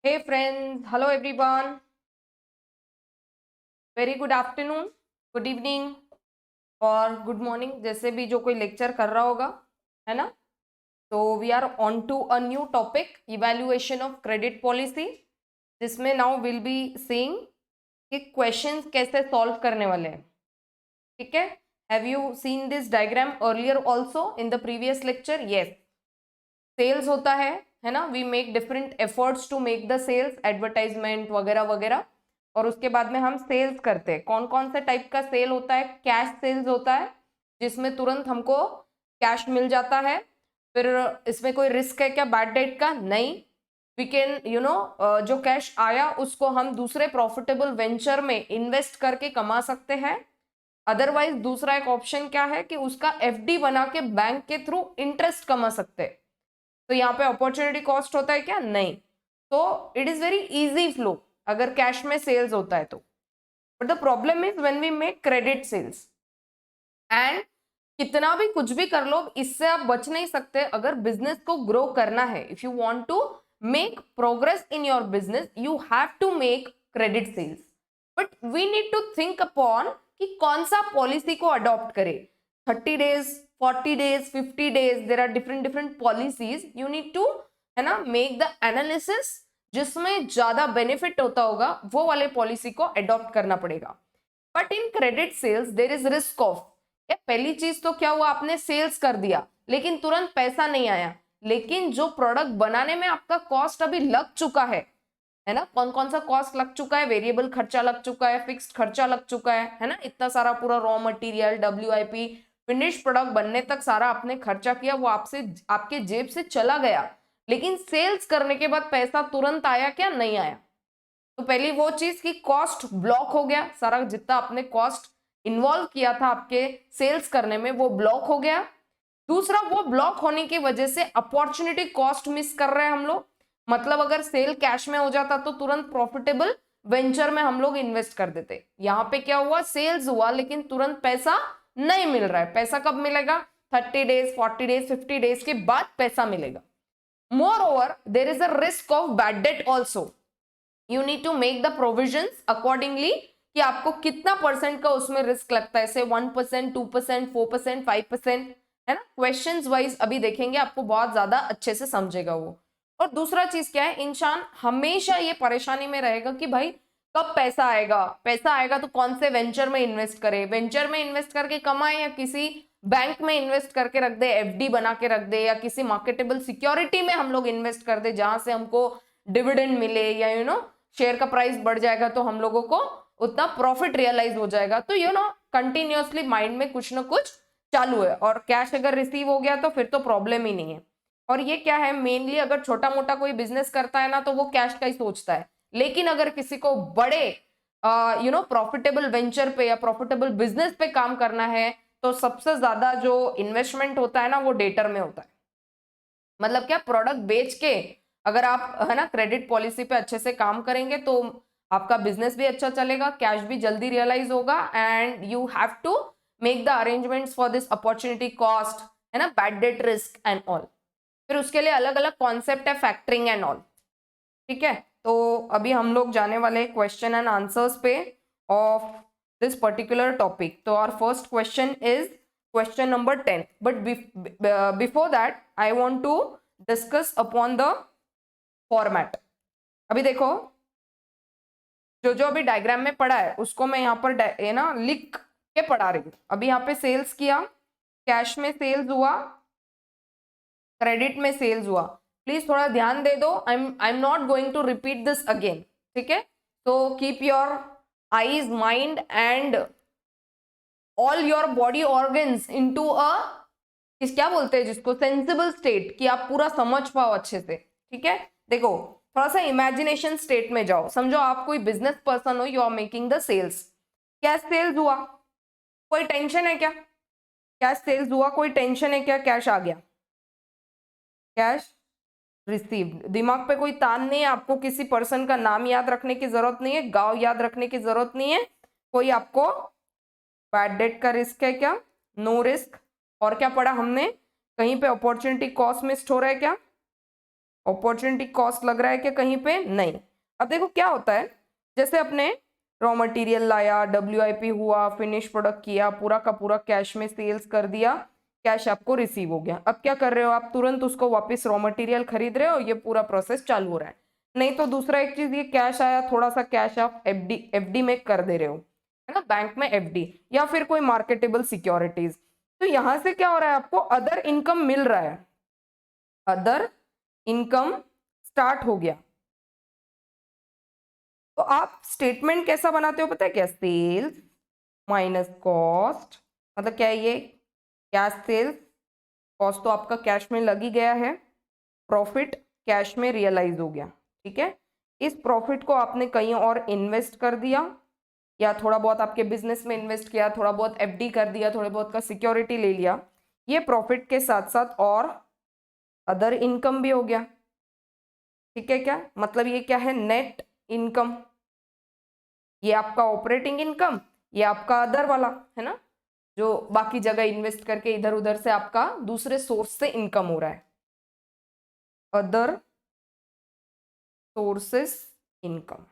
Hey friends, hello everyone. Very good afternoon, good evening और good morning, जैसे भी जो कोई लेक्चर कर रहा होगा, है ना। तो we are on to a new topic, evaluation of credit policy, जिसमें नाउ विल बी सीइंग कि क्वेश्चंस कैसे सॉल्व करने वाले हैं। ठीक है, have you seen this diagram earlier also in the previous lecture? Yes, sales होता है ना। We make different efforts to make the sales, advertisement वगैरह वगैरह, और उसके बाद में हम सेल्स करते हैं। कौन कौन से टाइप का सेल होता है? कैश सेल्स होता है, जिसमें तुरंत हमको कैश मिल जाता है। फिर इसमें कोई रिस्क है क्या बैड डेट का? नहीं। वी कैन जो कैश आया उसको हम दूसरे प्रॉफिटेबल वेंचर में इन्वेस्ट करके कमा सकते हैं। अदरवाइज दूसरा एक ऑप्शन क्या है कि उसका एफडी बना के बैंक के थ्रू इंटरेस्ट कमा सकते हैं। तो यहाँ पे अपॉर्चुनिटी कॉस्ट होता है क्या? नहीं। तो it is very easy flow अगर कैश में सेल्स होता है तो। But the problem is when we make credit sales, and कितना भी कुछ भी कर लो, इससे आप बच नहीं सकते। अगर बिजनेस को ग्रो करना है, if you want to make progress in your business, you have to make credit sales. But we need to think upon कि कौन सा पॉलिसी को अडॉप्ट करे। 30 days, 40 days, 50 days, there are different different policies. You need to, है ना, make the analysis, जिसमें ज्यादा benefit होता होगा वो वाले पॉलिसी को अडॉप्ट करना पड़ेगा। But in credit sales there is risk of, पहली चीज तो क्या हुआ, आपने सेल्स कर दिया लेकिन तुरंत पैसा नहीं आया। लेकिन जो प्रोडक्ट बनाने में आपका कॉस्ट अभी लग चुका है ना, कौन कौन सा कॉस्ट लग चुका है? वेरिएबल खर्चा लग चुका है, फिक्स्ड खर्चा लग चुका है ना। इतना सारा पूरा raw material, WIP, finish product बनने तक सारा आपने खर्चा किया, वो आपसे, आपके जेब से चला गया। लेकिन सेल्स करने के बाद पैसा तुरंत आया क्या? नहीं आया। तो पहली वो चीज की कॉस्ट ब्लॉक हो गया, सारा जितना आपने कॉस्ट इन्वॉल्व किया था आपके सेल्स करने में वो ब्लॉक हो गया। दूसरा, वो ब्लॉक होने की वजह से अपॉर्चुनिटी कॉस्ट मिस कर रहे हैं हम लोग। मतलब अगर सेल कैश में हो जाता तो तुरंत प्रॉफिटेबल वेंचर में हम लोग इन्वेस्ट कर देते। यहाँ पे क्या हुआ, सेल्स हुआ लेकिन तुरंत पैसा नहीं मिल रहा है। पैसा कब मिलेगा? 30 days, 40 days, 50 days के बाद पैसा मिलेगा। Moreover there is a risk of bad debt also. You need to make the provisions accordingly कि आपको कितना परसेंट का उसमें रिस्क लगता है, से 1%, 2%, 4%, 5%, है ना। क्वेश्चंस वाइज अभी देखेंगे, आपको बहुत ज्यादा अच्छे से समझेगा वो। और दूसरा चीज क्या है, इंसान हमेशा ये परेशानी में रहेगा कि भाई कब पैसा आएगा। पैसा आएगा तो कौन से वेंचर में इन्वेस्ट करे, वेंचर में इन्वेस्ट करके कमाए या किसी बैंक में इन्वेस्ट करके रख दे, एफडी बना के रख दे, या किसी मार्केटेबल सिक्योरिटी में हम लोग इन्वेस्ट कर दे जहां से हमको डिविडेंड मिले, या शेयर का प्राइस बढ़ जाएगा तो हम लोगों को उतना प्रॉफिट रियलाइज हो जाएगा। तो कंटिन्यूअसली माइंड में कुछ ना कुछ चालू है। और कैश अगर रिसीव हो गया तो फिर तो प्रॉब्लम ही नहीं है। और ये क्या है, मेनली अगर छोटा मोटा कोई बिजनेस करता है ना तो वो कैश का ही सोचता है। लेकिन अगर किसी को बड़े प्रॉफिटेबल वेंचर पे या प्रॉफिटेबल बिजनेस पे काम करना है तो सबसे ज्यादा जो इन्वेस्टमेंट होता है ना वो डेटर में होता है। मतलब क्या, प्रोडक्ट बेच के अगर आप, है ना, क्रेडिट पॉलिसी पे अच्छे से काम करेंगे तो आपका बिजनेस भी अच्छा चलेगा, कैश भी जल्दी रियलाइज होगा, and you have to make the arrangements for this opportunity cost, है ना, bad debt risk and all. फिर उसके लिए अलग अलग कॉन्सेप्ट है, फैक्टरिंग एंड ऑल। ठीक है, तो अभी हम लोग जाने वाले क्वेश्चन एंड आंसर्स पे ऑफ दिस पर्टिकुलर टॉपिक। तो our first question is question number 10, but before that I want to discuss upon the format. अभी देखो, जो जो अभी डायग्राम में पढ़ा है उसको मैं यहाँ पर ये ना लिख के पढ़ा रही हूँ। अभी यहाँ पे सेल्स किया, कैश में सेल्स हुआ, क्रेडिट में सेल्स हुआ। प्लीज थोड़ा ध्यान दे दो, I am not going to repeat this again. ठीक है, तो keep your eyes, mind and all your body organs into a, इस क्या बोलते हैं जिसको, सेंसिबल स्टेट, कि आप पूरा समझ पाओ अच्छे से। ठीक है, देखो, थोड़ा सा इमेजिनेशन स्टेट में जाओ। समझो आप कोई बिजनेस पर्सन हो, you are making the sales. Cash sales हुआ, कोई टेंशन है क्या? कैश सेल्स हुआ, कोई टेंशन है क्या? कैश आ गया, कैश रिसीव्ड, दिमाग पे कोई तान नहीं है, आपको किसी पर्सन का नाम याद रखने की जरूरत नहीं है, गांव याद रखने की जरूरत नहीं है, कोई आपको बैड डेट का रिस्क है क्या? No risk. और क्या पढ़ा हमने, कहीं पे अपॉर्चुनिटी कॉस्ट मिस्ड हो रहा है क्या? अपॉर्चुनिटी कॉस्ट लग रहा है क्या कहीं पे? नहीं। अब देखो क्या होता है, जैसे अपने रॉ मटेरियल लाया, WIP हुआ, फिनिश प्रोडक्ट किया, पूरा का पूरा कैश में सेल्स कर दिया, कैश आपको रिसीव हो गया। अब क्या कर रहे हो आप? तुरंत उसको वापस रॉ मटेरियल खरीद रहे हो, ये पूरा प्रोसेस चालू हो रहा है। नहीं तो दूसरा एक चीज, ये कैश आया, थोड़ा सा कैश आप FD में कर दे रहे हो, है ना, बैंक में FD, या फिर कोई मार्केटेबल सिक्योरिटीज। तो यहां से क्या हो रहा है, आपको अदर इनकम मिल रहा है, अदर इनकम स्टार्ट हो गया। तो आप स्टेटमेंट कैसा बनाते हो पता है क्या? सेल्स माइनस कॉस्ट, मतलब क्या है ये? कैश सेल्स, कॉस्ट तो आपका कैश में लग ही गया है, प्रॉफिट कैश में रियलाइज हो गया, ठीक है। इस प्रॉफिट को आपने कहीं और इन्वेस्ट कर दिया, या थोड़ा बहुत आपके बिजनेस में इन्वेस्ट किया, थोड़ा बहुत FD कर दिया, थोड़े बहुत का सिक्योरिटी ले लिया। ये प्रॉफिट के साथ साथ और अदर इनकम भी हो गया, ठीक है। क्या मतलब? ये क्या है? Net income. ये आपका ऑपरेटिंग इनकम, ये आपका अदर वाला, है ना, जो बाकी जगह इन्वेस्ट करके इधर उधर से आपका दूसरे सोर्स से इनकम हो रहा है, अदर सोर्सेस इनकम,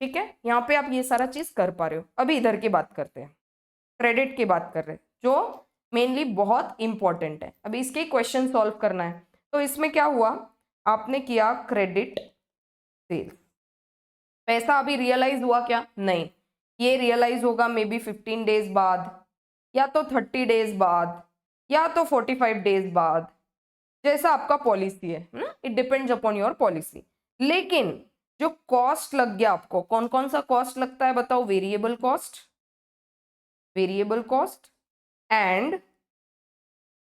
ठीक है। यहाँ पे आप ये सारा चीज कर पा रहे हो। अभी इधर की बात करते हैं, क्रेडिट की बात कर रहे हैं, जो मेनली बहुत इंपॉर्टेंट है। अभी इसके क्वेश्चन सॉल्व करना है। तो इसमें क्या हुआ, आपने किया क्रेडिट सेल्स, पैसा अभी रियलाइज हुआ क्या? नहीं। ये रियलाइज होगा मे बी 15 डेज बाद, या तो 30 डेज बाद, या तो 45 डेज बाद, जैसा आपका पॉलिसी है ना, it depends upon your policy. लेकिन जो कॉस्ट लग गया आपको, कौन कौन सा कॉस्ट लगता है बताओ? Variable cost, variable cost and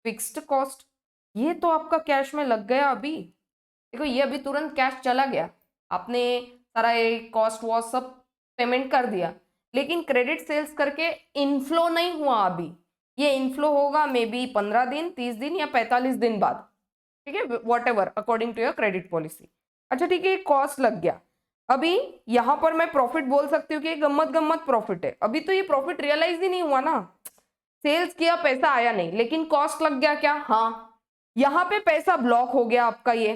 fixed cost. ये तो आपका कैश में लग गया अभी। देखो ये अभी तुरंत कैश चला गया, आपने सारा ये कॉस्ट वॉस्ट सब पेमेंट कर दिया, लेकिन क्रेडिट सेल्स करके इनफ्लो नहीं हुआ अभी। ये इनफ्लो होगा मे बी 15 दिन, 30 दिन या 45 दिन बाद, ठीक है, whatever according to your credit policy. अच्छा ठीक है, कॉस्ट लग गया। अभी यहां पर मैं प्रॉफिट बोल सकती हूँ कि गम्मत गम्मत प्रॉफिट है, अभी तो ये प्रॉफिट रियलाइज ही नहीं हुआ ना, सेल्स किया पैसा आया नहीं, लेकिन कॉस्ट लग गया क्या? हाँ, यहां पे पैसा ब्लॉक हो गया आपका, ये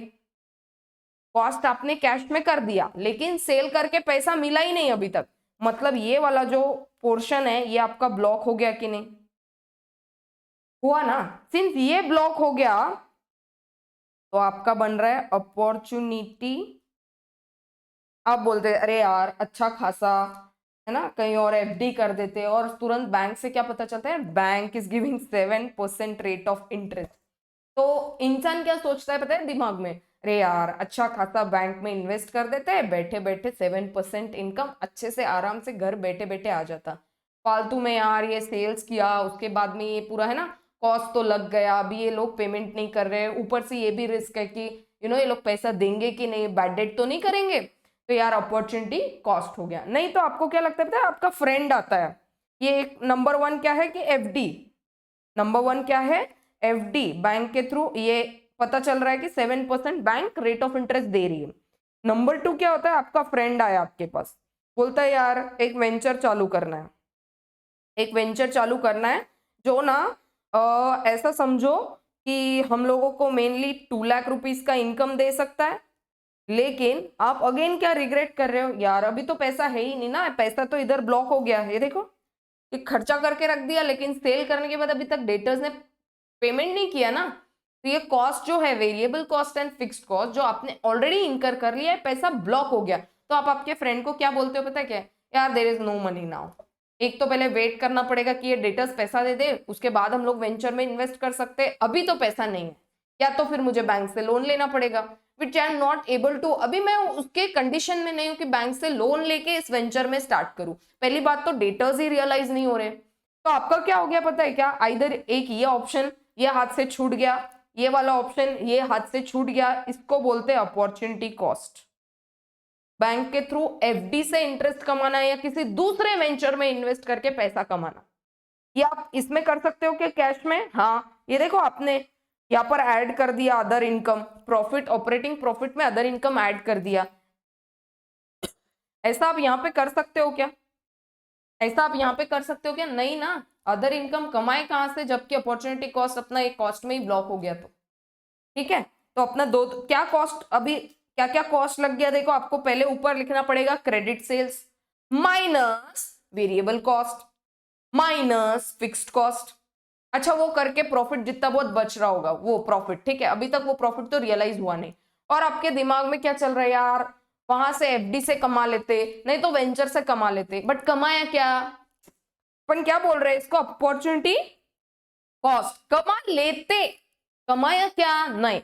कॉस्ट आपने कैश में कर दिया, लेकिन सेल करके पैसा मिला ही नहीं अभी तक, मतलब ये वाला जो पोर्शन है ये आपका ब्लॉक हो गया कि नहीं? हुआ ना। सिंस ये ब्लॉक हो गया तो आपका बन रहा है अपॉर्चुनिटी। आप बोलते हैं अरे यार अच्छा खासा है ना, कहीं और FD कर देते, और तुरंत बैंक से क्या पता चलता है? Bank is giving 7% rate of interest. तो इंसान क्या सोचता है पता है दिमाग में? अरे यार अच्छा खासा बैंक में इन्वेस्ट कर देते हैं, बैठे बैठे 7% इनकम अच्छे से आराम से घर बैठे बैठे आ जाता। फालतू में यार ये सेल्स किया, उसके बाद में ये पूरा है ना कॉस्ट तो लग गया, अभी ये लोग पेमेंट नहीं कर रहे, ऊपर से ये भी रिस्क है कि ये लोग पैसा देंगे कि नहीं, बैड डेट तो नहीं करेंगे, तो यार अपॉर्चुनिटी कॉस्ट हो गया। नहीं तो आपको क्या लगता है पता है? आपका फ्रेंड आता है, ये एक नंबर 1 क्या है कि FD, नंबर 1 क्या है? FD, बैंक के थ्रू ये पता चल रहा है कि 7% बैंक रेट ऑफ इंटरेस्ट दे रही है। नंबर 2 क्या होता है? आपका फ्रेंड आया आपके पास, बोलता है यार एक वेंचर चालू करना है, एक वेंचर चालू करना है जो ना ऐसा समझो कि हम लोगों को मेनली 2 लाख रुपीज का इनकम दे सकता है, लेकिन आप अगेन क्या रिग्रेट कर रहे हो? यार अभी तो पैसा है ही नहीं ना, पैसा तो इधर ब्लॉक हो गया है, ये देखो कि खर्चा करके रख दिया, लेकिन सेल करने के बाद अभी तक डेटर्स ने पेमेंट नहीं किया ना। तो ये कॉस्ट जो है, variable cost and fixed cost, जो आपने ऑलरेडी इनकर कर लिया है, पैसा ब्लॉक हो गया। तो आप आपके फ्रेंड को क्या बोलते हो पता है क्या? यार there is no money now, एक तो पहले वेट करना पड़ेगा कि ये डेटर्स पैसा दे दे, उसके बाद हम लोग वेंचर में इन्वेस्ट कर सकते हैं, अभी तो पैसा नहीं है, या तो फिर मुझे बैंक से लोन लेना पड़ेगा, which I am not able to. अभी मैं उसके कंडीशन में नहीं हूं कि बैंक से लोन लेके इस वेंचर में स्टार्ट करूं। पहली बात तो डेटर्स ही रियलाइज नहीं हो रहे। तो आपका क्या हो गया पता है क्या? आइदर एक ये ऑप्शन ये हाथ से छूट गया, ये वाला ऑप्शन ये हाथ से छूट गया, इसको बोलते हैं अपॉर्चुनिटी कॉस्ट। बैंक के थ्रू FD से इंटरेस्ट कमाना या किसी दूसरे वेंचर में इन्वेस्ट करके पैसा कमाना, ये आप इसमें कर सकते हो कि कैश में। हाँ ये देखो आपने यहाँ पर ऐड कर दिया other income, profit, operating profit में अदर इनकम ऐड कर दिया। ऐसा आप यहाँ पे कर सकते हो क्या? ऐसा आप यहाँ पे कर सकते हो क्या? नहीं ना, अदर इनकम कमाए कहां से जबकि अपॉर्चुनिटी कॉस्ट अपना एक कॉस्ट में ही ब्लॉक हो गया। तो ठीक है, तो अपना दो क्या कॉस्ट, अभी क्या क्या कॉस्ट लग गया देखो आपको, पहले ऊपर लिखना पड़ेगा credit sales minus variable cost minus fixed cost. अच्छा वो करके प्रॉफिट जितना बहुत बच रहा होगा वो प्रॉफिट, ठीक है, अभी तक वो प्रॉफिट तो रियलाइज हुआ नहीं। और आपके दिमाग में क्या चल रहा है यार, वहां से एफडी से कमा लेते, नहीं तो वेंचर से कमा लेते, बट कमाया क्या, अपन क्या बोल रहे हैं इसको, अपॉर्चुनिटी कॉस्ट, कमा लेते, कमाया क्या नहीं,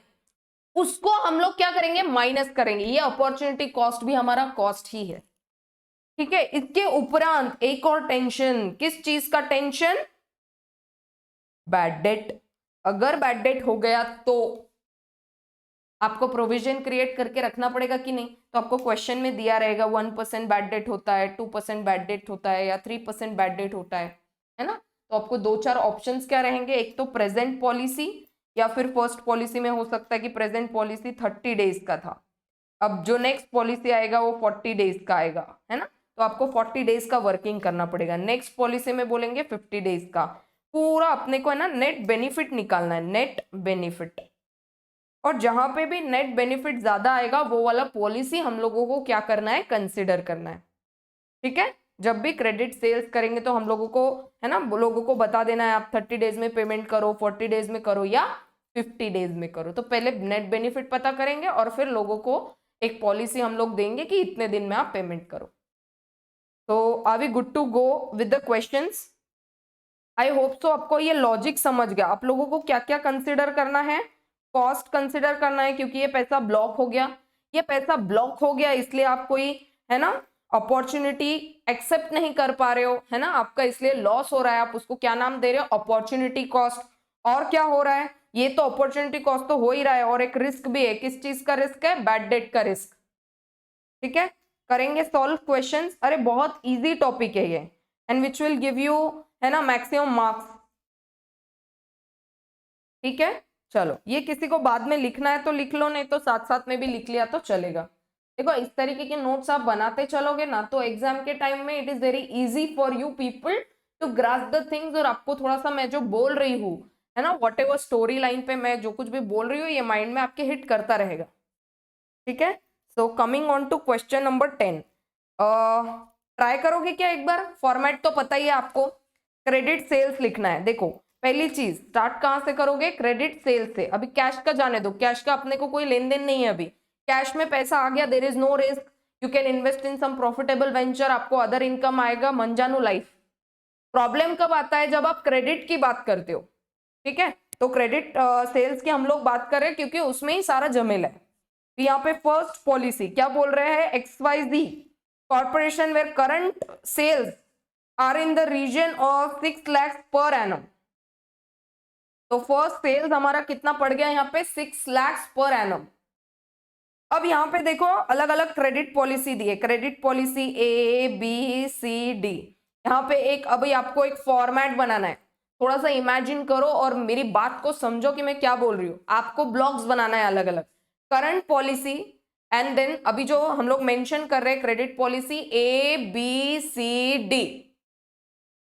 उसको हम लोग क्या करेंगे माइनस करेंगे, ये अपॉर्चुनिटी कॉस्ट भी हमारा कॉस्ट ही है, ठीक है। इसके उपरांत एक और टेंशन, किस चीज का टेंशन, बैड डेट। अगर बैड डेट हो गया तो आपको प्रोविजन क्रिएट करके रखना पड़ेगा कि नहीं, तो आपको क्वेश्चन में दिया रहेगा 1% बैड डेट होता है, 2% बैड डेट होता है या 3% बैड डेट होता है ना। तो आपको दो चार ऑप्शंस क्या रहेंगे, एक तो प्रेजेंट पॉलिसी या फिर फर्स्ट पॉलिसी में हो सकता है कि प्रेजेंट पॉलिसी 30 डेज का था, अब जो नेक्स्ट पॉलिसी आएगा वो 40 डेज का आएगा, है ना, तो आपको 40 डेज का वर्किंग करना पड़ेगा। नेक्स्ट पॉलिसी में बोलेंगे 50 डेज का, पूरा अपने को है ना नेट बेनिफिट निकालना है, नेट बेनिफिट, और जहां पे भी नेट बेनिफिट ज्यादा आएगा वो वाला पॉलिसी हम लोगों को क्या करना है, कंसिडर करना है, ठीक है। जब भी क्रेडिट सेल्स करेंगे तो हम लोगों को है ना, लोगों को बता देना है आप 30 डेज में पेमेंट करो, 40 डेज में करो या 50 डेज में करो। तो पहले नेट बेनिफिट पता करेंगे और फिर लोगों को एक पॉलिसी हम लोग देंगे कि इतने दिन में आप पेमेंट करो। तो are we good to go with the questions? I hope so आपको ये लॉजिक समझ गया। आप लोगों को क्या क्या कंसिडर करना है, कॉस्ट कंसिडर करना है, क्योंकि ये पैसा ब्लॉक हो गया, ये पैसा ब्लॉक हो गया इसलिए आप कोई है ना अपॉर्चुनिटी एक्सेप्ट नहीं कर पा रहे हो, है ना, आपका इसलिए लॉस हो रहा है, आप उसको क्या नाम दे रहे हो, अपॉर्चुनिटी कॉस्ट। और क्या हो रहा है, ये तो अपॉर्चुनिटी कॉस्ट तो हो ही रहा है, और एक रिस्क भी है, किस चीज का रिस्क है, बैड डेट का रिस्क, ठीक है। करेंगे सॉल्व क्वेश्चंस, अरे बहुत इजी टॉपिक है ये, and which will give you है ना मैक्सिमम मार्क्स, ठीक है। चलो ये किसी को बाद में लिखना है तो लिख लो, नहीं तो साथ साथ में भी लिख लिया तो चलेगा। देखो इस तरीके के नोट्स आप बनाते चलोगे ना तो एग्जाम के टाइम में it is very easy for you people to grasp the things, और आपको थोड़ा सा मैं जो बोल रही हूँ है ना, वॉट एवर स्टोरी लाइन पे मैं जो कुछ भी बोल रही हूँ ये माइंड में आपके हिट करता रहेगा, ठीक है। So coming on to question number 10, try करोगे क्या एक बार, फॉर्मेट तो पता ही है आपको, क्रेडिट सेल्स लिखना है। देखो पहली चीज स्टार्ट कहां से करोगे, क्रेडिट सेल्स से। अभी कैश का जाने दो, कैश का अपने को कोई लेन देन नहीं है, अभी कैश में पैसा आ गया, there is no risk, you can invest in some profitable venture, आपको अदर इनकम आएगा, मंजानु लाइफ। प्रॉब्लम कब आता है, जब आप क्रेडिट की बात करते हो, ठीक है। तो क्रेडिट सेल्स की हम लोग बात कर रहे हैं क्योंकि उसमें ही सारा जमेला है। तो यहाँ पे फर्स्ट पॉलिसी क्या बोल रहे हैं, XYZ corporation where current sales are in the region of 6 lakh per annum. तो फर्स्ट सेल्स हमारा कितना पड़ गया यहाँ पे, 6 लाख पर एनम। अब यहाँ पे देखो अलग अलग क्रेडिट पॉलिसी दी है, क्रेडिट पॉलिसी ABCD। यहाँ पे एक अभी आपको एक फॉर्मेट बनाना है, थोड़ा सा इमेजिन करो और मेरी बात को समझो कि मैं क्या बोल रही हूँ। आपको ब्लॉक्स बनाना है अलग अलग, करंट पॉलिसी एंड देन अभी जो हम लोग मेंशन कर रहे हैं क्रेडिट पॉलिसी ABCD,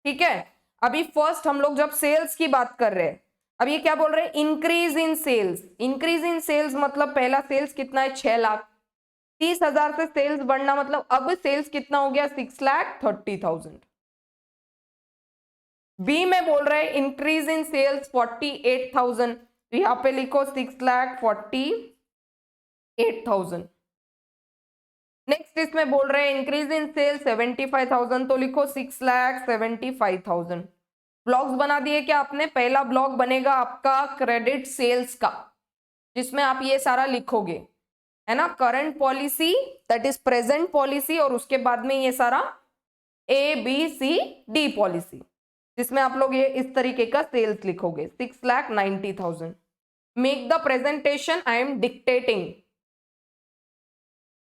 ठीक है। अभी फर्स्ट हम लोग जब सेल्स की बात कर रहे हैं, अब ये क्या बोल रहे हैं, increase in sales. Increase in sales मतलब पहला सेल्स कितना है, 6 लाख, 30,000 से सेल्स बढ़ना मतलब अब सेल्स कितना हो गया, 6,30,000। बी में बोल रहे हैं इंक्रीज इन सेल्स 48,000, तो यहाँ पे लिखो 6,48,000। नेक्स्ट इसमें बोल रहे हैं इंक्रीज इन सेल्स 75,000, तो लिखो 6,75,000। ब्लॉक्स बना दिए क्या आपने, पहला ब्लॉक बनेगा आपका क्रेडिट सेल्स का, जिसमें आप ये सारा लिखोगे, है ना, current policy that is present policy, और उसके बाद में ये सारा ABCD पॉलिसी, जिसमें आप लोग ये इस तरीके का सेल्स लिखोगे 6,90,000। Make the presentation, I am dictating,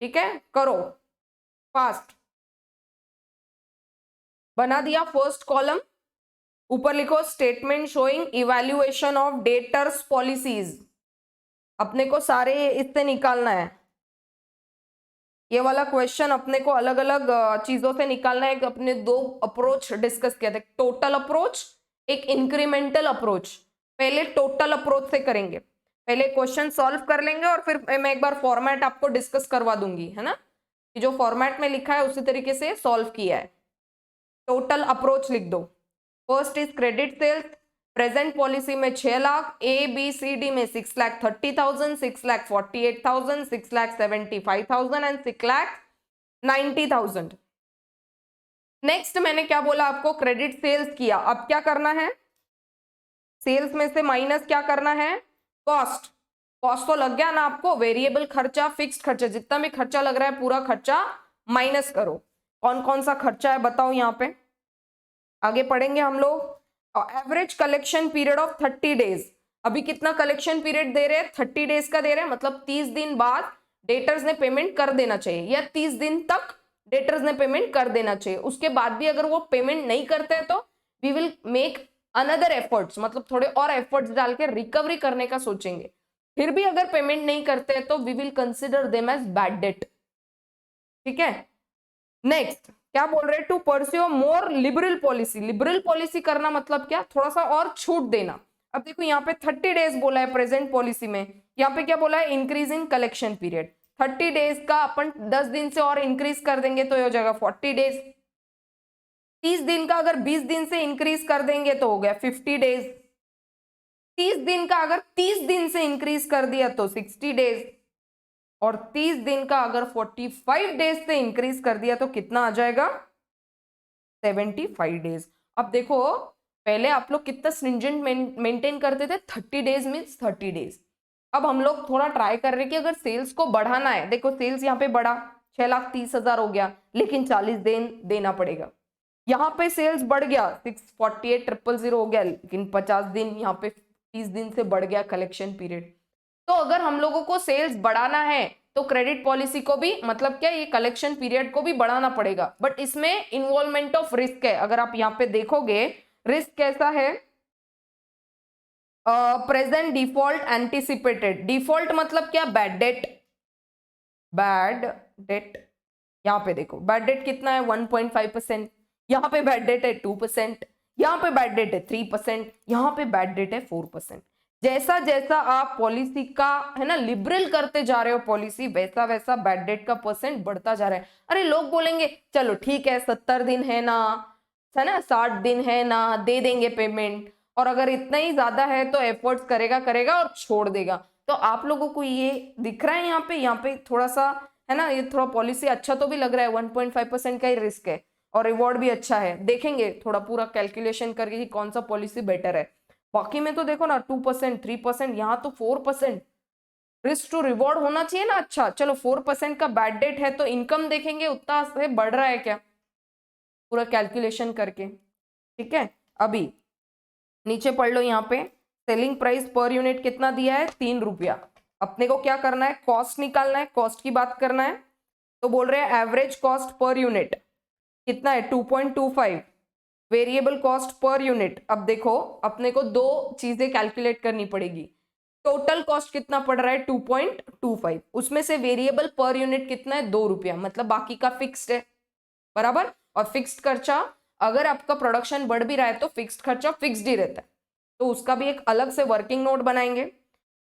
ठीक है, करो फास्ट। बना दिया फर्स्ट कॉलम, ऊपर लिखो statement showing evaluation of debtors policies, अपने को सारे इससे निकालना है, ये वाला क्वेश्चन अपने को अलग अलग चीजों से निकालना है। अपने दो अप्रोच डिस्कस किया था, टोटल अप्रोच, एक इंक्रीमेंटल अप्रोच। पहले टोटल अप्रोच से करेंगे, पहले क्वेश्चन सॉल्व कर लेंगे और फिर मैं एक बार फॉर्मेट आपको डिस्कस करवा दूंगी, है ना, कि जो फॉर्मेट में लिखा है उसी तरीके से सॉल्व किया है। टोटल अप्रोच लिख दो। First is credit sales, present policy में 6 lakh, A B C D में 6,30,000, 6,48,000, 6,75,000 एंड 6,90,000। नेक्स्ट मैंने क्या बोला आपको, क्रेडिट सेल्स किया। अब क्या करना है, सेल्स में से माइनस क्या करना है, कॉस्ट। कॉस्ट तो लग गया ना आपको, वेरिएबल खर्चा, फिक्स्ड खर्चा, जितना भी खर्चा लग रहा है पूरा खर्चा माइनस करो। कौन कौन सा खर्चा है बताओ, यहाँ पे आगे पढ़ेंगे हम लोग। Average collection period of 30 days. अभी कितना कलेक्शन पीरियड दे रहे हैं, 30 डेज का दे रहे हैं, मतलब 30 दिन बाद डेटर्स ने पेमेंट कर देना चाहिए, या 30 दिन तक डेटर्स ने पेमेंट कर देना चाहिए। उसके बाद भी अगर वो पेमेंट नहीं करते हैं तो we will make another efforts, मतलब थोड़े और एफर्ट्स डाल के रिकवरी करने का सोचेंगे। फिर भी अगर पेमेंट नहीं करते हैं तो we will consider them as bad debt. ठीक है, नेक्स्ट क्या बोल रहे हैं, to pursue more liberal policy. Liberal policy करना मतलब क्या, थोड़ा सा और छूट देना। अब देखो यहाँ पे 30 डेज बोला है प्रेजेंट पॉलिसी में, यहाँ पे क्या बोला है, increase in collection period. 30 days का अपन 10 दिन से और इंक्रीज कर देंगे तो हो जाएगा 40 डेज। 30 दिन का अगर 20 दिन से इंक्रीज कर देंगे तो हो गया 50 डेज। 30 दिन का अगर 30 दिन से इंक्रीज कर दिया तो 60 डेज, और 30 दिन का अगर 45 डेज से इंक्रीज कर दिया तो कितना आ जाएगा, 75 डेज। अब देखो पहले आप लोग कितना स्ट्रिंजेंट मेंटेन करते थे, 30 डेज मीन्स 30 डेज। अब हम लोग थोड़ा ट्राई कर रहे हैं कि अगर सेल्स को बढ़ाना है, देखो सेल्स यहाँ पे बढ़ा, 6,30,000 हो गया, लेकिन 40 दिन देना पड़ेगा। यहाँ पे सेल्स बढ़ गया, 648,000 हो गया, लेकिन 50 दिन, यहाँ पे 30 दिन से बढ़ गया कलेक्शन पीरियड। तो अगर हम लोगों को सेल्स बढ़ाना है तो क्रेडिट पॉलिसी को भी, मतलब क्या, ये कलेक्शन पीरियड को भी बढ़ाना पड़ेगा। बट इसमें इन्वॉल्वमेंट ऑफ रिस्क है। अगर आप यहाँ पे देखोगे रिस्क कैसा है, प्रेजेंट डिफॉल्ट एंटिसिपेटेड। डिफॉल्ट मतलब क्या, बैड डेट। बैड डेट यहाँ पे देखो, बैड डेट कितना है 1.5%, यहाँ पे बैड डेट है 2%, यहाँ पे बैड डेट है 3%, यहाँ पे बैड डेट है 4%। जैसा जैसा आप पॉलिसी का, है ना, लिबरल करते जा रहे हो पॉलिसी, वैसा वैसा बैड डेट का परसेंट बढ़ता जा रहा है। अरे लोग बोलेंगे चलो ठीक है 70 दिन है ना, है ना, 60 दिन है ना, दे देंगे पेमेंट, और अगर इतना ही ज्यादा है तो एफर्ट्स करेगा करेगा और छोड़ देगा। तो आप लोगों को ये दिख रहा है यहाँ पे थोड़ा सा, है ना, ये थोड़ा पॉलिसी अच्छा तो भी लग रहा है, 1.5% का ही रिस्क है और रिवॉर्ड भी अच्छा है। देखेंगे थोड़ा पूरा कैलकुलेशन करके कि कौन सा पॉलिसी बेटर है। बाकी में तो देखो ना 2%, 3%, यहाँ तो 4%। रिस्क टू रिवॉर्ड होना चाहिए ना अच्छा। चलो 4% का बैड डेट है तो इनकम देखेंगे उतना से बढ़ रहा है क्या, पूरा कैलकुलेशन करके। ठीक है, अभी नीचे पढ़ लो, यहाँ पे सेलिंग प्राइस पर यूनिट कितना दिया है, 3 रुपया। अपने को क्या करना है, कॉस्ट निकालना है, कॉस्ट की बात करना है। तो बोल रहे हैं एवरेज कॉस्ट पर यूनिट कितना है, 2.25। वेरिएबल कॉस्ट पर यूनिट, अब देखो अपने को दो चीजें कैलकुलेट करनी पड़ेगी। टोटल कॉस्ट कितना पड़ रहा है 2.25, उसमें से वेरिएबल पर यूनिट कितना है 2 रुपया, मतलब बाकी का फिक्स्ड है, बराबर। और फिक्स्ड खर्चा, अगर आपका प्रोडक्शन बढ़ भी रहा है तो फिक्स्ड खर्चा फिक्स्ड ही रहता है, तो उसका भी एक अलग से वर्किंग नोट बनाएंगे।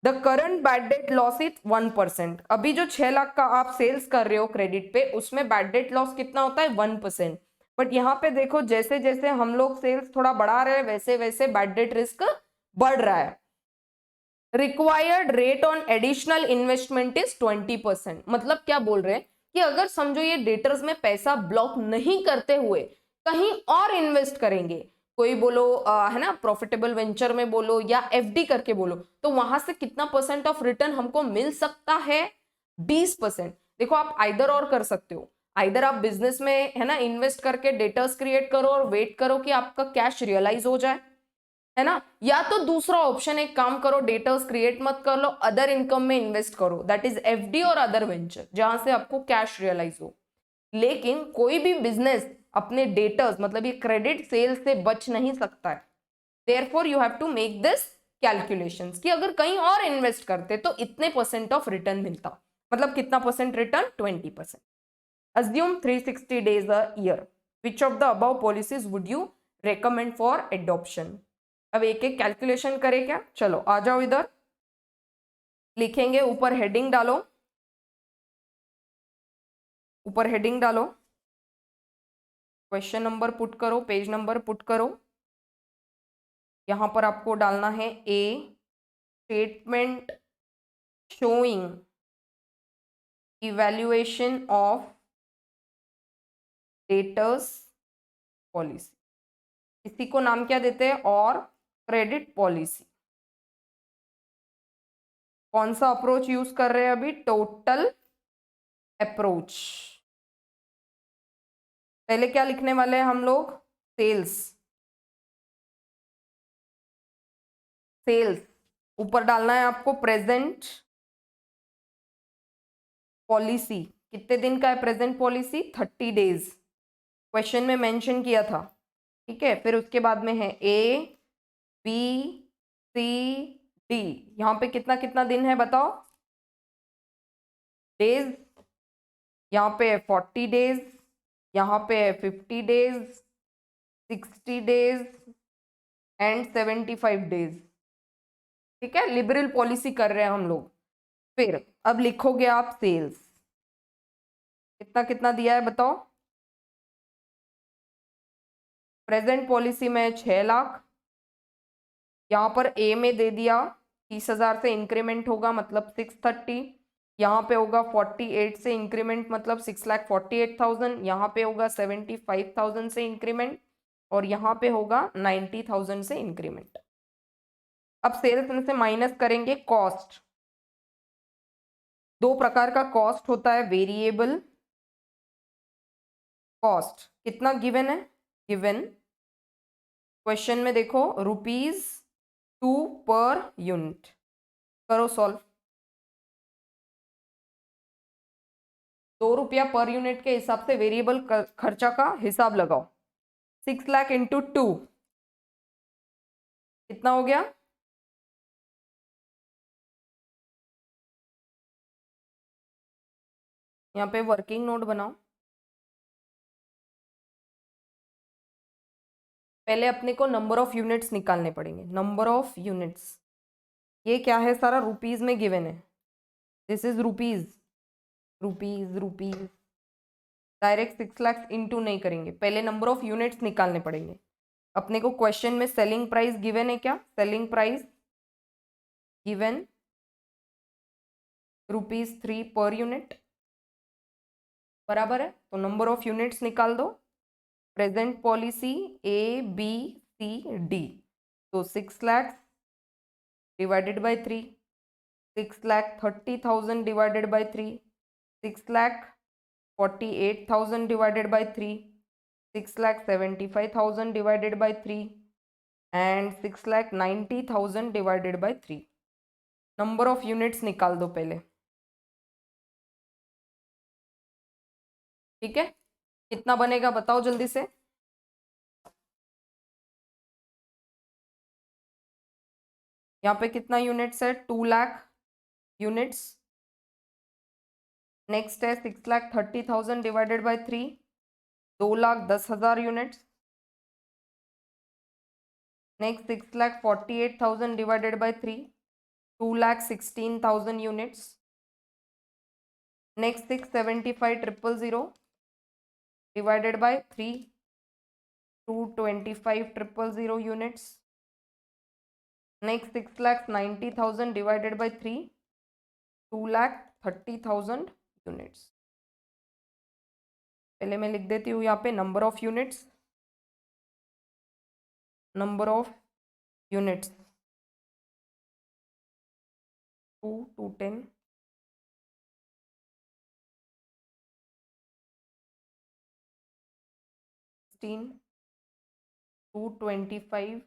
The current bad debt loss is 1%। अभी जो 6 लाख का आप सेल्स कर रहे हो क्रेडिट पे, उसमें बैड डेट लॉस कितना होता है 1%। बट यहाँ पे देखो जैसे जैसे हम लोग सेल्स थोड़ा बढ़ा रहे हैं वैसे वैसे बैड डेट रिस्क बढ़ रहा है। Required rate on additional investment is 20%। मतलब क्या बोल रहे हैं कि अगर समझो ये डेटर्स में पैसा ब्लॉक नहीं करते हुए कहीं और इन्वेस्ट करेंगे, कोई बोलो है ना प्रॉफिटेबल वेंचर में बोलो या एफडी करके बोलो, तो वहां से कितना परसेंट ऑफ रिटर्न हमको मिल सकता है, 20%। देखो आप आइदर और कर सकते हो, आइदर आप बिजनेस में, है ना, इन्वेस्ट करके डेटर्स क्रिएट करो और वेट करो कि आपका कैश रियलाइज हो जाए, है ना, या तो दूसरा ऑप्शन एक काम करो, डेटर्स क्रिएट मत कर लो, अदर इनकम में इन्वेस्ट करो, दैट इज एफडी और अदर वेंचर, जहां से आपको कैश रियलाइज हो। लेकिन कोई भी बिजनेस अपने डेटर्स, मतलब ये क्रेडिट सेल से बच नहीं सकता है। Therefore you have to make this calculations कि अगर कहीं और इन्वेस्ट करते तो इतने परसेंट ऑफ रिटर्न मिलता, मतलब कितना percent return, 20%। assume 360 days a year, which of the above policies would you recommend for adoption? अब एक एक कैलकुलेशन करें क्या, चलो आ जाओ इधर। लिखेंगे, ऊपर हेडिंग डालो, ऊपर हेडिंग डालो, क्वेश्चन नंबर पुट करो, पेज नंबर पुट करो। यहां पर आपको डालना है a, statement showing evaluation of debtors policy. इसी को नाम क्या देते हैं? और क्रेडिट पॉलिसी। कौन सा अप्रोच यूज कर रहे हैं अभी? Total approach. पहले क्या लिखने वाले हैं हम लोग? सेल्स। सेल्स ऊपर डालना है आपको प्रेजेंट पॉलिसी। कितने दिन का है प्रेजेंट पॉलिसी? 30 डेज, क्वेश्चन में मेंशन किया था। ठीक है, फिर उसके बाद में है ए, बी, सी, डी। यहाँ पे कितना कितना दिन है बताओ? डेज। यहाँ पे है 40 डेज, यहाँ पे है 50 डेज, 60 डेज एंड 75 डेज। ठीक है, लिबरल पॉलिसी कर रहे हैं हम लोग। फिर अब लिखोगे आप सेल्स। कितना कितना दिया है बताओ? प्रेजेंट पॉलिसी में 6 लाख, यहाँ पर ए में दे दिया 30,000 से इंक्रीमेंट होगा मतलब 630। यहाँ पे होगा 48 से इंक्रीमेंट मतलब 6,48,000। यहाँ पे होगा 75,000 से इंक्रीमेंट और यहाँ पे होगा 90,000 से इंक्रीमेंट। अब सेल्स में से माइनस करेंगे कॉस्ट। दो प्रकार का कॉस्ट होता है, वेरिएबल कॉस्ट। कितना गिवन है? गिवन क्वेश्चन में देखो ₹2 पर यूनिट। करो सॉल्व। ₹2 पर यूनिट के हिसाब से वेरिएबल खर्चा का हिसाब लगाओ। 6 लाख इंटू 2 कितना हो गया? यहाँ पे वर्किंग नोट बनाओ। पहले अपने को नंबर ऑफ यूनिट्स निकालने पड़ेंगे। नंबर ऑफ यूनिट्स, ये क्या है? सारा रुपीज में गिवन है। This is rupees, rupees, rupees. Direct 6 lakh into नहीं करेंगे, पहले नंबर ऑफ यूनिट्स निकालने पड़ेंगे। अपने को क्वेश्चन में सेलिंग प्राइस गिवन है क्या? Selling price given ₹3 per unit, बराबर है। तो नंबर ऑफ यूनिट्स निकाल दो। Present policy A, B, C, D. तो 6 lakh divided bye 3, 6,30,000 divided by 3, 6,48,000 divided by 3, 6,75,000 divided by 3 and 6,90,000 divided by 3। Number of units निकाल दो पहले। ठीक है, कितना बनेगा बताओ जल्दी से? यहाँ पे कितना यूनिट्स है? 2 लाख यूनिट्स। नेक्स्ट है 6,30,000 divided by 3, 2,10,000 units. Next 6,48,000 divided by 3, 2,16,000 units. Next 675,000 divided by 3, 225,000 units. Next 6,90,000 divided by 3, 2,30,000 units. पहले मैं लिख देती हूँ यहाँ पे number of units, number of units 2, 210, 16, 225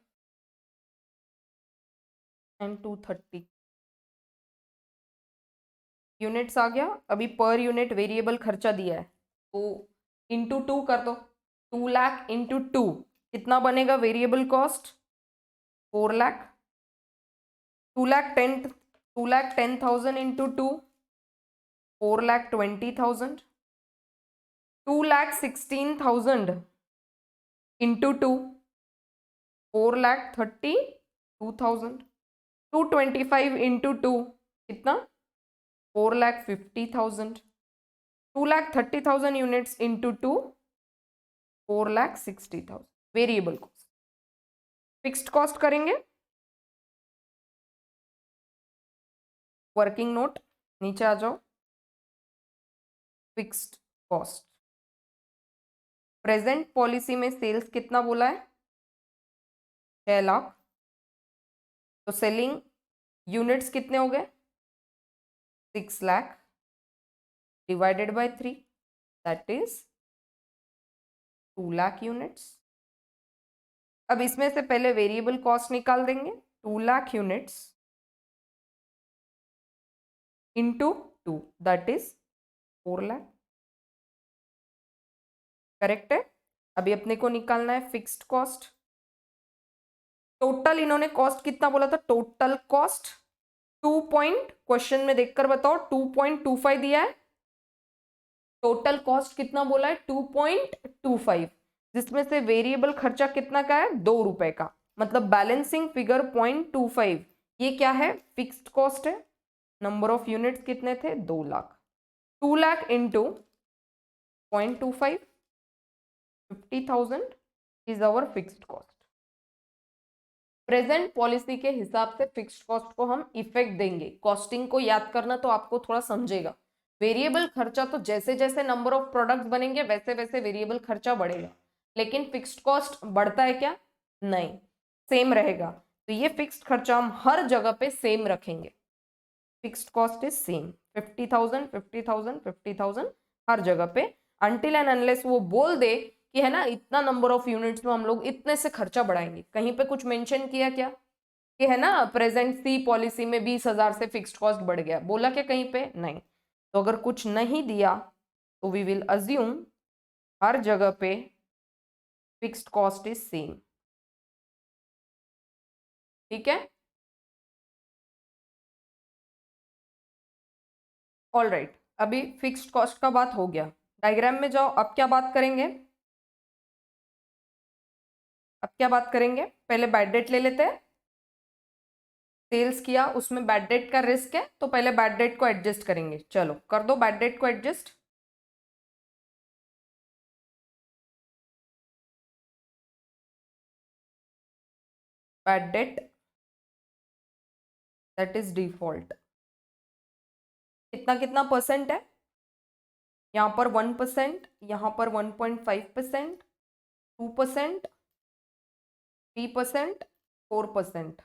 and 230 units आ गया। अभी पर यूनिट वेरिएबल खर्चा दिया है तो इंटू 2 कर दो। 2 लाख इंटू 2 कितना बनेगा variable cost? 4 lakh. 2,10,000 into 2, 4,20,000। 2,16,000 into 2, 4,32,000। 225 into 2, कितना 4,50,000, 2,30,000 units into 2 4,60,000 variable cost. Fixed cost करेंगे वर्किंग नोट नीचे आ जाओ। फिक्स्ड कॉस्ट प्रेजेंट पॉलिसी में सेल्स कितना बोला है 6 लाख, तो सेलिंग यूनिट्स कितने हो गए 6 lakh divided bye 3 that is 2 lakh units. अब इसमें से पहले वेरिएबल कॉस्ट निकाल देंगे 2 lakh units into 2 that is 4 lakh. Correct है। अभी अपने को निकालना है फिक्स्ड कॉस्ट। टोटल इन्होंने कॉस्ट कितना बोला था टोटल कॉस्ट 2 पॉइंट क्वेश्चन में देखकर बताओ 2.25 दिया है। टोटल कॉस्ट कितना बोला है 2.25, जिसमें से वेरिएबल खर्चा कितना का है 2 रुपए का, मतलब बैलेंसिंग फिगर 0.25। ये क्या है फिक्स्ड कॉस्ट है। नंबर ऑफ यूनिट्स कितने थे 2 lakh, 2 lakh into 0.25 50,000 is our fixed cost. Present policy के हिसाब से फिक्स्ड कॉस्ट को हम इफेक्ट देंगे। कॉस्टिंग को याद करना तो आपको थोड़ा समझेगा। वेरिएबल खर्चा तो जैसे जैसे नंबर ऑफ प्रोडक्ट्स बनेंगे वैसे वैसे वेरिएबल खर्चा बढ़ेगा, लेकिन फिक्स्ड कॉस्ट बढ़ता है क्या नहीं, सेम रहेगा। तो ये फिक्स्ड खर्चा हम हर जगह पे सेम रखेंगे। फिक्स्ड कॉस्ट इज सेम 50,000 50,000 50,000 हर जगह पे, अनटिल एंड अनलेस वो बोल दे कि है ना इतना नंबर ऑफ यूनिट्स में हम लोग इतने से खर्चा बढ़ाएंगे। कहीं पे कुछ मेंशन किया क्या कि है ना प्रेजेंट सी पॉलिसी में 20,000 से फिक्स्ड कॉस्ट बढ़ गया, बोला क्या कहीं पे नहीं। तो अगर कुछ नहीं दिया तो वी विल अज्यूम हर जगह पे फिक्स्ड कॉस्ट इज सेम। ठीक है ऑल राइट। अभी फिक्स्ड कॉस्ट का बात हो गया, डायग्राम में जाओ। अब क्या बात करेंगे, अब क्या बात करेंगे, पहले बैड डेट ले लेते हैं। सेल्स किया उसमें बैड डेट का रिस्क है, तो पहले बैड डेट को एडजस्ट करेंगे। चलो कर दो बैड डेट को adjust. Bad debt that is default कितना कितना परसेंट है, यहाँ पर 1%, यहाँ पर 1.5%, 2%, 3%, 4%।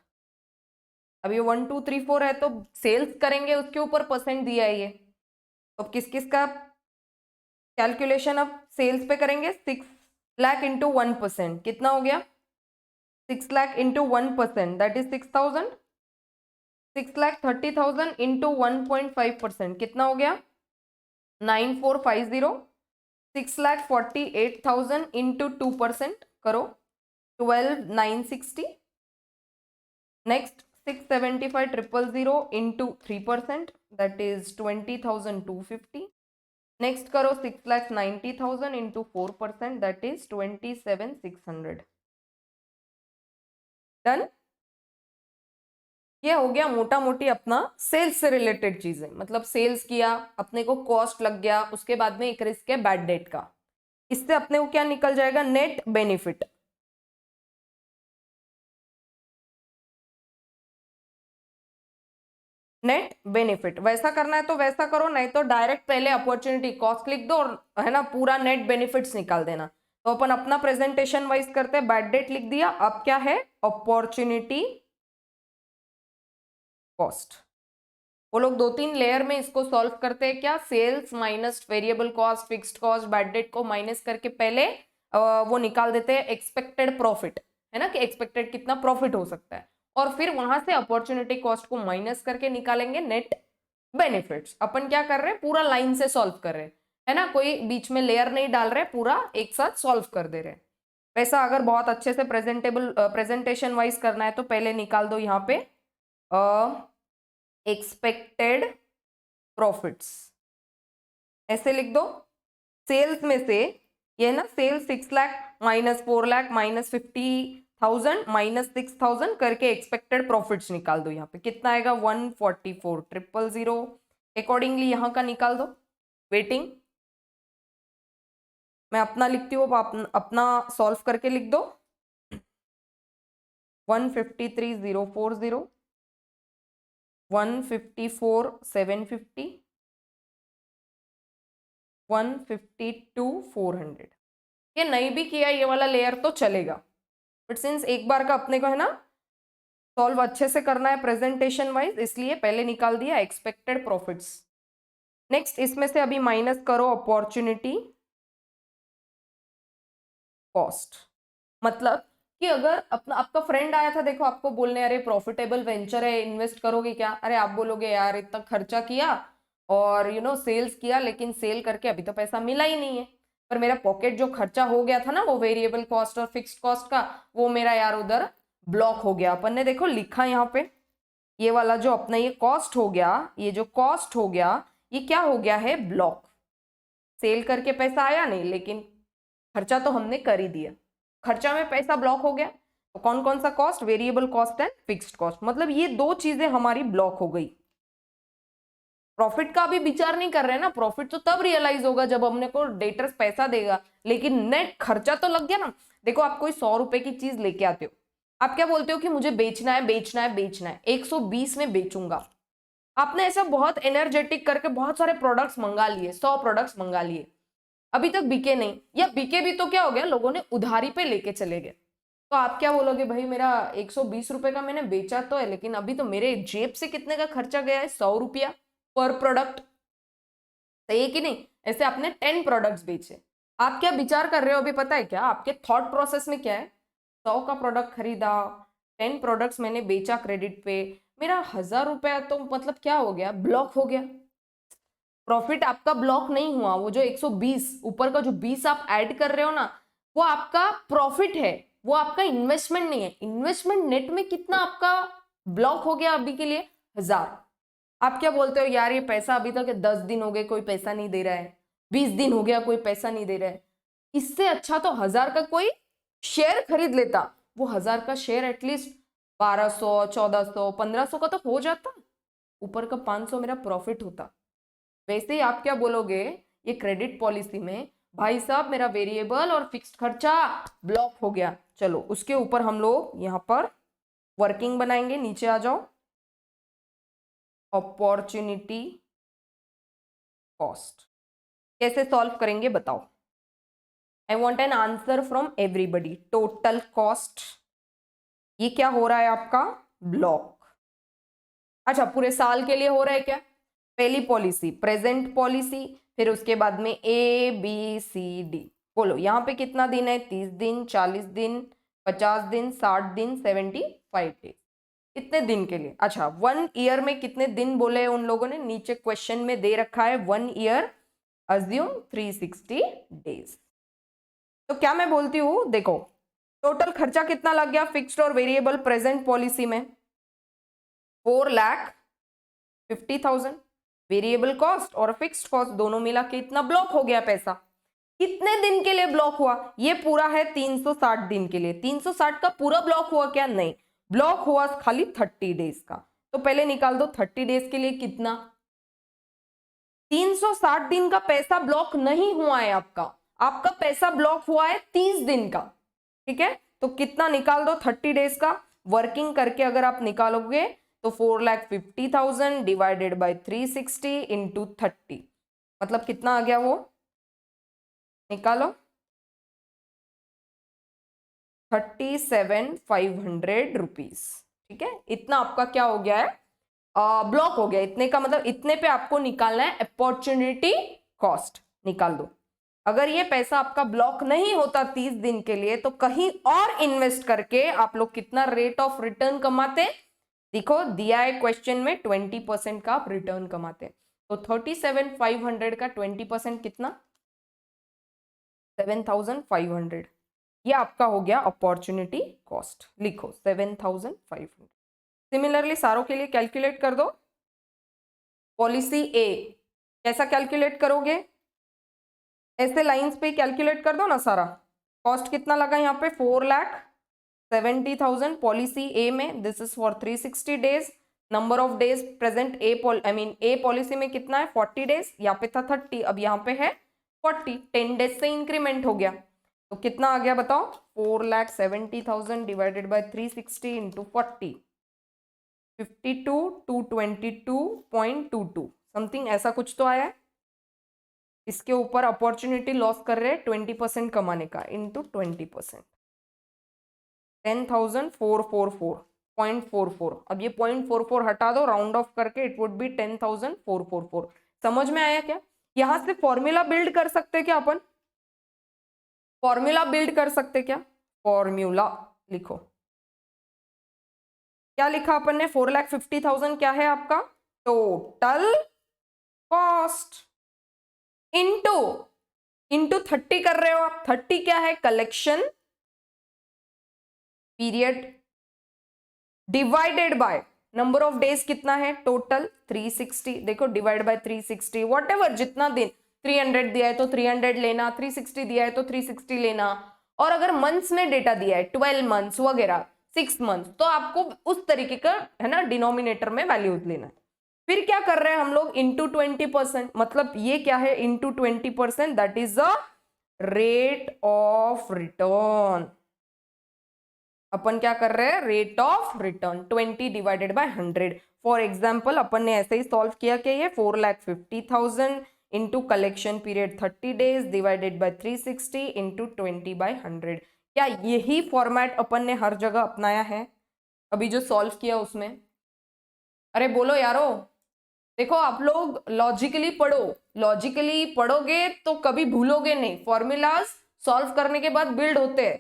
अब ये 1 2 3 4 है तो सेल्स करेंगे उसके ऊपर परसेंट दिया है ये। तो किस किस का कैलकुलेशन अब सेल्स पे करेंगे 6 लाख इंटू 1%, कितना हो गया 6 lakh into 1% that is 6,000। 6,30,000 into 1.5% कितना हो गया 9,450। 6,48,000 इंटू 2% करो 12,960। Next 675,000 into 3% that is 20,250। Next करो 6,90,000 इंटू 4% दैट इज 27,600। डन। ये हो गया मोटा मोटी अपना सेल्स से रिलेटेड चीजें, मतलब सेल्स किया अपने को कॉस्ट लग गया, उसके बाद में एक रिस्क है बैड डेट का। इससे अपने को क्या निकल जाएगा नेट बेनिफिट। नेट बेनिफिट वैसा करना है तो वैसा करो, नहीं तो डायरेक्ट पहले अपॉर्चुनिटी कॉस्ट लिख दो और है ना पूरा नेट बेनिफिट्स निकाल देना। तो अपन अपना प्रेजेंटेशन वाइज करते हैं। बैड डेट लिख दिया, अब क्या है अपॉर्चुनिटी कॉस्ट। वो लोग 2-3 लेयर में इसको सॉल्व करते हैं क्या, sales minus variable cost fixed cost bad debt को माइनस करके पहले वो निकाल देते हैं एक्सपेक्टेड प्रॉफिट, है ना कि एक्सपेक्टेड कितना प्रॉफिट हो सकता है, और फिर वहां से अपॉर्चुनिटी कॉस्ट को माइनस करके निकालेंगे नेट बेनिफिट्स। अपन क्या कर रहे हैं पूरा लाइन से सॉल्व कर रहे हैं, है ना, कोई बीच में लेयर नहीं डाल रहे, पूरा एक साथ सॉल्व कर दे रहे हैं। वैसा अगर बहुत अच्छे से प्रेजेंटेशन वाइज करना है तो पहले निकाल दो यहाँ पे एक्सपेक्टेड प्रॉफिट्स, ऐसे लिख दो। सेल्स में से ये ना sales 6 lakh minus 4 lakh minus 1000 minus 6000 करके एक्सपेक्टेड प्रॉफिट्स निकाल दो। यहाँ पे कितना आएगा 144,000। अकॉर्डिंगली यहाँ का निकाल दो वेटिंग। मैं अपना लिखती हूँ, आप अपना सॉल्व करके लिख दो। 153,040, 154,750, 152,400। ये नहीं भी किया ये वाला लेयर तो चलेगा, बट सिंस एक बार का अपने को है ना सॉल्व अच्छे से करना है प्रेजेंटेशन वाइज, इसलिए पहले निकाल दिया एक्सपेक्टेड प्रॉफिट्स। नेक्स्ट इसमें से अभी माइनस करो अपॉर्चुनिटी कॉस्ट। मतलब कि अगर अपना आपका फ्रेंड आया था, देखो आपको बोलने अरे प्रॉफिटेबल वेंचर है इन्वेस्ट करोगे क्या, अरे आप बोलोगे यार इतना खर्चा किया और सेल्स किया लेकिन सेल करके अभी तो पैसा मिला ही नहीं है, पर मेरा पॉकेट जो खर्चा हो गया था ना वो वेरिएबल कॉस्ट और फिक्स्ड कॉस्ट का, वो मेरा यार उधर ब्लॉक हो गया। अपन ने देखो लिखा यहाँ पे ये वाला जो अपना ये कॉस्ट हो गया, ये जो कॉस्ट हो गया ये क्या हो गया है ब्लॉक। सेल करके पैसा आया नहीं लेकिन खर्चा तो हमने कर ही दिया, खर्चा में पैसा ब्लॉक हो गया। तो कौन कौन सा cost, variable cost and fixed cost, मतलब ये दो चीजें हमारी ब्लॉक हो गई। प्रॉफिट का अभी विचार नहीं कर रहे हैं ना, प्रॉफिट तो तब रियलाइज होगा जब हमने को डेटर्स पैसा देगा, लेकिन नेट खर्चा तो लग गया ना। देखो आप कोई 100 रुपए की चीज लेके आते हो, आप क्या बोलते हो कि मुझे बेचना है बेचना है बेचना है, 120 में बेचूंगा। आपने ऐसा बहुत एनर्जेटिक करके बहुत सारे प्रोडक्ट्स मंगा लिए, 100 प्रोडक्ट्स मंगा लिए, अभी तक बिके नहीं, या बिके भी तो क्या हो गया लोगों ने उधारी पे लेके चले गए। तो आप क्या बोलोगे, भाई मेरा 120 रुपए का मैंने बेचा तो है लेकिन अभी तो मेरे जेब से कितने का खर्चा गया है, 100 रुपया पर प्रोडक्ट, सही है कि नहीं। ऐसे आपने 10 प्रोडक्ट्स बेचे, आप क्या विचार कर रहे हो अभी पता है क्या, आपके थॉट प्रोसेस में क्या है, 100 का प्रोडक्ट खरीदा, 10 प्रोडक्ट्स मैंने बेचा क्रेडिट पे, मेरा 1000 रुपया तो मतलब क्या हो गया, ब्लॉक हो गया। प्रॉफिट आपका ब्लॉक नहीं हुआ, वो जो 120 ऊपर का जो 20 आप ऐड कर रहे हो ना वो आपका प्रॉफिट है, वो आपका इन्वेस्टमेंट नहीं है। इन्वेस्टमेंट नेट में कितना आपका ब्लॉक हो गया अभी के लिए 1000। आप क्या बोलते हो यार ये पैसा अभी तक 10 दिन हो गए कोई पैसा नहीं दे रहा है, 20 दिन हो गया कोई पैसा नहीं दे रहा है, इससे अच्छा तो 1000 का कोई शेयर खरीद लेता, वो 1000 का शेयर एटलीस्ट 1200 1400 1500 का तो हो जाता, ऊपर का 500 मेरा प्रॉफिट होता। वैसे ही आप क्या बोलोगे, ये क्रेडिट पॉलिसी में भाई साहब मेरा वेरिएबल और फिक्स्ड खर्चा ब्लॉक हो गया, चलो उसके ऊपर हम लोग यहाँ पर वर्किंग बनाएंगे। नीचे आ जाओ, अपॉर्चुनिटी कॉस्ट कैसे सॉल्व करेंगे बताओ। I want an answer from everybody. Total cost ये क्या हो रहा है आपका ब्लॉक। अच्छा पूरे साल के लिए हो रहा है क्या, पहली पॉलिसी प्रेजेंट पॉलिसी, फिर उसके बाद में ABCD, बोलो यहाँ पे कितना दिन है, 30 दिन 40 दिन 50 दिन 60 दिन 75 डेज, कितने दिन के लिए। अच्छा 1 ईयर में कितने दिन बोले उन लोगों ने, नीचे क्वेश्चन में दे रखा है 1 ईयर अज्यूम 360 डेज। तो क्या मैं बोलती हूँ, देखो टोटल खर्चा कितना लग गया फिक्स्ड और वेरिएबल प्रेजेंट पॉलिसी में, 4,50,000। वेरिएबल कॉस्ट और फिक्स्ड कॉस्ट दोनों मिला के इतना ब्लॉक हो गया पैसा। कितने दिन के लिए ब्लॉक हुआ, ये पूरा है 360 दिन के लिए। 360 का पूरा ब्लॉक हुआ क्या, नहीं, ब्लॉक हुआ खाली 30 डेज का। तो पहले निकाल दो 30 डेज के लिए कितना, 360 दिन का पैसा ब्लॉक नहीं हुआ है आपका, आपका पैसा ब्लॉक हुआ है 30 दिन का, ठीक है। तो कितना निकाल दो 30 डेज का, वर्किंग करके अगर आप निकालोगे तो 4,50,000 डिवाइडेड बाय 360 इंटू 30, मतलब कितना आ गया वो, निकालो 37,500 रुपीज, ठीक है। इतना आपका क्या हो गया है, ब्लॉक हो गया। इतने का मतलब इतने पे आपको निकालना है अपॉर्चुनिटी कॉस्ट, निकाल दो। अगर ये पैसा आपका ब्लॉक नहीं होता 30 दिन के लिए तो कहीं और इन्वेस्ट करके आप लोग कितना रेट ऑफ रिटर्न कमाते, देखो दिया है क्वेश्चन में 20% का आप रिटर्न कमाते। तो 37,500 का 20% कितना, 7,500, ये आपका हो गया अपॉर्चुनिटी कॉस्ट, लिखो 7,500। सिमिलरली सारों के लिए कैलकुलेट कर दो। पॉलिसी ए कैसा कैलकुलेट करोगे, ऐसे लाइंस पे कैलकुलेट कर दो ना सारा। कॉस्ट कितना लगा यहाँ पे, 4 लाख 70,000 पॉलिसी ए में, this is for 360 days, number of days present A policy में कितना है 40 डेज, यहाँ पे था 30, अब यहाँ पे है 40, 10 डेज से इंक्रीमेंट हो गया, तो कितना आ गया बताओ, 4,70,000 डिवाइडेड बाय 360 इंटू 40, 52,222.22 समथिंग ऐसा कुछ तो आया है। इसके ऊपर अपॉर्चुनिटी लॉस कर रहे हैं 20% कमाने का, इंटू 20%, 10,444.44। अब ये 0.44 हटा दो, राउंड ऑफ करके इट वुड बी 10,444। समझ में आया क्या? यहां से फॉर्मूला बिल्ड कर सकते क्या अपन? फॉर्मूला बिल्ड कर सकते क्या? फॉर्मूला लिखो, क्या लिखा अपन ने? 4,50,000 क्या है आपका टोटल कॉस्ट, इंटू 30 कर रहे हो आप, 30 क्या है collection period, divided by number of days कितना है टोटल 360, देखो डिवाइड बाय 360, वॉट एवर जितना दिन, 300 दिया है तो 300 लेना, 360 दिया है तो 360 लेना, और अगर मंथ्स में डेटा दिया है 12 मंथ्स वगैरह 6 मंथ्स, तो आपको उस तरीके का है ना डिनोमिनेटर में वैल्यूज लेना है। फिर क्या कर रहे हैं हम लोग, इंटू 20%, मतलब ये क्या है into 20%, that is the rate of return. अपन क्या कर रहे हैं, rate of return 20 divided by 100। For example अपन ने ऐसे ही सॉल्व किया कि ये 4,50,000 into collection period 30 days divided by 360 into 20 by 100। क्या यही फॉर्मेट अपन ने हर जगह अपनाया है अभी जो सॉल्व किया उसमें? अरे बोलो यारो, देखो आप लोग लॉजिकली पढ़ो, लॉजिकली पढ़ोगे तो कभी भूलोगे नहीं, फॉर्मूलाज सॉल्व करने के बाद बिल्ड होते हैं।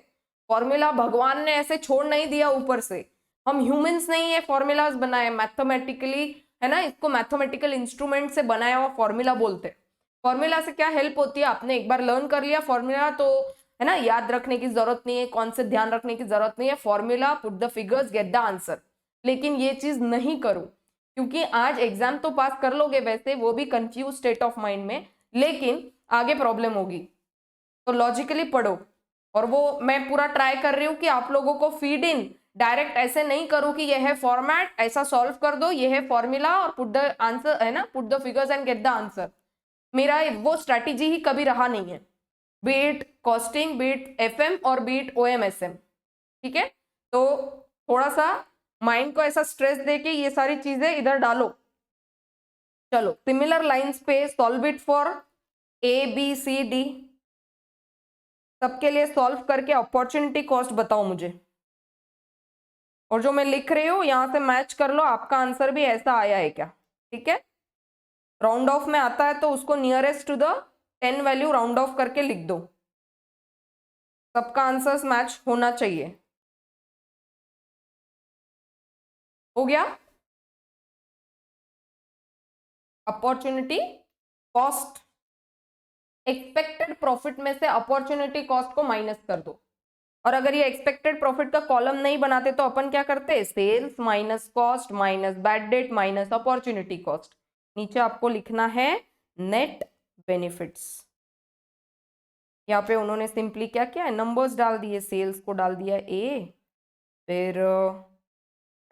फॉर्मूला भगवान ने ऐसे छोड़ नहीं दिया ऊपर से, हम ह्यूमंस नहीं है फॉर्मूलाज बनाए मैथमेटिकली, है ना, इसको मैथमेटिकल इंस्ट्रूमेंट से बनाया हुआ फॉर्मूला बोलते। फॉर्मूला से क्या हेल्प होती है, आपने एक बार लर्न कर लिया फॉर्मूला तो है ना, याद रखने की जरूरत नहीं है, कौन से ध्यान रखने की जरूरत नहीं है, formula put the figures get the answer. लेकिन ये चीज नहीं करो, क्योंकि आज एग्जाम तो पास कर लोगे वैसे, वो भी कंफ्यूज स्टेट ऑफ माइंड में, लेकिन आगे प्रॉब्लम होगी, तो लॉजिकली पढ़ो। और वो मैं पूरा ट्राई कर रही हूँ कि आप लोगों को फीड इन डायरेक्ट ऐसे नहीं करूँ कि ये है फॉर्मेट, ऐसा सॉल्व कर दो, ये है फॉर्मूला और पुट द आंसर, है ना, put the figures and get the answer. मेरा वो स्ट्रैटेजी ही कभी रहा नहीं है, बीट कॉस्टिंग, बीट एफएम और बीट ओएमएसएम, ठीक है। तो थोड़ा सा माइंड को ऐसा स्ट्रेस देके ये सारी चीजें इधर डालो। चलो सिमिलर लाइंस पे solve it for A B C D, सबके लिए सॉल्व करके अपॉर्चुनिटी कॉस्ट बताओ मुझे, और जो मैं लिख रही हूं यहां से मैच कर लो, आपका आंसर भी ऐसा आया है क्या, ठीक है। राउंड ऑफ में आता है तो उसको nearest to the 10 value round off करके लिख दो, सबका आंसर्स मैच होना चाहिए। हो गया? अपॉर्चुनिटी कॉस्ट, एक्सपेक्टेड प्रॉफिट में से अपॉर्चुनिटी कॉस्ट को माइनस कर दो, और अगर ये एक्सपेक्टेड प्रॉफिट का कॉलम नहीं बनाते तो अपन क्या करते, sales minus cost minus bad debt minus opportunity cost, नीचे आपको लिखना है नेट बेनिफिट्स। यहाँ पे उन्होंने सिंपली क्या किया है, नंबर्स डाल दिए, सेल्स को डाल दिया ए, फिर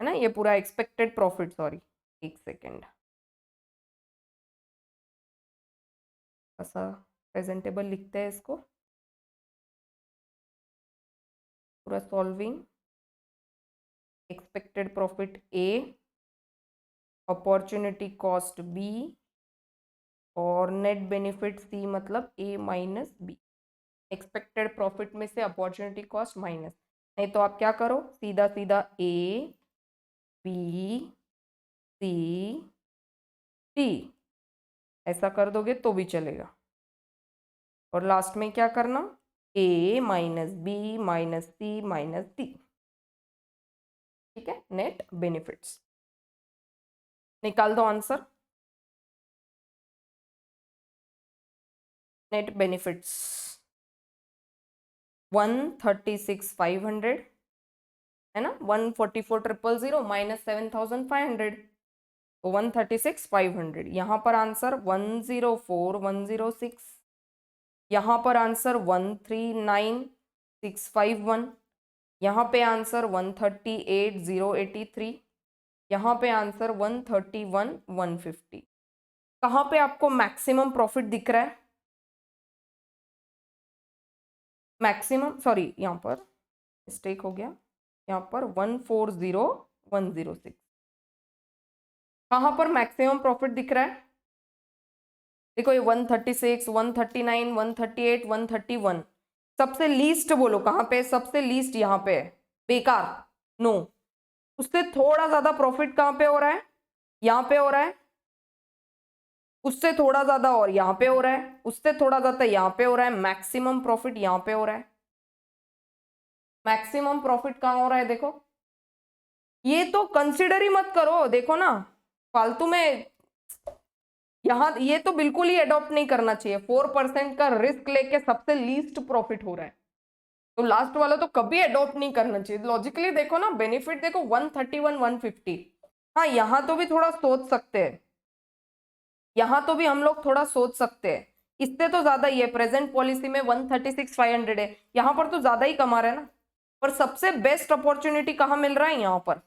है ना ये पूरा एक्सपेक्टेड प्रॉफिट, सॉरी एक सेकेंड, ऐसा प्रेजेंटेबल लिखते हैं इसको, पूरा सॉल्विंग एक्सपेक्टेड प्रॉफिट ए, अपॉर्चुनिटी कॉस्ट बी और नेट बेनिफिट सी, मतलब ए माइनस बी। एक्सपेक्टेड प्रॉफिट में से अपॉर्चुनिटी कॉस्ट माइनस, नहीं तो आप क्या करो, सीधा सीधा ए बी सी डी ऐसा कर दोगे तो भी चलेगा, और लास्ट में क्या करना, ए माइनस बी माइनस सी माइनस डी, ठीक है। नेट बेनिफिट्स निकाल दो आंसर, नेट बेनिफिट्स 136,500 है ना, 144,000 माइनस 7,500, तो 136,500, यहाँ पर आंसर 104,106, यहाँ पर आंसर 139,651, यहाँ पे आंसर 138,083, यहाँ पे आंसर 131,150। कहाँ पे आपको मैक्सिमम प्रॉफिट दिख रहा है? मैक्सिमम, सॉरी यहाँ पर मिस्टेक हो गया, यहाँ पर 140,106। कहाँ पर मैक्सिमम प्रॉफिट दिख रहा है? देखो ये 136, 139, 138, 131। सबसे लीस्ट बोलो कहाँ पे? सबसे लीस्ट यहाँ पे है, बेकार, नो। उससे थोड़ा ज्यादा प्रॉफिट कहाँ पे हो रहा है? यहाँ पे हो रहा है। उससे थोड़ा ज्यादा और यहाँ पे हो रहा है। उससे थोड़ा ज्यादा यहाँ पे हो रहा है। मैक्सिमम प्रॉफिट यहाँ पे हो रहा है। मैक्सिमम प्रॉफिट कहाँ हो रहा है? देखो, ये तो कंसिडर ही मत करो, देखो ना, फालतू में। यहाँ ये तो बिल्कुल ही अडॉप्ट नहीं करना चाहिए। 4% का रिस्क लेके सबसे लीस्ट प्रॉफिट हो रहा है, तो लास्ट वाला तो कभी अडॉप्ट नहीं करना चाहिए। लॉजिकली देखो ना, बेनिफिट देखो 131, 150। हाँ, यहाँ तो भी थोड़ा सोच सकते हैं, यहाँ तो भी हम लोग थोड़ा सोच सकते हैं। इससे तो ज्यादा ही है, प्रेजेंट पॉलिसी में 136,500 है, यहाँ पर तो ज्यादा ही कमा रहे हैं ना। पर सबसे बेस्ट अपॉर्चुनिटी कहाँ मिल रहा है? यहाँ पर।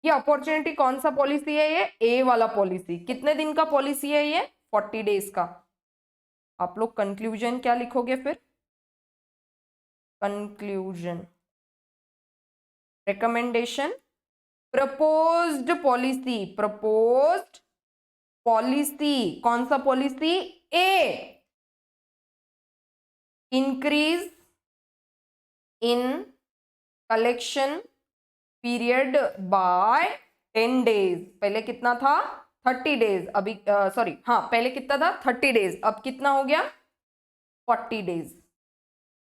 ये अपॉर्चुनिटी कौन सा पॉलिसी है? ये ए वाला पॉलिसी। कितने दिन का पॉलिसी है ये? 40 डेज का। आप लोग कंक्लूजन क्या लिखोगे फिर? Conclusion, recommendation, proposed policy. Proposed policy कौन सा policy? A, increase in collection period by 10 days. पहले कितना था? 30 डेज। अभी सॉरी, हाँ, पहले कितना था? 30 डेज। अब कितना हो गया? 40 डेज,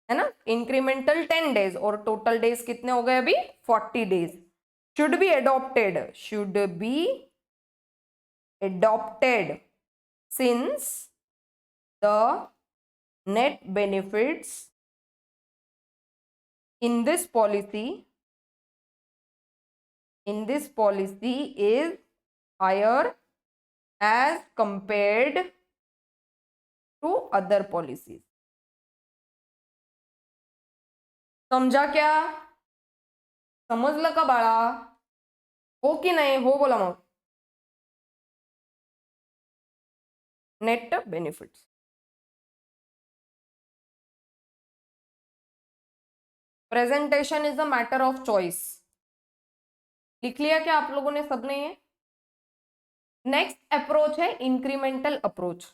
है ना। इंक्रीमेंटल 10 डेज और टोटल डेज कितने हो गए अभी? 40 days. Should be adopted, should be adopted since the net benefits in this policy is higher as compared to other policies. समझा क्या? समजलं का बाळा? हो की नाही? हो बोला मग. Net benefits, presentation is a matter of choice. लिख लिया क्या आप लोगों ने सबने ये? नेक्स्ट अप्रोच है इंक्रीमेंटल अप्रोच।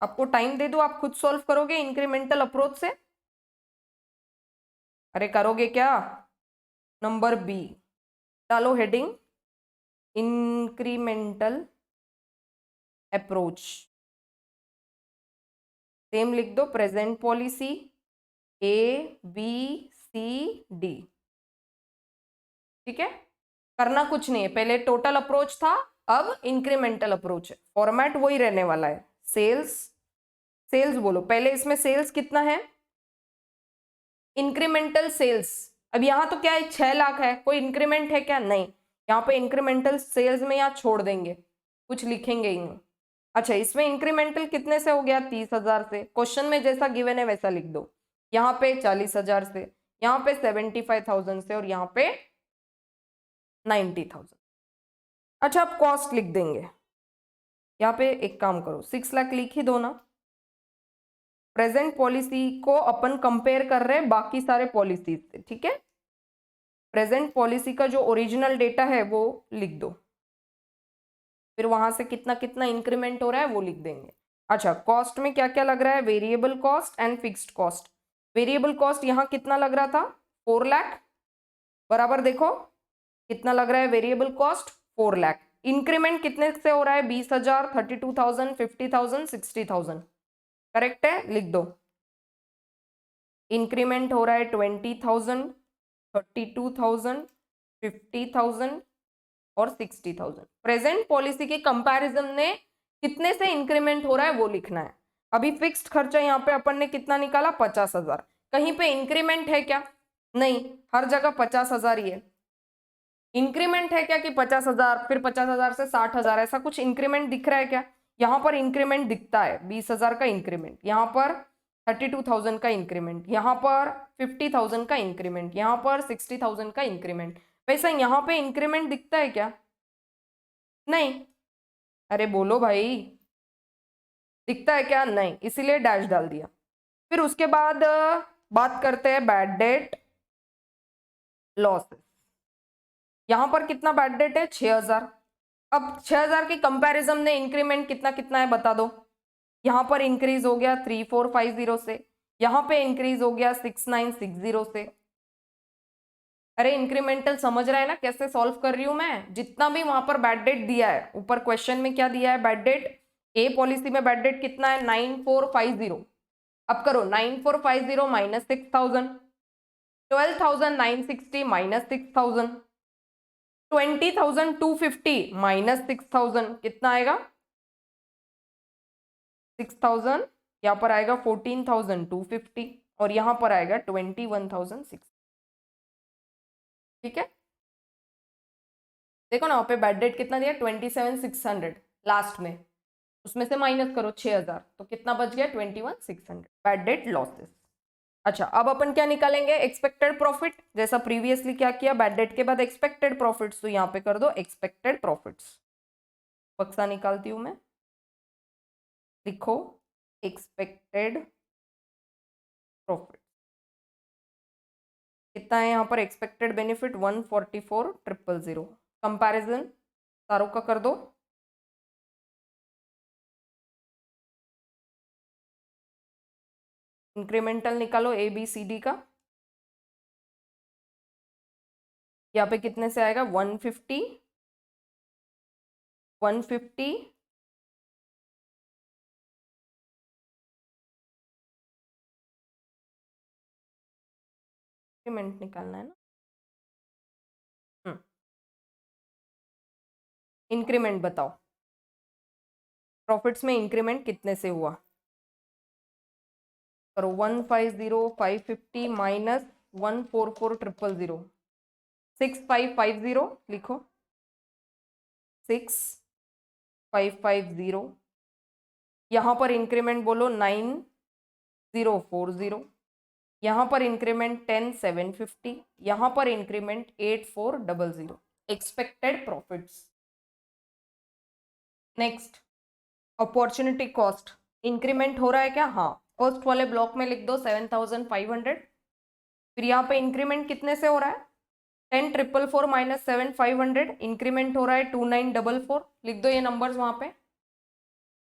आपको टाइम दे दो, आप खुद सॉल्व करोगे इंक्रीमेंटल अप्रोच से? अरे करोगे क्या? नंबर बी डालो हेडिंग, इंक्रीमेंटल अप्रोच। सेम लिख दो, present policy A B C D. ठीक है, करना कुछ नहीं है। पहले टोटल अप्रोच था, अब इंक्रीमेंटल अप्रोच है। फॉर्मेट वही रहने वाला है। सेल्स, सेल्स बोलो पहले। इसमें सेल्स कितना है? Incremental sales. अब यहाँ तो क्या है? 6 लाख है। कोई इंक्रीमेंट है क्या? नहीं। यहाँ पे इंक्रीमेंटल सेल्स में यहाँ छोड़ देंगे, कुछ लिखेंगे ही नहीं। अच्छा, इसमें इंक्रीमेंटल कितने से हो गया? 30,000 से। क्वेश्चन में जैसा गिवन है वैसा लिख दो। यहाँ पे 40,000 से, यहाँ पे 75,000 से, और यहाँ पे 90,000। अच्छा, अब कॉस्ट लिख देंगे। यहाँ पे एक काम करो, 6 लाख लिख ही दो ना। प्रेजेंट पॉलिसी को अपन कंपेयर कर रहे हैं बाकी सारे पॉलिसीज से, ठीक है। प्रेजेंट पॉलिसी का जो ओरिजिनल डेटा है वो लिख दो, फिर वहां से कितना कितना इंक्रीमेंट हो रहा है वो लिख देंगे। अच्छा, कॉस्ट में क्या क्या लग रहा है? Variable cost and fixed cost. Variable cost यहाँ कितना लग रहा था? 4 लाख बराबर। देखो कितना लग रहा है वेरिएबल कॉस्ट? 4 लाख। इंक्रीमेंट कितने से हो रहा है? 20,000, 32,000, 50,000, 60,000। करेक्ट है, लिख दो। इंक्रीमेंट हो रहा है 20,000, 32,000, 50,000 और 60,000। प्रेजेंट पॉलिसी के कंपैरिजन में कितने से इंक्रीमेंट हो रहा है वो लिखना है। अभी फिक्स्ड खर्चा यहाँ पे अपन ने कितना निकाला? 50,000। कहीं पे इंक्रीमेंट है क्या? नहीं, हर जगह 50,000 ही है। इंक्रीमेंट है क्या कि 50,000 फिर 50,000 से 60,000, ऐसा कुछ इंक्रीमेंट दिख रहा है क्या? यहाँ पर इंक्रीमेंट दिखता है, 20,000 का इंक्रीमेंट। यहाँ पर 32,000 का इंक्रीमेंट, यहाँ पर 50,000 का इंक्रीमेंट, यहाँ पर 60,000 का इंक्रीमेंट। वैसा यहाँ पे इंक्रीमेंट दिखता है क्या? नहीं। अरे बोलो भाई, दिखता है क्या? नहीं, इसीलिए डैश डाल दिया। फिर उसके बाद बात करते हैं बैड डेट लॉसेस। यहाँ पर कितना बैड डेट है? 6,000। अब 6,000 के कंपैरिजन में इंक्रीमेंट कितना कितना है बता दो। यहाँ पर इंक्रीज हो गया 3450 से, यहाँ पे इंक्रीज हो गया 6960 से। अरे इंक्रीमेंटल समझ रहा है ना कैसे सॉल्व कर रही हूं मैं? जितना भी वहां पर बैड डेट दिया है, ऊपर क्वेश्चन में क्या दिया है बैड डेट, ए पॉलिसी में बैड डेट कितना है? 9450। अब करो 9450 माइनस 6000, 12,960 माइनस 6000, 20,250 माइनस 6000 कितना आएगा? 6000। यहाँ पर आएगा 14,250 और यहाँ पर आएगा 21,600। ठीक है, देखो ना वहाँ पे बैड डेट कितना दिया? 27,600 लास्ट में, उसमें से माइनस करो 6,000 तो कितना बच गया? 21,600 बैड डेट लॉसेस। अच्छा, अब अपन क्या निकालेंगे? Expected profit. जैसा प्रीवियसली क्या किया, बैड डेट के बाद एक्सपेक्टेड प्रॉफिट्स, तो यहाँ पे कर दो एक्सपेक्टेड प्रॉफिट्स। बक्सा निकालती हूं मैं, लिखो एक्सपेक्टेड प्रॉफिट। कितना है यहाँ पर एक्सपेक्टेड बेनिफिट? 144,000। कंपैरिजन सारों का कर दो। इंक्रीमेंटल निकालो ए बी सी डी का। यहाँ पे कितने से आएगा? 150, 150, इंक्रीमेंट निकालना है ना। इंक्रीमेंट बताओ, प्रॉफिट्स में इंक्रीमेंट कितने से हुआ? करो 150,550 माइनस 144,000, 6550 लिखो, 6550। यहाँ पर इंक्रीमेंट बोलो 9040, यहाँ पर इंक्रीमेंट 10,750, यहाँ पर increment 8400। Expected profits. Next, opportunity cost. Increment हो रहा है क्या? हाँ, फर्स्ट वाले ब्लॉक में लिख दो 7,500। फिर यहाँ पे इंक्रीमेंट कितने से हो रहा है? 10,444 माइनस 7,500, इंक्रीमेंट हो रहा है 2,944। लिख दो ये नंबर्स वहां पे।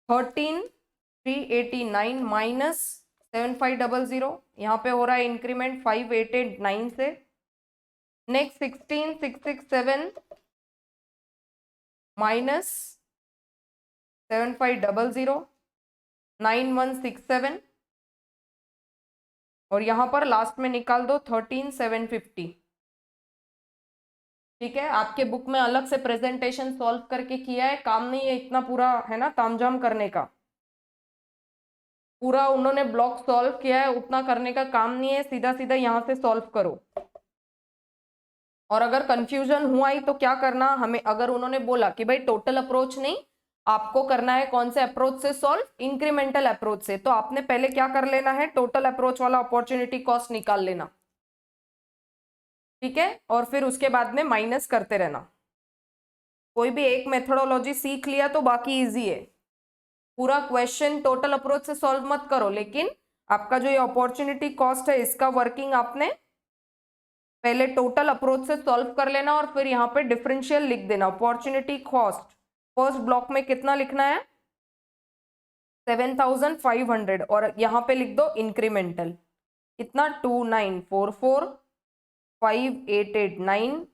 13,389 माइनस 7,500, यहाँ पे हो रहा है इंक्रीमेंट 5,889 से। नेक्स्ट 16,667 माइनस 7,500, 9,167 और यहाँ पर लास्ट में निकाल दो 13,750। ठीक है, आपके बुक में अलग से प्रेजेंटेशन सॉल्व करके किया है, काम नहीं है इतना पूरा है ना तामझाम करने का। पूरा उन्होंने ब्लॉक सॉल्व किया है, उतना करने का काम नहीं है, सीधा सीधा यहाँ से सॉल्व करो। और अगर कंफ्यूजन हुआ ही तो क्या करना हमें, अगर उन्होंने बोला कि भाई टोटल अप्रोच नहीं, आपको करना है कौन से अप्रोच से सॉल्व? इंक्रीमेंटल अप्रोच से, तो आपने पहले क्या कर लेना है? टोटल अप्रोच वाला अपॉर्चुनिटी कॉस्ट निकाल लेना। ठीक है, और फिर उसके बाद में माइनस करते रहना। कोई भी एक मेथोडोलॉजी सीख लिया तो बाकी इजी है। पूरा क्वेश्चन टोटल अप्रोच से सॉल्व मत करो, लेकिन आपका जो ये अपॉर्चुनिटी कॉस्ट है इसका वर्किंग आपने पहले टोटल अप्रोच से सॉल्व कर लेना और फिर यहाँ पे डिफरेंशियल लिख देना। अपॉर्चुनिटी कॉस्ट फर्स्ट ब्लॉक में कितना लिखना है? 7,500 और यहाँ पे लिख दो इंक्रीमेंटल कितना? 2,944, 5,889,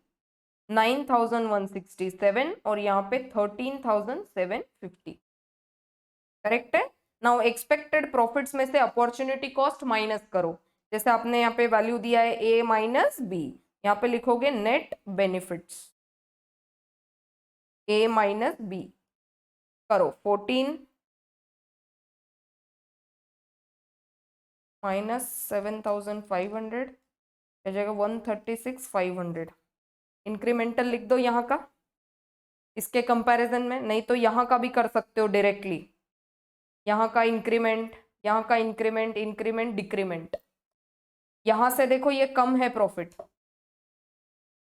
9,167 और यहाँ पे 13,750। करेक्ट है। नाउ एक्सपेक्टेड प्रॉफिट्स में से अपॉर्चुनिटी कॉस्ट माइनस करो। जैसे आपने यहाँ पे वैल्यू दिया है ए माइनस बी, यहाँ पे लिखोगे नेट बेनिफिट्स ए माइनस बी। करो 14 माइनस 7,500 हो जाएगा 136,500। इंक्रीमेंटल लिख दो यहाँ का इसके कंपैरिजन में, नहीं तो यहाँ का भी कर सकते हो डायरेक्टली। यहाँ का इंक्रीमेंट यहाँ का इंक्रीमेंट इंक्रीमेंट डिक्रीमेंट, यहां से देखो ये कम है प्रॉफिट,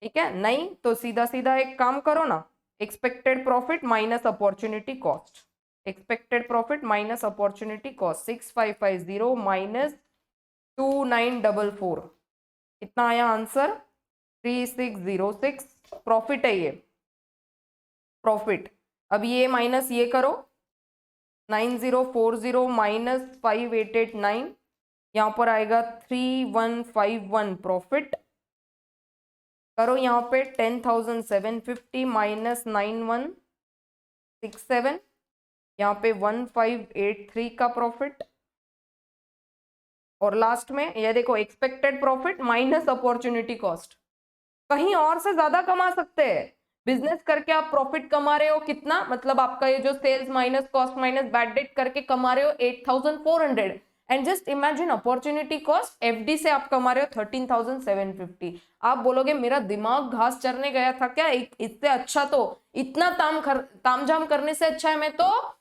ठीक है, नहीं तो सीधा सीधा एक काम करो ना, expected profit minus opportunity cost, expected profit minus opportunity cost 6550 minus 2944, कितना आया आंसर 3606, प्रॉफिट है ये प्रॉफिट। अब ये माइनस ये करो 9040 माइनस 5889, यहाँ पर आएगा 3151 प्रॉफिट। करो यहाँ पे 10,750 माइनस 9167, यहाँ पे 1583 का प्रॉफिट। और लास्ट में ये देखो expected profit minus opportunity cost, कहीं और से ज्यादा कमा सकते हैं, बिजनेस करके आप प्रॉफिट कमा रहे हो कितना, मतलब आपका ये जो sales minus cost minus bad debt करके कमा रहे हो 8400, and just imagine opportunity cost FD से आप कमा रहे हो 13,750। आप बोलोगे मेरा दिमाग घास चरने गया था क्या, इससे अच्छा तो इतना तामझाम करने से अच्छा है मैं तो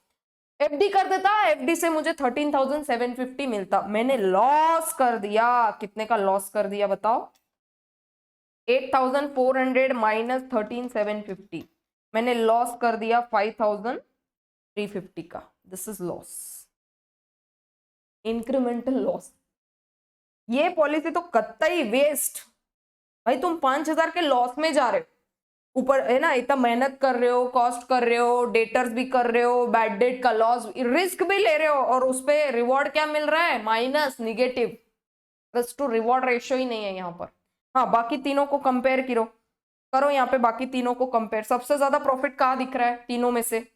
एफडी कर देता, एफडी से मुझे 13,750 मिलता। मैंने लॉस कर दिया, कितने का लॉस कर दिया बताओ, 8,400 माइनस 13,750, मैंने लॉस कर दिया 5,350 का, this is loss, incremental loss. ये पॉलिसी तो कतई वेस्ट, भाई तुम 5,000 के लॉस में जा रहे हो, ऊपर है ना इतना मेहनत कर रहे हो, कॉस्ट कर रहे हो, डेटर्स भी कर रहे हो, बैड डेट का लॉस, रिस्क भी ले रहे हो, और उस पे रिवॉर्ड क्या मिल रहा है, minus, negative, risk to reward ratio ही नहीं है यहाँ पर। हाँ बाकी तीनों को कंपेयर करो यहाँ पे, बाकी तीनों को कंपेयर, सबसे ज्यादा प्रॉफिट कहाँ दिख रहा है तीनों में से,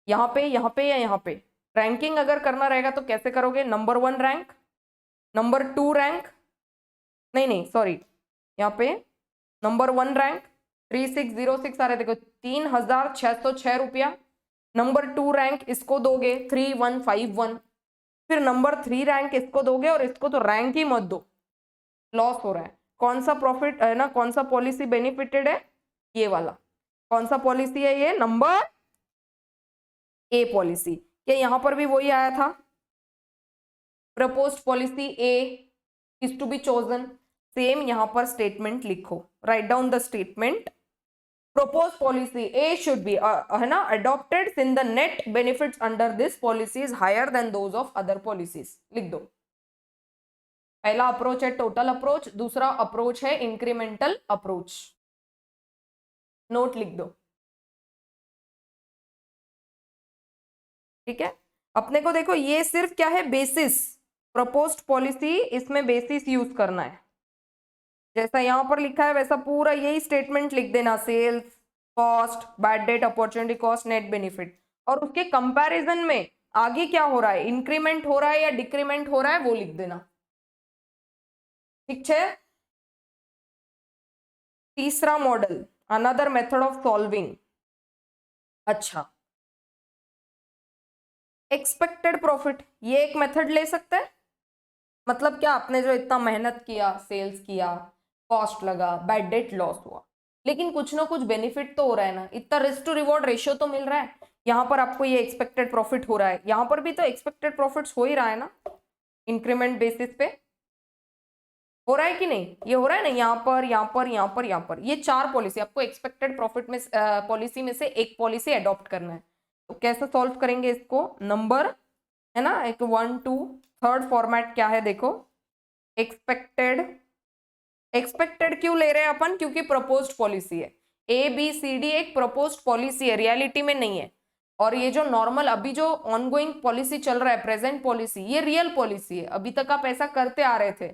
यहाँ पे या यहाँ पे। रैंकिंग अगर करना रहेगा तो कैसे करोगे, नंबर 1 रैंक, नंबर 2 रैंक, नहीं सॉरी, यहाँ पे नंबर 1 रैंक 3606 आ रहे, देखो 3,606 रुपया, नंबर 2 रैंक इसको दोगे 3151, फिर नंबर 3 रैंक इसको दोगे, और इसको तो रैंक ही मत दो, लॉस हो रहा है। कौन सा प्रॉफिट है ना, कौन सा पॉलिसी बेनिफिटेड है, ये वाला, कौन सा पॉलिसी है ये, नंबर ए पॉलिसी। क्या यहां पर भी वही आया था, proposed policy A is to be chosen, same यहां पर स्टेटमेंट लिखो, write down the statement, proposed policy A should be है ना adopted since the net benefits under this policy is higher than those of other policies, लिख दो। पहला approach है total approach, दूसरा अप्रोच है इंक्रीमेंटल अप्रोच, नोट लिख दो, ठीक है। अपने को देखो ये सिर्फ क्या है, बेसिस, प्रपोज्ड पॉलिसी, इसमें बेसिस यूज करना है, जैसा यहां पर लिखा है वैसा पूरा यही स्टेटमेंट लिख देना, sales cost bad debt opportunity cost net benefit, और उसके कंपैरिजन में आगे क्या हो रहा है, इंक्रीमेंट हो रहा है या डिक्रीमेंट हो रहा है वो लिख देना, ठीक है। तीसरा model, another method of solving, अच्छा एक्सपेक्टेड प्रॉफिट, ये एक मेथड ले सकते हैं, मतलब क्या, आपने जो इतना मेहनत किया, सेल्स किया, कॉस्ट लगा, बैड डेट लॉस हुआ, लेकिन कुछ ना कुछ बेनिफिट तो हो रहा है ना, इतना रिस्क टू रिवॉर्ड रेशियो तो मिल रहा है, यहाँ पर आपको ये एक्सपेक्टेड प्रॉफिट हो रहा है, यहाँ पर भी तो एक्सपेक्टेड प्रॉफिट्स हो ही रहा है ना, इंक्रीमेंट बेसिस पे हो रहा है कि नहीं, ये हो रहा है ना, यहाँ पर यहाँ पर यहाँ पर यहाँ पर, ये 4 पॉलिसी आपको एक्सपेक्टेड प्रॉफिट में पॉलिसी में से एक पॉलिसी अडॉप्ट करना है। तो कैसे सॉल्व करेंगे इसको, नंबर है ना, एक 1 2 थर्ड फॉर्मेट क्या है देखो, एक्सपेक्टेड क्यों ले रहे हैं अपन, क्योंकि प्रपोज्ड पॉलिसी है, ए बी सी डी एक प्रपोज्ड पॉलिसी है, रियलिटी में नहीं है, और ये जो नॉर्मल अभी जो ऑनगोइंग पॉलिसी चल रहा है, प्रेजेंट पॉलिसी, ये रियल पॉलिसी है, अभी तक आप ऐसा करते आ रहे थे,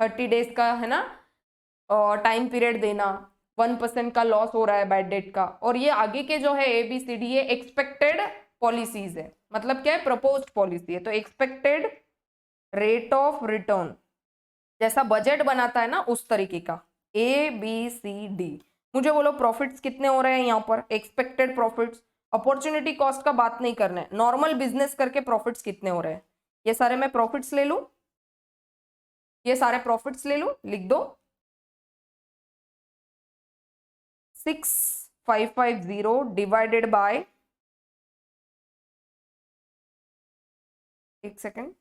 30 डेज का है ना टाइम पीरियड देना, 1% का लॉस हो रहा है बैड डेट का, और ये आगे के जो है ए बी सी डी ये एक्सपेक्टेड पॉलिसीज है, मतलब क्या है, प्रपोज्ड पॉलिसी है, तो एक्सपेक्टेड रेट ऑफ रिटर्न जैसा बजट बनाता है ना उस तरीके का, ए बी सी डी। मुझे बोलो प्रॉफिट्स कितने हो रहे हैं यहाँ पर, एक्सपेक्टेड प्रॉफिट्स, अपॉर्चुनिटी कॉस्ट का बात नहीं करना है, नॉर्मल बिजनेस करके प्रॉफिट्स कितने हो रहे हैं, ये सारे मैं प्रॉफिट्स ले लूं, ये सारे प्रॉफिट्स ले लूं, लिख दो 6550 डिवाइडेड बाय, एक सेकेंड,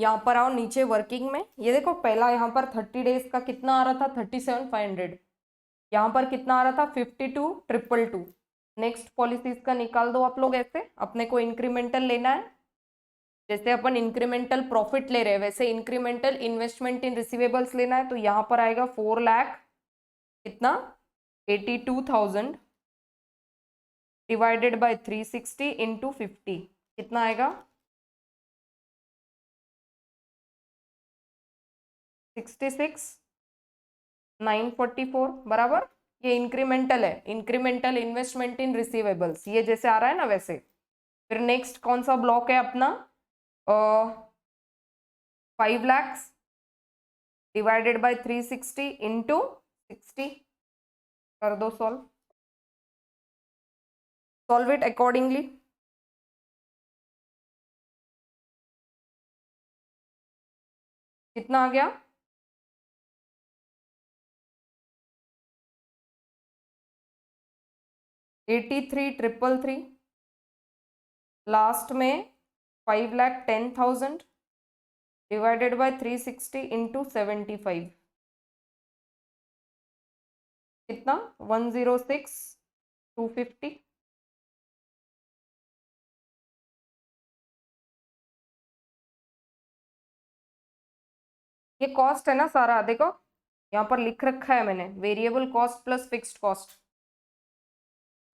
यहाँ पर आओ नीचे वर्किंग में, ये देखो पहला यहाँ पर 30 डेज का कितना आ रहा था 37,500, यहाँ पर कितना आ रहा था 52,222। नेक्स्ट पॉलिसीज का निकाल दो आप लोग ऐसे, अपने को इंक्रीमेंटल लेना है, जैसे अपन इंक्रीमेंटल प्रॉफिट ले रहे हैं वैसे इंक्रीमेंटल इन्वेस्टमेंट इन रिसीवेबल्स लेना है। तो यहाँ पर आएगा 4 लाख कितना 82,000 डिवाइडेड बाय 360 इंटू 50 कितना आएगा 66,944 बराबर। ये इंक्रीमेंटल है, इंक्रीमेंटल इन्वेस्टमेंट इन रिसीवेबल्स, ये जैसे आ रहा है ना वैसे। फिर नेक्स्ट कौन सा ब्लॉक है अपना 5 lakhs डिवाइडेड बाय 360 इंटू 60 कर दो सॉल्व इट अकॉर्डिंगली। कितना आ गया 83,333 लास्ट में 5,10,000 डिवाइडेड बाय 360 इंटू 75 कितना 106,250। ये कॉस्ट है ना सारा, देखो यहाँ पर लिख रखा है मैंने variable cost plus fixed cost.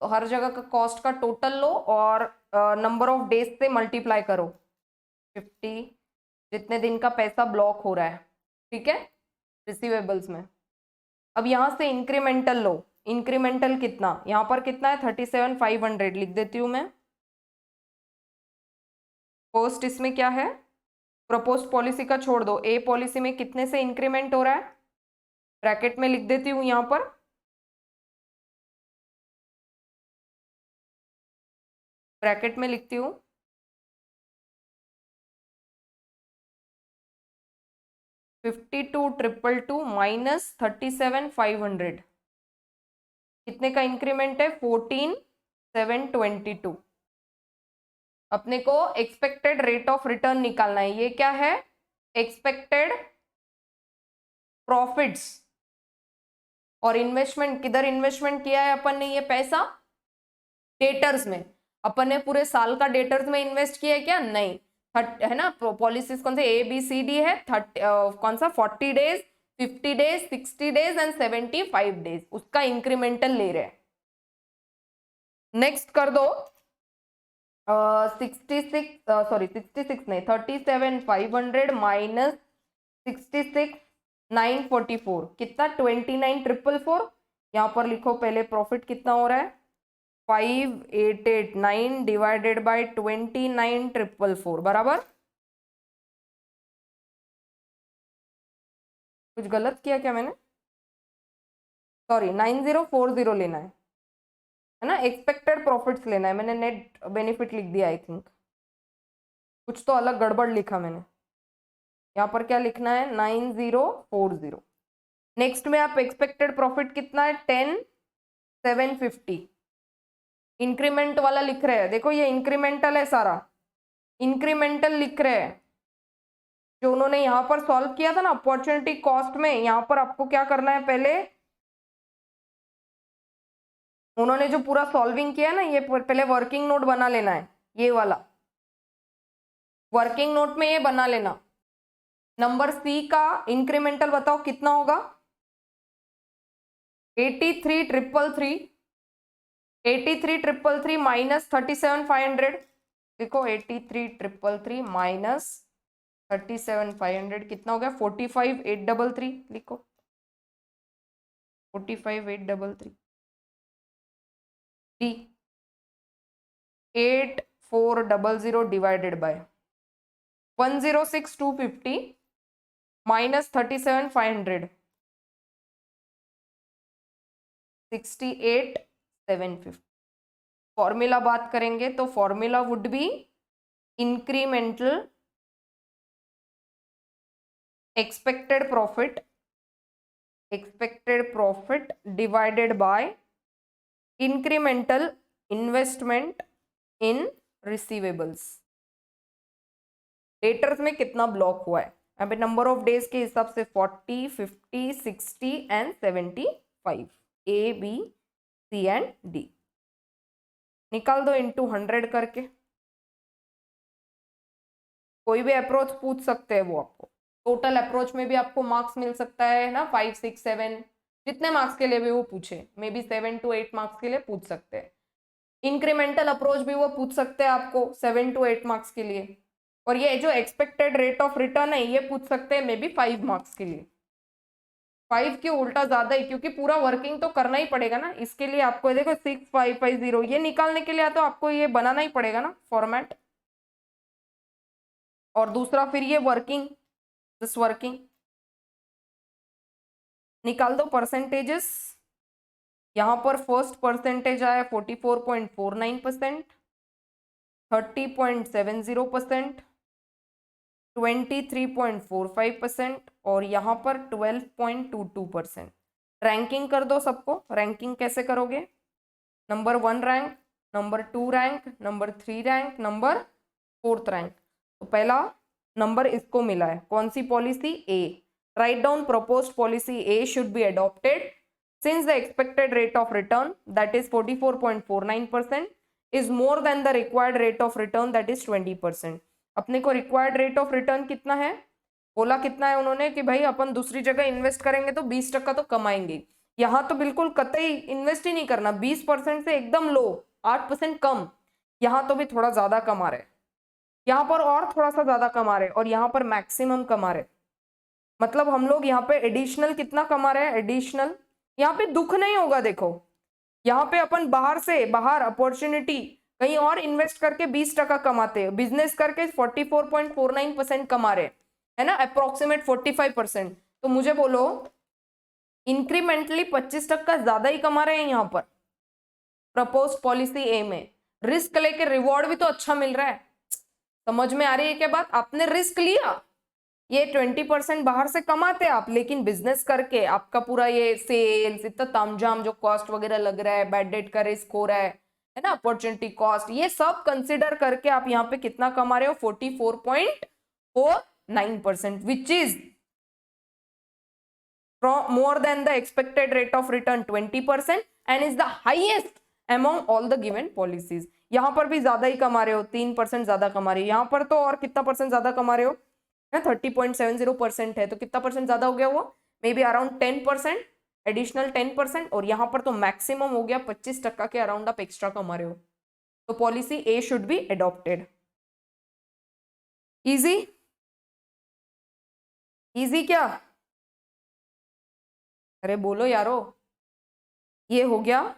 तो हर जगह का कॉस्ट का टोटल लो और नंबर ऑफ डेज से मल्टीप्लाई करो 50, जितने दिन का पैसा ब्लॉक हो रहा है, ठीक है रिसीवेबल्स में। अब यहाँ से इंक्रीमेंटल लो, इंक्रीमेंटल कितना यहाँ पर कितना है 37,500 लिख देती हूँ मैं। फर्स्ट इसमें क्या है प्रपोज्ड पॉलिसी का छोड़ दो, ए पॉलिसी में कितने से इंक्रीमेंट हो रहा है ब्रैकेट में लिख देती हूँ यहाँ पर ब्रैकेट में लिखती हूँ 52,222 माइनस 37,500 कितने का इंक्रीमेंट है 14,722। अपने को एक्सपेक्टेड रेट ऑफ रिटर्न निकालना है, ये क्या है एक्सपेक्टेड प्रॉफिट्स। और इन्वेस्टमेंट किधर इन्वेस्टमेंट किया है अपन ने ये पैसा डेटर्स में, अपन ने पूरे साल का डेटर्स में इन्वेस्ट किया है क्या नहीं, है ना पॉलिसीज कौन से ABCD है कौन सा 40 days 50 days 60 days and 75 days, उसका इंक्रीमेंटल ले रहे हैं। नेक्स्ट कर दो 66 नहीं 37,500 माइनस 66,944 कितना 29,444। यहाँ पर लिखो पहले प्रॉफिट कितना हो रहा है 5,889 डिवाइडेड बाय 29,444 बराबर। कुछ गलत किया क्या मैंने, सॉरी 9040 लेना है ना, एक्सपेक्टेड प्रॉफिट्स लेना है, मैंने नेट बेनिफिट लिख दिया आई थिंक, कुछ तो अलग गड़बड़ लिखा मैंने। यहाँ पर क्या लिखना है 9040। नेक्स्ट में आप एक्सपेक्टेड प्रॉफिट कितना है 10,750 इंक्रीमेंट वाला लिख रहे हैं, देखो ये इंक्रीमेंटल है सारा, इंक्रीमेंटल लिख रहे हैं। जो उन्होंने यहाँ पर सॉल्व किया था ना अपॉर्चुनिटी कॉस्ट में, यहाँ पर आपको क्या करना है पहले उन्होंने जो पूरा सॉल्विंग किया ना ये पहले वर्किंग नोट बना लेना है, ये वाला वर्किंग नोट में ये बना लेना। नंबर सी का इंक्रीमेंटल बताओ कितना होगा 83,333 माइनस 37,500 देखो 83,333 माइनस 37,500 कितना हो गया 45,833 लिखो 45,833 D 8,400 divided by 106,250 minus 37,500 68,750। Formula बात करेंगे तो formula would be incremental expected profit divided by incremental investment in receivables. Debtors में कितना ब्लॉक हुआ है, यहाँ पे नंबर ऑफ डेज के हिसाब से 40, 50, 60 and 75, A B C and D. निकाल दो इंटू 100 करके, कोई भी अप्रोच पूछ सकते हैं वो आपको, टोटल अप्रोच में भी आपको मार्क्स मिल सकता है ना, 5, 6, 7 जितने मार्क्स के लिए भी वो पूछे, मे बी 7 to 8 मार्क्स के लिए पूछ सकते हैं। इंक्रीमेंटल अप्रोच भी वो पूछ सकते हैं आपको 7 to 8 मार्क्स के लिए, और ये जो एक्सपेक्टेड रेट ऑफ रिटर्न है ये पूछ सकते हैं मे बी 5 मार्क्स के लिए। 5 के उल्टा ज्यादा है, क्योंकि पूरा वर्किंग तो करना ही पड़ेगा ना, इसके लिए आपको देखो 6550 ये निकालने के लिए तो आपको ये बनाना ही पड़ेगा ना फॉर्मेट, और दूसरा फिर ये वर्किंग, दिस वर्किंग निकाल दो परसेंटेजेस। यहाँ पर फर्स्ट परसेंटेज आया 44.49%, 30.70%, 23.45% और यहाँ पर 12.22%। रैंकिंग कर दो सबको, रैंकिंग कैसे करोगे, number 1 rank, number 2 rank, number 3 rank, number 4th rank. तो पहला नंबर इसको मिला है, कौन सी policy, A. Write down proposed policy A should be adopted since the expected rate of return that is 44.49% is more than the required rate of return that is 20%। अपने को required rate of return कितना है, बोला कितना है उन्होंने कि भाई अपन दूसरी जगह इन्वेस्ट करेंगे तो 20% तो कमाएंगे, यहाँ तो बिल्कुल कतई इन्वेस्ट ही नहीं करना, 20% से एकदम लो, 8% कम, यहाँ तो भी थोड़ा ज्यादा कमा रहे, यहाँ पर और थोड़ा सा ज्यादा कमा रहे, और यहाँ पर मैक्सिमम कमा रहे, मतलब हम लोग यहाँ पे एडिशनल कितना कमा रहे हैं, एडिशनल यहाँ पे दुख नहीं होगा। देखो यहाँ पे अपन बाहर अपॉर्चुनिटी कहीं और इन्वेस्ट करके 20% कमाते हैं, बिजनेस करके 44.49% कमा रहे है ना, अप्रोक्सीमेट 45%। तो मुझे बोलो इंक्रीमेंटली 25% ज्यादा ही कमा रहे हैं यहाँ पर प्रपोज पॉलिसी ए में, रिस्क लेके रिवॉर्ड भी तो अच्छा मिल रहा है। समझ में आ रही है क्या बात, आपने रिस्क लिया, ये 20% बाहर से कमाते आप, लेकिन बिजनेस करके आपका पूरा ये सेल्स इतना तामझाम जो कॉस्ट वगैरह लग रहा है, बैड डेट का रिस्क हो रहा है ना, अपॉर्चुनिटी कॉस्ट, ये सब कंसिडर करके आप यहाँ पे कितना कमा रहे हो, 44.49%, which is more than the expected rate of return 20% and is the highest among all the given policies। यहाँ पर भी ज्यादा ही कमा रहे हो, 3% ज्यादा कमा रहे हो, यहाँ पर तो और कितना परसेंट ज्यादा कमा रहे हो, 30.70% है, तो कितना परसेंट ज्यादा हो गया वो, मे बी अराउंड 10%, एडिशनल 10%, और यहाँ पर तो मैक्सिमम हो गया 25% के अराउंड आप एक्स्ट्रा कमा रहे हो। तो policy A should B adopted. Easy, easy क्या, अरे बोलो यारो, ये हो गया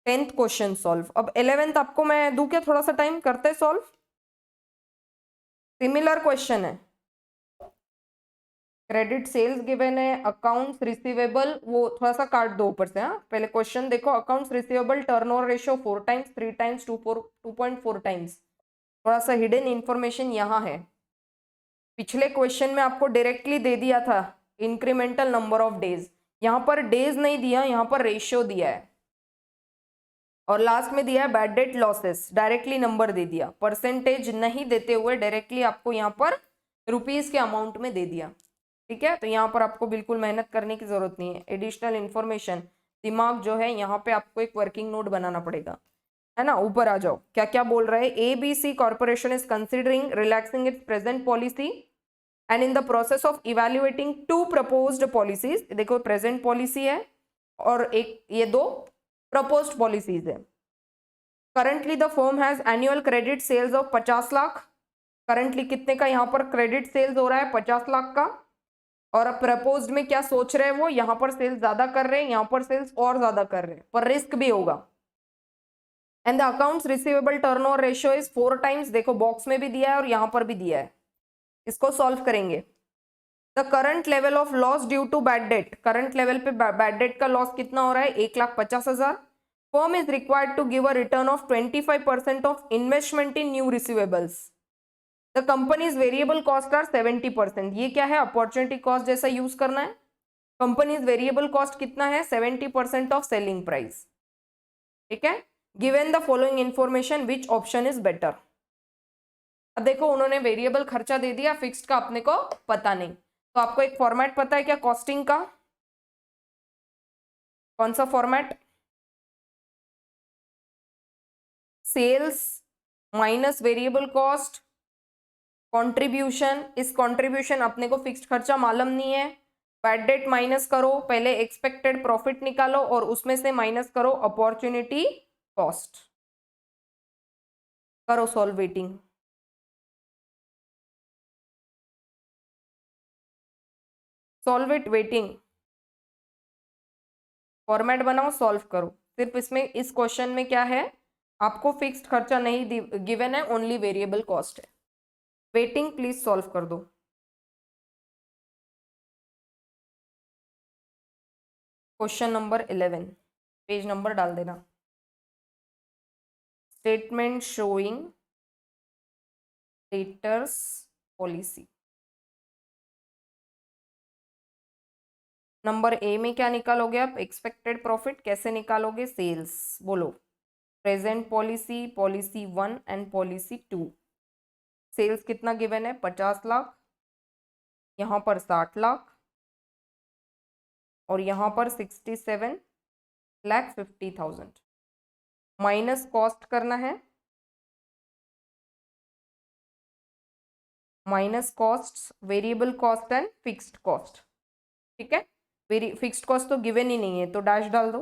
10th क्वेश्चन सॉल्व। अब 11th आपको मैं दूं क्या थोड़ा सा टाइम, करते सॉल्व, सिमिलर क्वेश्चन है, क्रेडिट सेल्स गिवन है, अकाउंट्स रिसीवेबल वो थोड़ा सा काट दो ऊपर से, हाँ पहले क्वेश्चन देखो, accounts receivable turnover ratio 4 times, 3 times, 2.4 times, थोड़ा सा हिडन इंफॉर्मेशन यहाँ है। पिछले क्वेश्चन में आपको डायरेक्टली दे दिया था इंक्रीमेंटल नंबर ऑफ डेज, यहाँ पर डेज नहीं दिया, यहाँ पर रेशियो दिया है, और लास्ट में दिया है bad debt losses, directly number दे दिया, परसेंटेज नहीं देते हुए डायरेक्टली आपको यहाँ पर रुपीस के अमाउंट में दे दिया। ठीक है, तो यहाँ पर आपको बिल्कुल मेहनत करने की जरूरत नहीं है, एडिशनल इंफॉर्मेशन दिमाग जो है यहाँ पे आपको एक वर्किंग नोट बनाना पड़ेगा, है ना। ऊपर आ जाओ, क्या क्या बोल रहे हैं, ABC corporation is considering relaxing its present policy and in the process of evaluating 2 proposed policies. देखो प्रेजेंट पॉलिसी है और एक ये 2 प्रपोज्ड पॉलिसीज है। Currently the firm has annual credit sales of 50 lakh, currently कितने का यहाँ पर क्रेडिट सेल्स हो रहा है, 50 लाख का, और प्रपोज्ड में क्या सोच रहे हैं वो, यहाँ पर सेल्स ज्यादा कर रहे हैं, यहाँ पर सेल्स और ज्यादा कर रहे हैं, पर रिस्क भी होगा। And the accounts receivable turnover ratio is 4 times, देखो बॉक्स में भी दिया है और यहाँ पर भी दिया है, इसको सॉल्व करेंगे। The current level of loss due to bad debt, current level पे बैड डेट का लॉस कितना हो रहा है, 1,50,000। Firm is required to give a return of 25% of investment in new receivables. The company's variable cost are 70%, ये क्या है, अपॉर्चुनिटी कॉस्ट जैसा यूज करना है। कंपनीज वेरिएबल कॉस्ट कितना है, 70% ऑफ सेलिंग प्राइस। ठीक है, given the following information which option is better. अब देखो उन्होंने वेरिएबल खर्चा दे दिया, फिक्स्ड का अपने को पता नहीं, तो आपको एक फॉर्मेट पता है क्या कॉस्टिंग का? कौन सा format? Sales minus variable cost contribution. इस कंट्रीब्यूशन अपने को फिक्स्ड खर्चा मालूम नहीं है, बैड डेट माइनस करो, पहले एक्सपेक्टेड प्रॉफिट निकालो और उसमें से माइनस करो अपॉर्चुनिटी कॉस्ट। करो solve waiting. Solve it waiting. Format बनाओ, सॉल्व करो। सिर्फ इसमें इस क्वेश्चन में क्या है, आपको फिक्स्ड खर्चा नहीं गिवन है, ओनली वेरिएबल कॉस्ट है। वेटिंग प्लीज सॉल्व कर दो। क्वेश्चन नंबर 11, पेज नंबर डाल देना। Statement showing debtors policy. Number A में क्या निकालोगे आप? Expected profit. कैसे निकालोगे? सेल्स। बोलो। Present policy, policy 1 and policy 2। Sales कितना गिवन है? 50 लाख, यहाँ पर 60 लाख और यहाँ पर 67,50,000। माइनस कॉस्ट करना है, minus cost, variable cost and fixed cost. ठीक है, फिक्स्ड कॉस्ट तो गिवन ही नहीं है तो डैश डाल दो।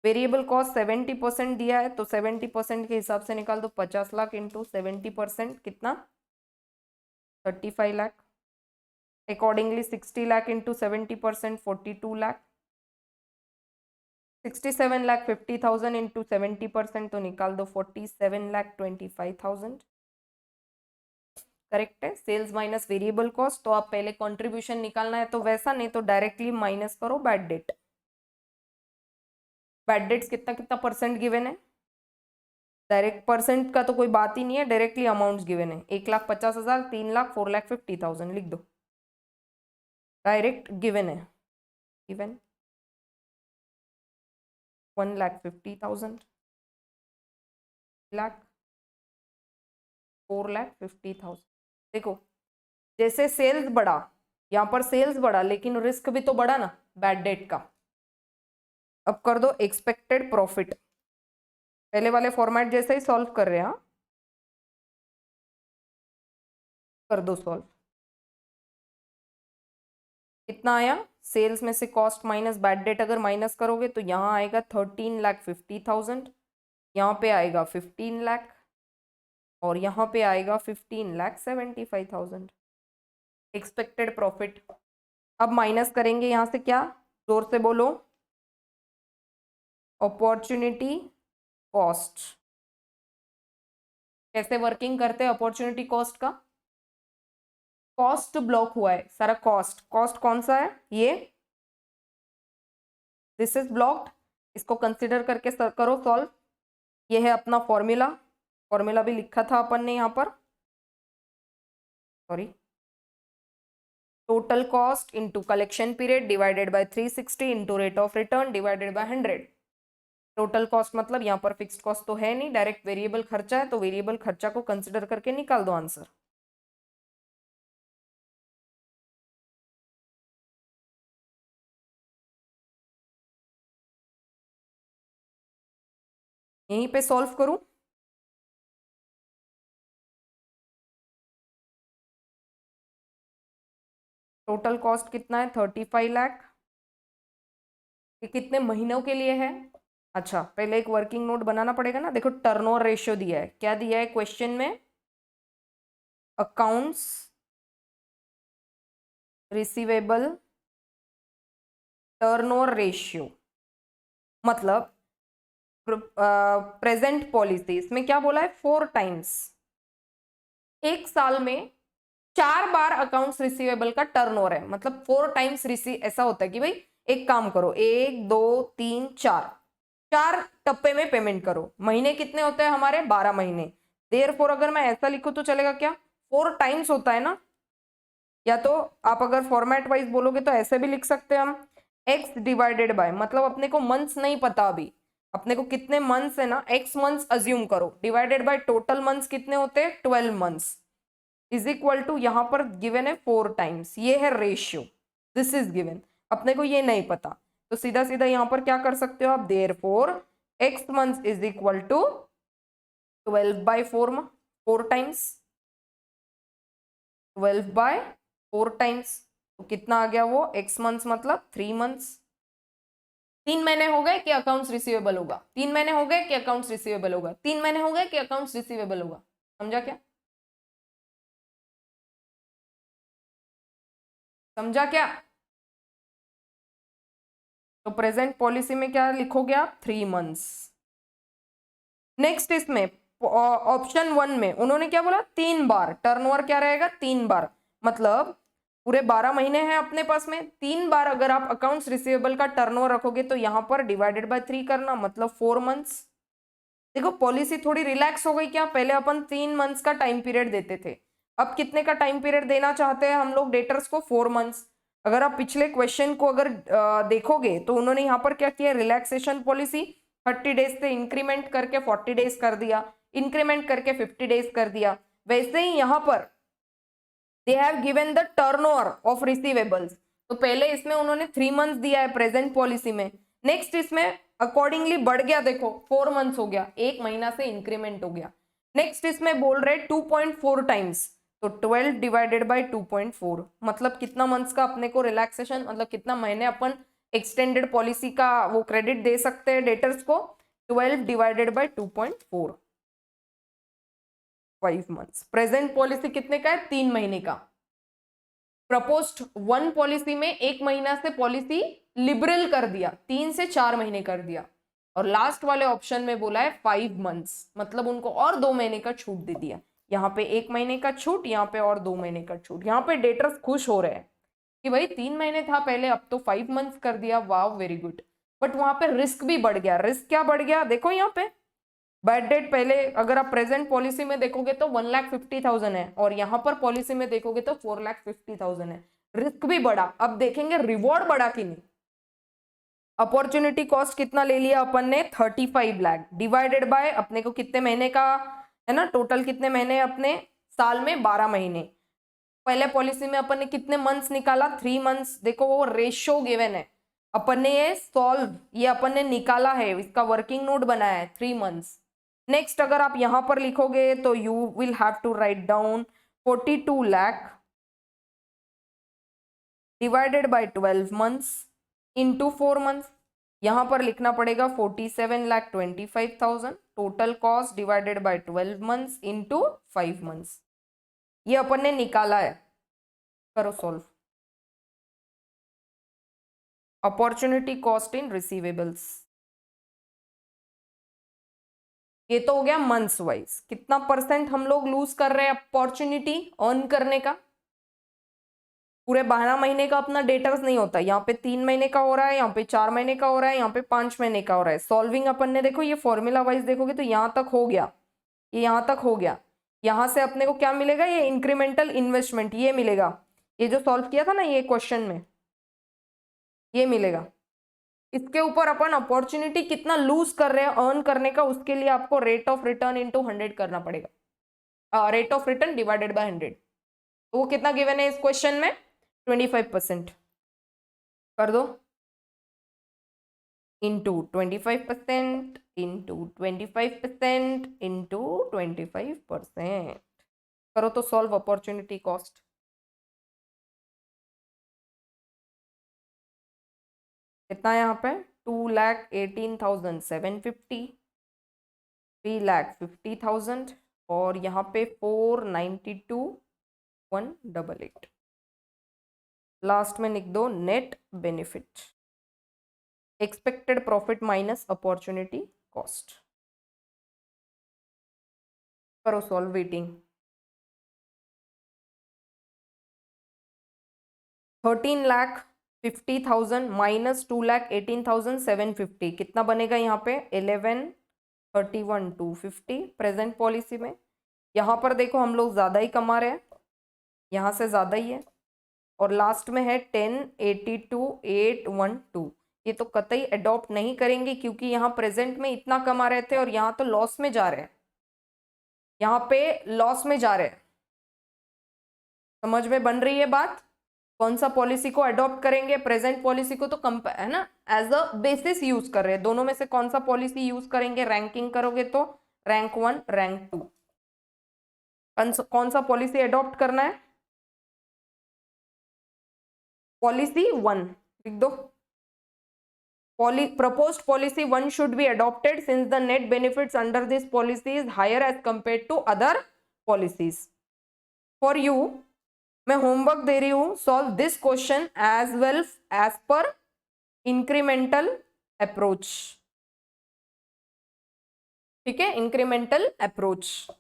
वेरिएबल कॉस्ट 70% दिया है तो 70% के हिसाब से निकाल दो। 50 लाख इंटू 70% कितना? 35 lakh. Accordingly 60 lakh into 70% 42 lakh. 67,50,000 into 70% तो निकाल दो 47,25,000। करेक्ट है। सेल्स माइनस वेरिएबल कॉस्ट, तो आप पहले कंट्रीब्यूशन निकालना है तो वैसा, नहीं तो डायरेक्टली माइनस करो बैड डेट। बैड डेट्स कितना कितना परसेंट गिवन है? डायरेक्ट परसेंट का तो कोई बात ही नहीं है, डायरेक्टली अमाउंट्स गिवन है। 1,50,000, 3 लाख, 4,50,000 लिख दो। डायरेक्ट गिवन है, गिवन 1,50,000, लाख, 4,50,000। देखो जैसे सेल्स बढ़ा, यहाँ पर सेल्स बढ़ा लेकिन रिस्क भी तो बढ़ा ना बैड डेट का। अब कर दो एक्सपेक्टेड प्रॉफिट, पहले वाले फॉर्मेट जैसे ही सॉल्व कर रहे हैं। कर दो सॉल्व। कितना आया? सेल्स में से कॉस्ट माइनस बैड डेट अगर माइनस करोगे तो यहाँ आएगा 13,50,000, यहाँ पे आएगा 15 लाख और यहाँ पे आएगा 15,75,000 एक्सपेक्टेड प्रॉफिट। अब माइनस करेंगे यहाँ से क्या? जोर से बोलो। Opportunity cost. कैसे वर्किंग करते हैं अपॉर्चुनिटी कॉस्ट का? कॉस्ट ब्लॉक हुआ है सारा, कॉस्ट, कॉस्ट कौन सा है? ये दिस इज ब्लॉक्ड, इसको कंसिडर करके करो सॉल्व। ये है अपना फॉर्मूला, फॉर्मूला भी लिखा था अपन ने यहाँ पर, sorry. Total cost into collection period divided by 360 into rate of return divided by 100। Total cost मतलब यहाँ पर फिक्स्ड कॉस्ट तो है नहीं, डायरेक्ट वेरिएबल खर्चा है, तो वेरिएबल खर्चा को कंसिडर करके निकाल दो आंसर। यहीं पे सॉल्व करूं? टोटल कॉस्ट कितना है? 35 लाख। ये कितने महीनों के लिए है? अच्छा पहले एक वर्किंग नोट बनाना पड़ेगा ना। देखो टर्नओवर रेशियो दिया है, क्या दिया है क्वेश्चन में? अकाउंट्स रिसीवेबल टर्नओवर रेशियो, मतलब प्रेजेंट पॉलिसी, इसमें क्या बोला है? 4 टाइम्स। एक साल में 4 बार अकाउंट्स रिसीवेबल का टर्नओवर है, मतलब 4 टाइम्स रिसीव। ऐसा होता है कि भाई एक काम करो, 1 2 3 4 टप्पे में पेमेंट करो। महीने कितने होते हैं हमारे? 12 महीने। देयरफॉर अगर मैं ऐसा लिखूं तो चलेगा क्या? 4 टाइम्स होता है ना। या तो आप अगर फॉर्मेट वाइज बोलोगे तो ऐसे भी लिख सकते हैं हम, x डिवाइडेड बाय, मतलब अपने को मंथ्स नहीं पता अभी, अपने को कितने मंथ्स है ना, x मंथ्स अज्यूम करो, डिवाइडेड बाय टोटल मंथ्स कितने होते हैं 12 मंथ्स, इज इक्वल टू यहाँ पर गिवन है 4 टाइम्स, ये है रेशियो, दिस इज गिवन, अपने को ये नहीं पता, तो सीधा सीधा यहाँ पर क्या कर सकते हो आप, therefore x months is equal to 12/4 4 times, 12/4 times, तो कितना आ गया वो, x मंथ्स मतलब 3 मंथ्स। 3 महीने हो गए कि अकाउंट्स रिसीवेबल होगा, 3 महीने हो गए कि अकाउंट्स रिसीवेबल होगा, 3 महीने हो गए कि अकाउंट्स रिसीवेबल होगा, समझा क्या, समझा क्या। तो प्रेजेंट पॉलिसी में क्या लिखोगे आप, 3 मंथ्स। नेक्स्ट इसमें ऑप्शन 1 में उन्होंने क्या बोला, 3 बार टर्नओवर क्या रहेगा, 3 बार, मतलब पूरे 12 महीने हैं अपने पास में, 3 बार अगर आप अकाउंट्स रिसीवेबल का टर्नओवर रखोगे तो यहाँ पर डिवाइडेड बाय 3 करना, मतलब 4 मंथ्स। देखो पॉलिसी थोड़ी रिलैक्स हो गई क्या, पहले अपन 3 मंथ्स का टाइम पीरियड देते थे, अब कितने का टाइम पीरियड देना चाहते हैं हम लोग डेटर्स को, 4 मंथ्स। अगर आप पिछले क्वेश्चन को अगर देखोगे तो उन्होंने यहाँ पर क्या किया, रिलैक्सेशन पॉलिसी 30 डेज से इंक्रीमेंट करके 40 डेज कर दिया, इंक्रीमेंट करके 50 डेज कर दिया, वैसे ही यहाँ पर they have given the turnover of receivables, तो पहले इसमें उन्होंने 3 मंथ्स दिया है प्रेजेंट पॉलिसी में, नेक्स्ट इसमें अकॉर्डिंगली बढ़ गया, देखो 4 मंथ्स हो गया, 1 महीना से इंक्रीमेंट हो गया, नेक्स्ट इसमें बोल रहे 2.4 टाइम्स, तो 12 डिवाइडेड बाय 2.4 मतलब कितना मंथ्स का अपने को रिलैक्सेशन, मतलब कितना महीने अपन एक्सटेंडेड पॉलिसी का वो क्रेडिट दे सकते हैं डेटर्स को, 12 divided by 2.4 5 months. Present policy कितने का है, 3 महीने का। प्रपोज्ड 1 पॉलिसी में 1 महीना से पॉलिसी लिबरल कर दिया, 3 से 4 महीने कर दिया, और लास्ट वाले ऑप्शन में बोला है 5 मंथ्स, मतलब उनको और 2 महीने का छूट दे दिया, यहाँ पे 1 महीने का छूट, यहाँ पे और 2 महीने का छूट। यहाँ पे डेटर्स खुश हो रहे हैं कि भाई 3 महीने था पहले, अब तो 5 मंथ्स कर दिया, वाह वेरी गुड। बट वहां पे रिस्क भी बढ़ गया, रिस्क क्या बढ़ गया, देखो यहाँ पे बैड डेट पहले अगर आप प्रेजेंट पॉलिसी में देखोगे तो 1,50,000 है, और यहाँ पर पॉलिसी में देखोगे तो 4,50,000 है, रिस्क भी बढ़ा। अब देखेंगे रिवॉर्ड बढ़ा कि नहीं। अपॉर्चुनिटी कॉस्ट कितना ले लिया अपन ने, 35 लाख डिवाइडेड बाय अपने को कितने महीने का है ना, टोटल कितने महीने अपने साल में, 12 महीने। पहले पॉलिसी में अपन ने कितने मंथ्स निकाला, 3 मंथ्स, देखो वो रेशियो गिवन है, अपन ने ये सॉल्व, ये अपन ने निकाला है, इसका वर्किंग नोट बनाया है 3 मंथ्स। नेक्स्ट अगर आप यहां पर लिखोगे तो you will have to write down 42 lakh divided by 12 months into 4 months, यहां पर लिखना पड़ेगा 47,25,000 total cost divided by 12 months into 5 months, ये अपन ने निकाला है। करो solve. Opportunity cost in receivables, ये तो हो गया मंथ्स वाइज, कितना परसेंट हम लोग लूज कर रहे हैं अपॉर्चुनिटी अर्न करने का। पूरे 12 महीने का अपना डेटर्स नहीं होता, यहाँ पे 3 महीने का हो रहा है, यहाँ पे 4 महीने का हो रहा है, यहाँ पे 5 महीने का हो रहा है। सॉल्विंग अपन ने देखो ये फॉर्मूला वाइज देखोगे तो यहाँ तक हो गया, ये यहाँ तक हो गया, यहाँ से अपने को क्या मिलेगा, ये इंक्रीमेंटल इन्वेस्टमेंट ये मिलेगा, ये जो सॉल्व किया था ना ये क्वेश्चन में, ये मिलेगा। इसके ऊपर अपन अपॉर्चुनिटी कितना लूज कर रहे हैं अर्न करने का, उसके लिए आपको रेट ऑफ रिटर्न इंटू 100 करना पड़ेगा, rate of return divided by 100, तो वो कितना गिवन है इस क्वेश्चन में, 25% कर दो, इंटू 25% इंटू 25% इंटू 25%, करो तो सॉल्व अपॉर्चुनिटी कॉस्ट। कितना यहाँ पे 2,18,750, 3,50,000 और यहाँ पे 492,188, लास्ट में लिख दो net benefit, expected profit minus opportunity cost. करो सॉल्व वेटिंग। 13,50,000 माइनस 2,18,750 कितना बनेगा यहाँ पे 11,31,250 प्रेजेंट पॉलिसी में। यहाँ पर देखो हम लोग ज़्यादा ही कमा रहे हैं, यहाँ से ज़्यादा ही है, और लास्ट में है 10,82,812, ये तो कतई अडॉप्ट नहीं करेंगे, क्योंकि यहाँ प्रेजेंट में इतना कमा रहे थे और यहाँ तो लॉस में जा रहे हैं, यहाँ पे लॉस में जा रहे हैं। समझ में बन रही है बात? कौन सा पॉलिसी को अडॉप्ट करेंगे? प्रेजेंट पॉलिसी को तो है ना, एज अ बेसिस यूज कर रहे हैं। दोनों में से कौन सा पॉलिसी यूज करेंगे? रैंकिंग करोगे तो रैंक 1, रैंक 2, कौन सा पॉलिसी अडॉप्ट करना है? पॉलिसी 1 लिख दो। Proposed policy 1 should be adopted since the net benefits under this policy is higher as compared to other policies. For you, मैं होमवर्क दे रही हूं, solve this question as well as per incremental approach. ठीक है, incremental approach.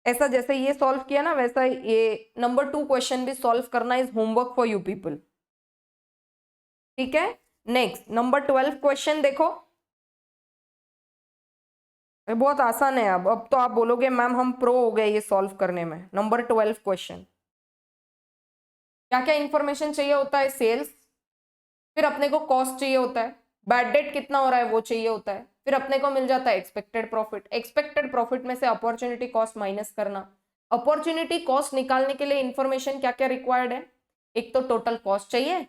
ऐसा जैसे ये solve किया ना, वैसा ये नंबर 2 क्वेश्चन भी सॉल्व करना is homework for you people. ठीक है, नेक्स्ट नंबर 12 क्वेश्चन देखो, बहुत आसान है। अब तो आप बोलोगे मैम हम प्रो हो गए ये सॉल्व करने में। नंबर 12 क्वेश्चन, क्या क्या इंफॉर्मेशन चाहिए होता है? सेल्स, फिर अपने को कॉस्ट चाहिए होता है, बैड डेट कितना हो रहा है वो चाहिए होता है, फिर अपने को मिल जाता है एक्सपेक्टेड प्रॉफिट। एक्सपेक्टेड प्रॉफिट में से अपॉर्चुनिटी कॉस्ट माइनस करना। अपॉर्चुनिटी कॉस्ट निकालने के लिए इंफॉर्मेशन क्या क्या रिक्वायर्ड है? एक तो टोटल कॉस्ट चाहिए,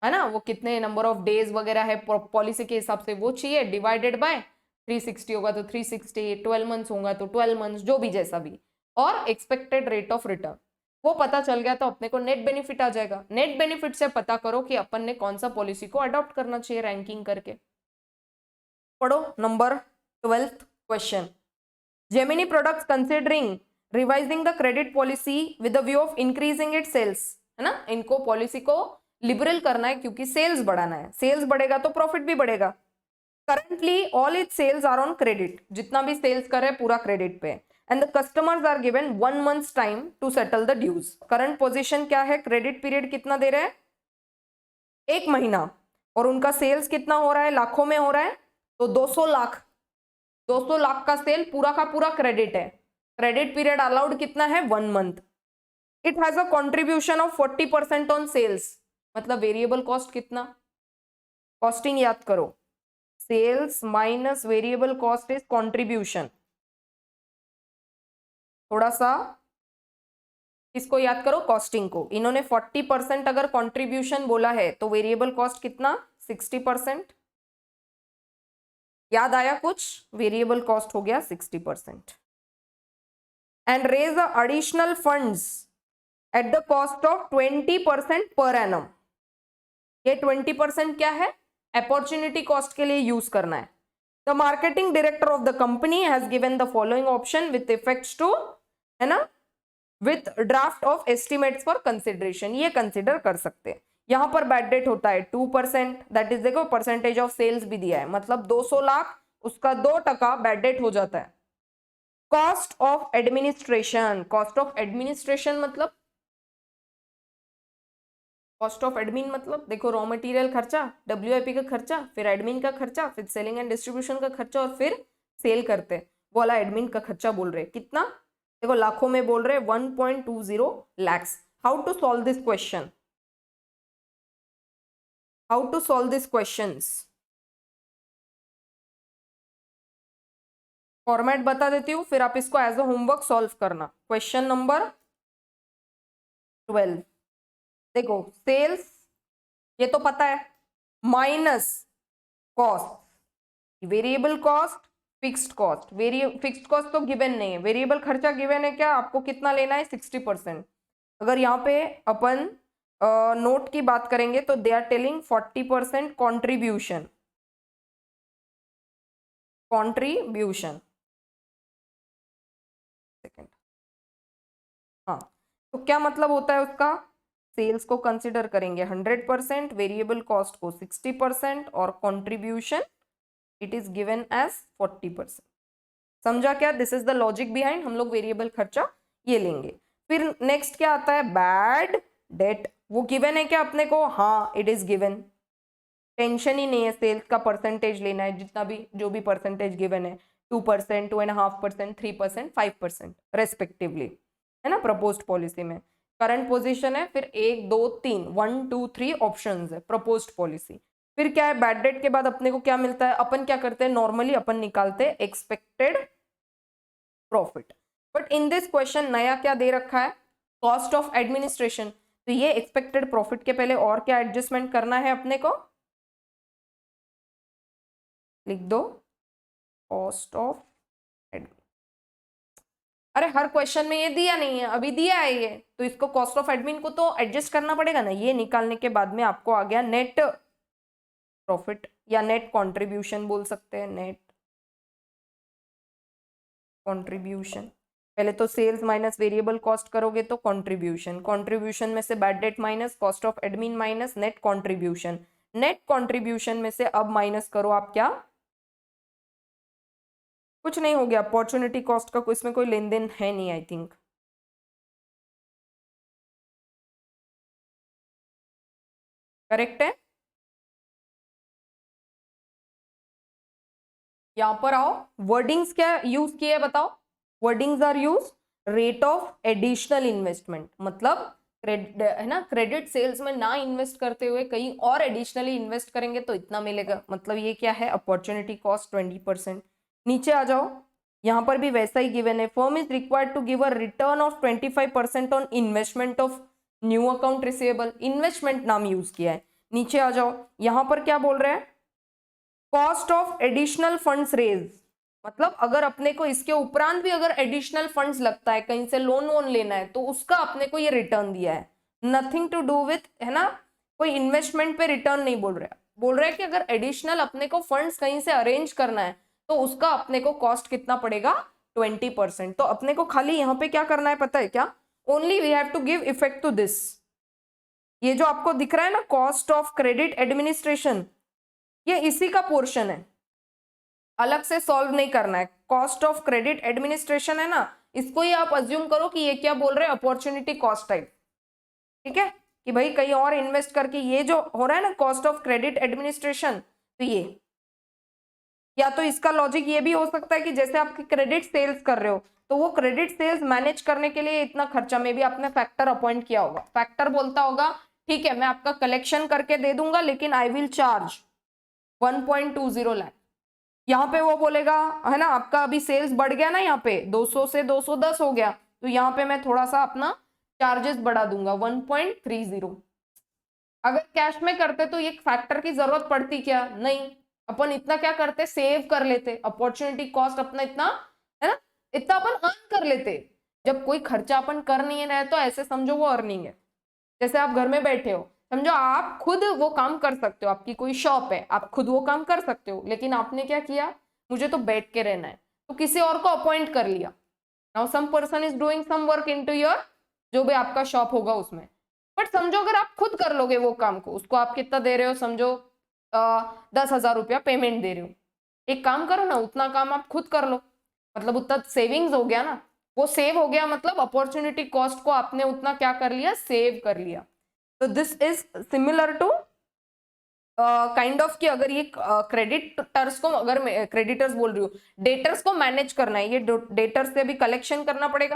है ना, वो कितने नंबर ऑफ डेज वगैरह है पॉलिसी के हिसाब से वो चाहिए, डिवाइडेड बाय 360 होगा तो 360, 12 मंथ्स होगा तो 12 मंथ्स, जो भी जैसा भी, और एक्सपेक्टेड रेट ऑफ रिटर्न। वो पता चल गया तो अपने को नेट बेनिफिट आ जाएगा। नेट बेनिफिट से पता करो कि अपन ने कौन सा पॉलिसी को अडॉप्ट करना चाहिए रैंकिंग करके। पढ़ो number 12 question. Gemini products considering revising the credit policy with the view of increasing it sales, है ना, इनको पॉलिसी को लिबरल करना है क्योंकि सेल्स बढ़ाना है। सेल्स बढ़ेगा तो प्रॉफिट भी बढ़ेगा। Currently all it sales are on credit, जितना भी सेल्स कर रहे हैं पूरा क्रेडिट पे, and the customers are given 1 months time to settle the dues. Current position क्या है? क्रेडिट पीरियड कितना दे रहे हैं? 1 महीना, और उनका सेल्स कितना हो रहा है? लाखों में हो रहा है, तो 200 लाख, 200 लाख का सेल पूरा का पूरा क्रेडिट है। क्रेडिट पीरियड अलाउड कितना है? 1 month. It has a contribution of 40% on sales, मतलब वेरिएबल कॉस्ट कितना? कॉस्टिंग याद करो, sales minus variable cost is contribution. थोड़ा सा इसको याद करो, कॉस्टिंग को। इन्होंने 40% अगर कंट्रीब्यूशन बोला है तो वेरिएबल कॉस्ट कितना? 60%। याद आया कुछ? वेरिएबल कॉस्ट हो गया 60%। And raise additional funds at the cost of 20% per annum. ये 20% क्या है? अपॉर्चुनिटी कॉस्ट के लिए यूज करना है। The marketing director of the company has given the following option with effects to, है ना, with draft of estimates for consideration. ये कंसिडर कर सकते हैं। यहां पर बैड डेट होता है 2%, दैट इज देखो परसेंटेज ऑफ सेल्स भी दिया है, मतलब 200 लाख उसका 2% बैड डेट हो जाता है। Cost of administration, cost of administration मतलब, कॉस्ट ऑफ एडमिन मतलब देखो रॉ मटेरियल खर्चा, WIP का खर्चा, फिर एडमिन का खर्चा, फिर सेलिंग एंड डिस्ट्रीब्यूशन का खर्चा, और फिर सेल करते हैं वो वाला एडमिन का खर्चा बोल रहे हैं। कितना? देखो लाखों में बोल रहे हैं, 1.20 lakhs। How to solve this question? How to solve this questions? Format बता देती हूँ, फिर आप इसको एज अ होमवर्क सॉल्व करना। क्वेश्चन नंबर 12 देखो, सेल्स ये तो पता है, minus cost, variable cost, fixed cost. Fixed cost तो गिवन नहीं है, वेरिएबल खर्चा गिवन है। क्या आपको कितना लेना है? 60%। अगर यहाँ पे अपन नोट की बात करेंगे तो they are telling 40% contribution, contribution. Second, हाँ, तो क्या मतलब होता है उसका? सेल्स को कंसिडर करेंगे 100%, वेरिएबल कॉस्ट को 60%, और contribution it is given as 40%। समझा क्या? This is the logic behind. हम लोग वेरिएबल खर्चा ये लेंगे। फिर नेक्स्ट क्या आता है? Bad date. वो गिवन है क्या अपने को? हाँ, इट इज गिवन। टेंशन ही नहीं है, सेल्स का परसेंटेज लेना है, जितना भी जो भी परसेंटेज गिवन है, 2%, 2.5%, 3%, 5% रेस्पेक्टिवली, है ना, प्रपोज्ड पॉलिसी में। करंट पोजीशन है, फिर 1 2 3, 1 2 3 ऑप्शंस है प्रपोज्ड पॉलिसी। फिर क्या है, बैड डेट के बाद अपने को क्या मिलता है, अपन क्या करते हैं नॉर्मली, अपन निकालते हैं expected profit. But in this question नया क्या दे रखा है, कॉस्ट ऑफ एडमिनिस्ट्रेशन। तो ये एक्सपेक्टेड प्रॉफिट के पहले और क्या एडजस्टमेंट करना है अपने को, लिख दो कॉस्ट ऑफ एडमिन। अरे हर क्वेश्चन में ये दिया नहीं है, अभी दिया है ये, तो इसको कॉस्ट ऑफ एडमिन को तो एडजस्ट करना पड़ेगा ना। ये निकालने के बाद में आपको आ गया नेट प्रॉफिट या नेट कंट्रीब्यूशन बोल सकते हैं, नेट कंट्रीब्यूशन। पहले तो सेल्स माइनस वेरिएबल कॉस्ट करोगे तो कंट्रीब्यूशन, कंट्रीब्यूशन में से bad debt minus cost of admin minus net contribution, net contribution में से अब माइनस करो आप क्या, कुछ नहीं हो गया, अपॉर्चुनिटी कॉस्ट का इसमें कोई लेन देन है नहीं आई थिंक। करेक्ट है। यहां पर आओ, वर्डिंग्स क्या यूज किए बताओ, wordings are use rate of additional investment, मतलब है ना, क्रेडिट सेल्स में ना इन्वेस्ट करते हुए कहीं और एडिशनली इन्वेस्ट करेंगे तो इतना मिलेगा, मतलब ये क्या है, अपॉर्चुनिटी कॉस्ट 20%। नीचे आ जाओ, यहां पर भी वैसा ही गिवन है, firm is required to give a return of 25% on investment of new account receivable, investment नाम यूज किया है। नीचे आ जाओ, यहां पर क्या बोल रहे हैं, cost of additional funds raise, मतलब अगर अपने को इसके उपरांत भी अगर एडिशनल फंड्स लगता है, कहीं से लोन वोन लेना है, तो उसका अपने को ये रिटर्न दिया है, नथिंग टू डू विथ, है ना, कोई इन्वेस्टमेंट पे रिटर्न नहीं बोल रहा है, बोल रहा है कि अगर एडिशनल अपने को फंड्स कहीं से अरेंज करना है तो उसका अपने को कॉस्ट कितना पड़ेगा, 20%। तो अपने को खाली यहाँ पे क्या करना है पता है क्या, only we have to give effect to this, ये जो आपको दिख रहा है ना कॉस्ट ऑफ क्रेडिट एडमिनिस्ट्रेशन, ये इसी का पोर्शन है, अलग से सॉल्व नहीं करना है। कॉस्ट ऑफ क्रेडिट एडमिनिस्ट्रेशन है ना, इसको ही आप अज्यूम करो कि ये क्या बोल रहे हैं, अपॉर्चुनिटी कॉस्ट टाइप, ठीक है, कि भाई कहीं और इन्वेस्ट करके ये जो हो रहा है ना कॉस्ट ऑफ क्रेडिट एडमिनिस्ट्रेशन, तो ये, या तो इसका लॉजिक ये भी हो सकता है कि जैसे आप क्रेडिट सेल्स कर रहे हो, तो वो क्रेडिट सेल्स मैनेज करने के लिए इतना खर्चा में भी आपने फैक्टर अपॉइंट किया होगा, फैक्टर बोलता होगा ठीक है मैं आपका कलेक्शन करके दे दूंगा लेकिन आई विल चार्ज 1.20 लाख, यहाँ पे वो बोलेगा है ना, आपका अभी सेल्स बढ़ गया ना, यहाँ पे 200 से 210 हो गया, तो यहाँ पे मैं थोड़ा सा अपना चार्जेस बढ़ा दूंगा 1.30। अगर कैश में करते तो ये फैक्टर की जरूरत पड़ती क्या, नहीं, अपन इतना क्या करते, सेव कर लेते, अपॉर्चुनिटी कॉस्ट अपना इतना, है ना, इतना अपन अर्न कर लेते। जब कोई खर्चा अपन कर नहीं रहे तो ऐसे समझो वो अर्निंग है। जैसे आप घर में बैठे हो, समझो आप खुद वो काम कर सकते हो, आपकी कोई शॉप है, आप खुद वो काम कर सकते हो, लेकिन आपने क्या किया, मुझे तो बैठ के रहना है, तो किसी और को अपॉइंट कर लिया, now some person is doing some work into your, जो भी आपका शॉप होगा उसमें। बट समझो अगर आप खुद कर लोगे वो काम को, उसको आप कितना दे रहे हो, समझो 10,000 रुपया पेमेंट दे रहे हो, एक काम करो ना, उतना काम आप खुद कर लो, मतलब उतना सेविंग्स हो गया ना, वो सेव हो गया, मतलब अपॉर्चुनिटी कॉस्ट को आपने उतना क्या कर लिया, सेव कर लिया। तो this is similar to kind of कि अगर ये क्रेडिटर्स को, अगर क्रेडिटर्स बोल रही हूँ, डेटर्स को मैनेज करना है, ये डेटर्स से भी कलेक्शन करना पड़ेगा,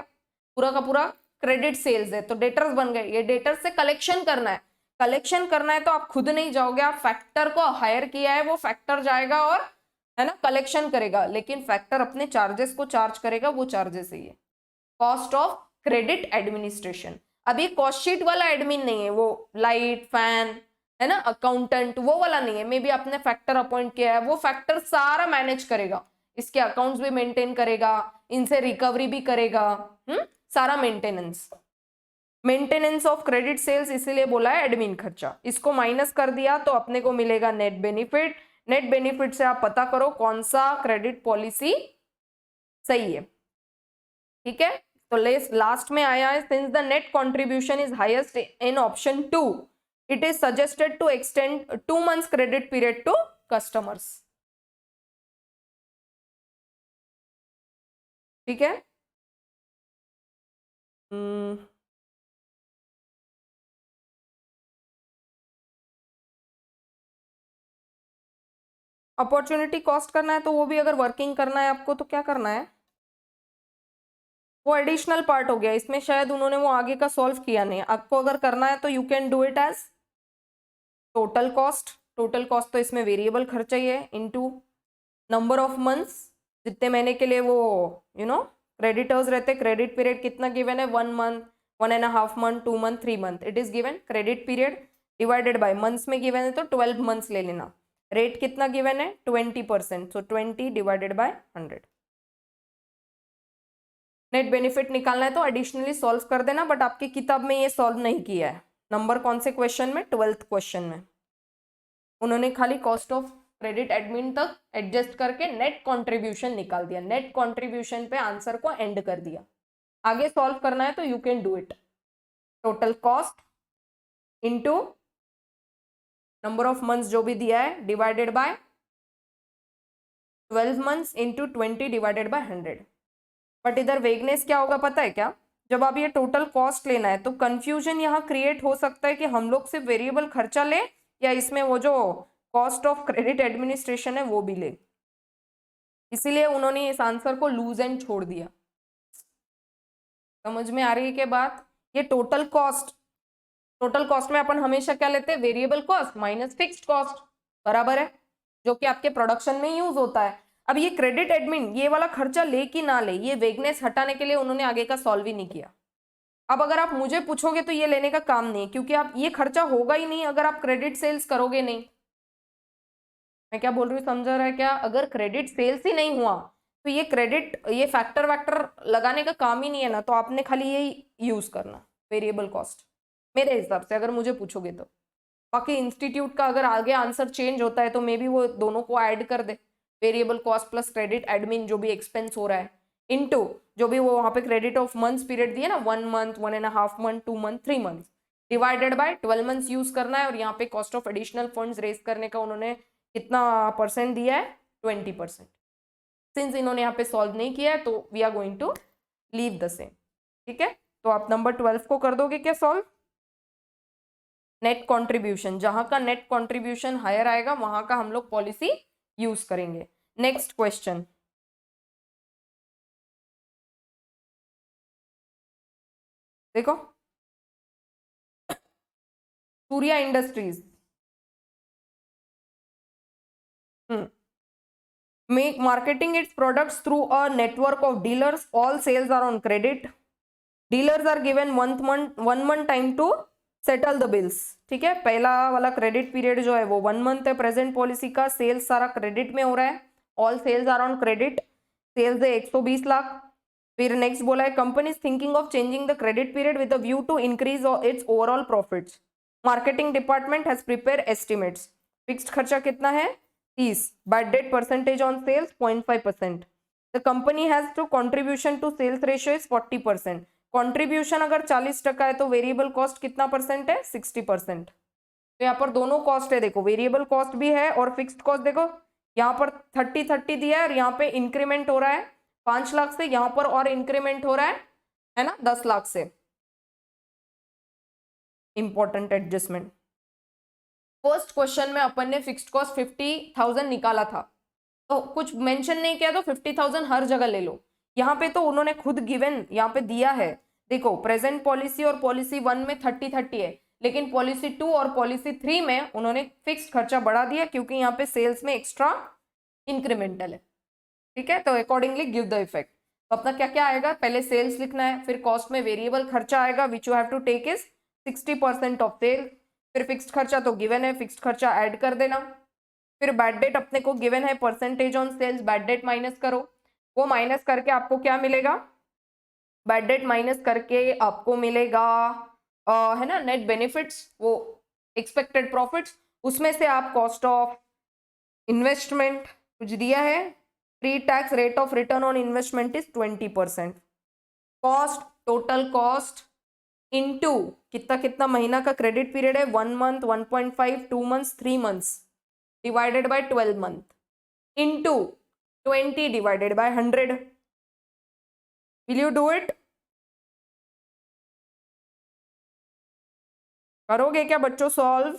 पूरा का पूरा क्रेडिट सेल्स है तो डेटर्स बन गए, ये डेटर्स से कलेक्शन करना है, कलेक्शन करना है तो आप खुद नहीं जाओगे, आप फैक्टर को हायर किया है, वो फैक्टर जाएगा और है ना कलेक्शन करेगा, लेकिन फैक्टर अपने चार्जेस को चार्ज करेगा, वो चार्जेस है ये कॉस्ट ऑफ क्रेडिट एडमिनिस्ट्रेशन। अभी कॉस्ट शीट वाला एडमिन नहीं है, वो लाइट फैन है ना, अकाउंटेंट वो वाला नहीं है, मे बी आपने फैक्टर अपॉइंट किया है, वो फैक्टर सारा मैनेज करेगा, इसके अकाउंट्स भी मेंटेन करेगा, इनसे रिकवरी भी करेगा, सारा maintenance, maintenance of credit sales, इसीलिए बोला है एडमिन खर्चा। इसको माइनस कर दिया तो अपने को मिलेगा नेट बेनिफिट, नेट बेनिफिट से आप पता करो कौन सा क्रेडिट पॉलिसी सही है, ठीक है। तो लास्ट में आया है, since the net contribution is highest in option 2 it is suggested to extend 2 months credit period to customers, ठीक है। अपॉर्चुनिटी कॉस्ट करना है तो वो भी अगर वर्किंग करना है आपको तो क्या करना है, वो एडिशनल पार्ट हो गया, इसमें शायद उन्होंने वो आगे का सॉल्व किया नहीं, आपको अगर करना है तो you can do it as total cost, total cost तो इसमें वेरिएबल खर्चा ही है, इनटू नंबर ऑफ मंथ्स, जितने महीने के लिए वो क्रेडिटर्स रहते, क्रेडिट पीरियड कितना गिवन है, 1 month, 1.5 month, 2 month, 3 month, it is given. Credit period divided by months में गिवन है तो 12 मंथ्स ले लेना। रेट कितना गिवन है, 20%, सो 20 डिवाइडेड बाय 100। नेट बेनिफिट निकालना है तो एडिशनली सॉल्व कर देना, बट आपकी किताब में ये सॉल्व नहीं किया है। नंबर कौन से क्वेश्चन में, 12th क्वेश्चन में उन्होंने खाली कॉस्ट ऑफ क्रेडिट एडमिन तक एडजस्ट करके नेट कंट्रीब्यूशन निकाल दिया, नेट कंट्रीब्यूशन पे आंसर को एंड कर दिया। आगे सॉल्व करना है तो you can do it. Total cost into number of months जो भी दिया है divided by 12 months into 20 divided by 100। But इधर वेगनेस क्या होगा पता है क्या, जब आप ये टोटल कॉस्ट लेना है तो कंफ्यूजन यहाँ क्रिएट हो सकता है कि हम लोग सिर्फ वेरिएबल खर्चा ले या इसमें वो जो कॉस्ट ऑफ क्रेडिट एडमिनिस्ट्रेशन है वो भी ले, इसीलिए उन्होंने इस आंसर को लूज एंड छोड़ दिया। समझ में आ रही है क्या बात। ये टोटल कॉस्ट में अपन हमेशा क्या लेते हैं, variable cost minus fixed cost, बराबर है, जो कि आपके प्रोडक्शन में यूज होता है। अब ये क्रेडिट एडमिन ये वाला खर्चा ले कि ना ले, ये वेगनेस हटाने के लिए उन्होंने आगे का सॉल्व ही नहीं किया। अब अगर आप मुझे पूछोगे तो ये लेने का काम नहीं, क्योंकि आप ये खर्चा होगा ही नहीं अगर आप क्रेडिट सेल्स करोगे नहीं। मैं क्या बोल रही हूँ समझ रहा है क्या, अगर क्रेडिट सेल्स ही नहीं हुआ तो ये क्रेडिट ये फैक्टर वैक्टर लगाने का काम ही नहीं है ना, तो आपने खाली यही यूज करना वेरिएबल कॉस्ट मेरे हिसाब से, अगर मुझे पूछोगे तो। बाकी इंस्टीट्यूट का अगर आगे आंसर चेंज होता है तो मे बी वो दोनों को ऐड कर दे, variable cost plus credit admin जो भी एक्सपेंस हो रहा है इनटू जो भी वो वहां पे क्रेडिट ऑफ मंथ्स पीरियड दिए ना, 1 month, 1.5 month, 2 month, 3 month, divided by 12 months use करना है। और यहाँ पे cost of additional funds raise करने का उन्होंने कितना परसेंट दिया है, 20%। सिंस इन्होंने यहाँ पे सॉल्व नहीं किया है तो we are going to leave the same. ठीक है, तो आप नंबर 12 को कर दोगे क्या सॉल्व। नेट कंट्रीब्यूशन, जहां का नेट कंट्रीब्यूशन हायर आएगा वहां का हम लोग पॉलिसी यूज करेंगे। नेक्स्ट क्वेश्चन, देखो Surya industries make marketing its products through a network of dealers, all sales are on credit, dealers are given 1 month time to settle the bills। ठीक है, पहला वाला क्रेडिट पीरियड जो है वो 1 मंथ है प्रेजेंट पॉलिसी का, सेल्स सारा क्रेडिट में हो रहा है, all sales are on credit, sales है 120 लाख। फिर नेक्स्ट बोला है company thinking of changing the credit period with a view to increase its overall profits, marketing department has prepare estimates. Fixed खर्चा कितना है 30, bad debt percentage on sales 0.5%, the company has to contribution to sales ratio is 40%, contribution अगर 40% है तो variable cost कितना percent है 60%। तो यहाँ पर दोनों कॉस्ट है, देखो वेरिएबल कॉस्ट भी है और फिक्स्ड कॉस्ट, देखो यहाँ पर 30-30 दिया है और यहाँ पे इंक्रीमेंट हो रहा है 5 लाख से, यहाँ पर और इंक्रीमेंट हो रहा है ना 10 लाख से, इंपॉर्टेंट एडजस्टमेंट। फर्स्ट क्वेश्चन में अपन ने फिक्स्ड कॉस्ट 50,000 निकाला था, तो कुछ मेंशन नहीं किया तो 50,000 हर जगह ले लो। यहाँ पे तो उन्होंने खुद गिवन यहाँ पे दिया है, देखो प्रेजेंट पॉलिसी और पॉलिसी 1 में 30-30 है, लेकिन पॉलिसी 2 और पॉलिसी 3 में उन्होंने फिक्स्ड खर्चा बढ़ा दिया क्योंकि यहाँ पे सेल्स में एक्स्ट्रा इंक्रीमेंटल है। ठीक है, तो अकॉर्डिंगली गिव द इफेक्ट। तो अपना क्या क्या आएगा, पहले सेल्स लिखना है, फिर कॉस्ट में वेरिएबल खर्चा आएगा which you have to take is 60% of sale, फिर फिक्स्ड खर्चा तो गिवन है, फिक्स्ड खर्चा ऐड कर देना, फिर बैड डेट अपने को गिवन है percentage on sales, bad debt minus करो, वो माइनस करके आपको क्या मिलेगा, बैड डेट माइनस करके आपको मिलेगा है ना नेट बेनिफिट्स, वो एक्सपेक्टेड प्रॉफिट्स, उसमें से आप कॉस्ट ऑफ इन्वेस्टमेंट कुछ दिया है, pre tax rate of return on investment is 20%, cost total cost into कितना कितना महीना का क्रेडिट पीरियड है 1 month, 1.5, 2 months, 3 months divided by 12 month into 20 divided by 100। Will you do it, करोगे क्या बच्चों सॉल्व।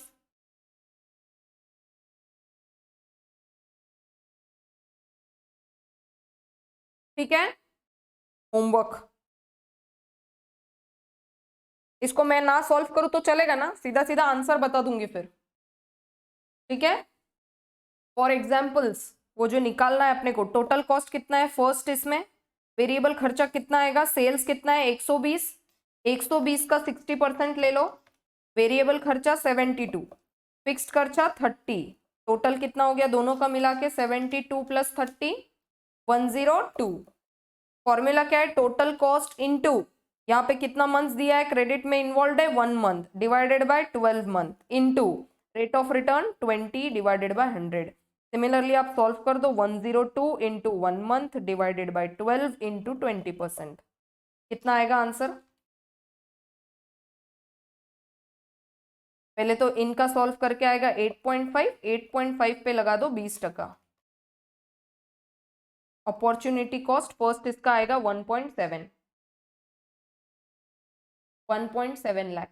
ठीक है, होमवर्क इसको मैं ना सॉल्व करूं तो चलेगा ना, सीधा सीधा आंसर बता दूंगी फिर। ठीक है। फॉर एग्जाम्पल्स वो जो निकालना है अपने को, टोटल कॉस्ट कितना है फर्स्ट, इसमें वेरिएबल खर्चा कितना आएगा, सेल्स कितना है 120, 120 का 60% ले लो, वेरिएबल खर्चा 72, फिक्स्ड खर्चा 30, टोटल कितना हो गया दोनों का मिला के 72 + 30 102। फॉर्मूला क्या है, टोटल कॉस्ट इनटू यहाँ पे कितना मंथ्स दिया है, क्रेडिट में इन्वॉल्व है 1 month divided by 12 month into rate of return 20 divided by 100। Similarly आप सॉल्व कर दो, 102 into 1 month divided by 12 into 20%, कितना आएगा आंसर। पहले तो इनका सॉल्व करके आएगा 8.5, 8.5 पे लगा दो 20%। अपॉर्चुनिटी कॉस्ट फर्स्ट इसका आएगा 1.7 lakh.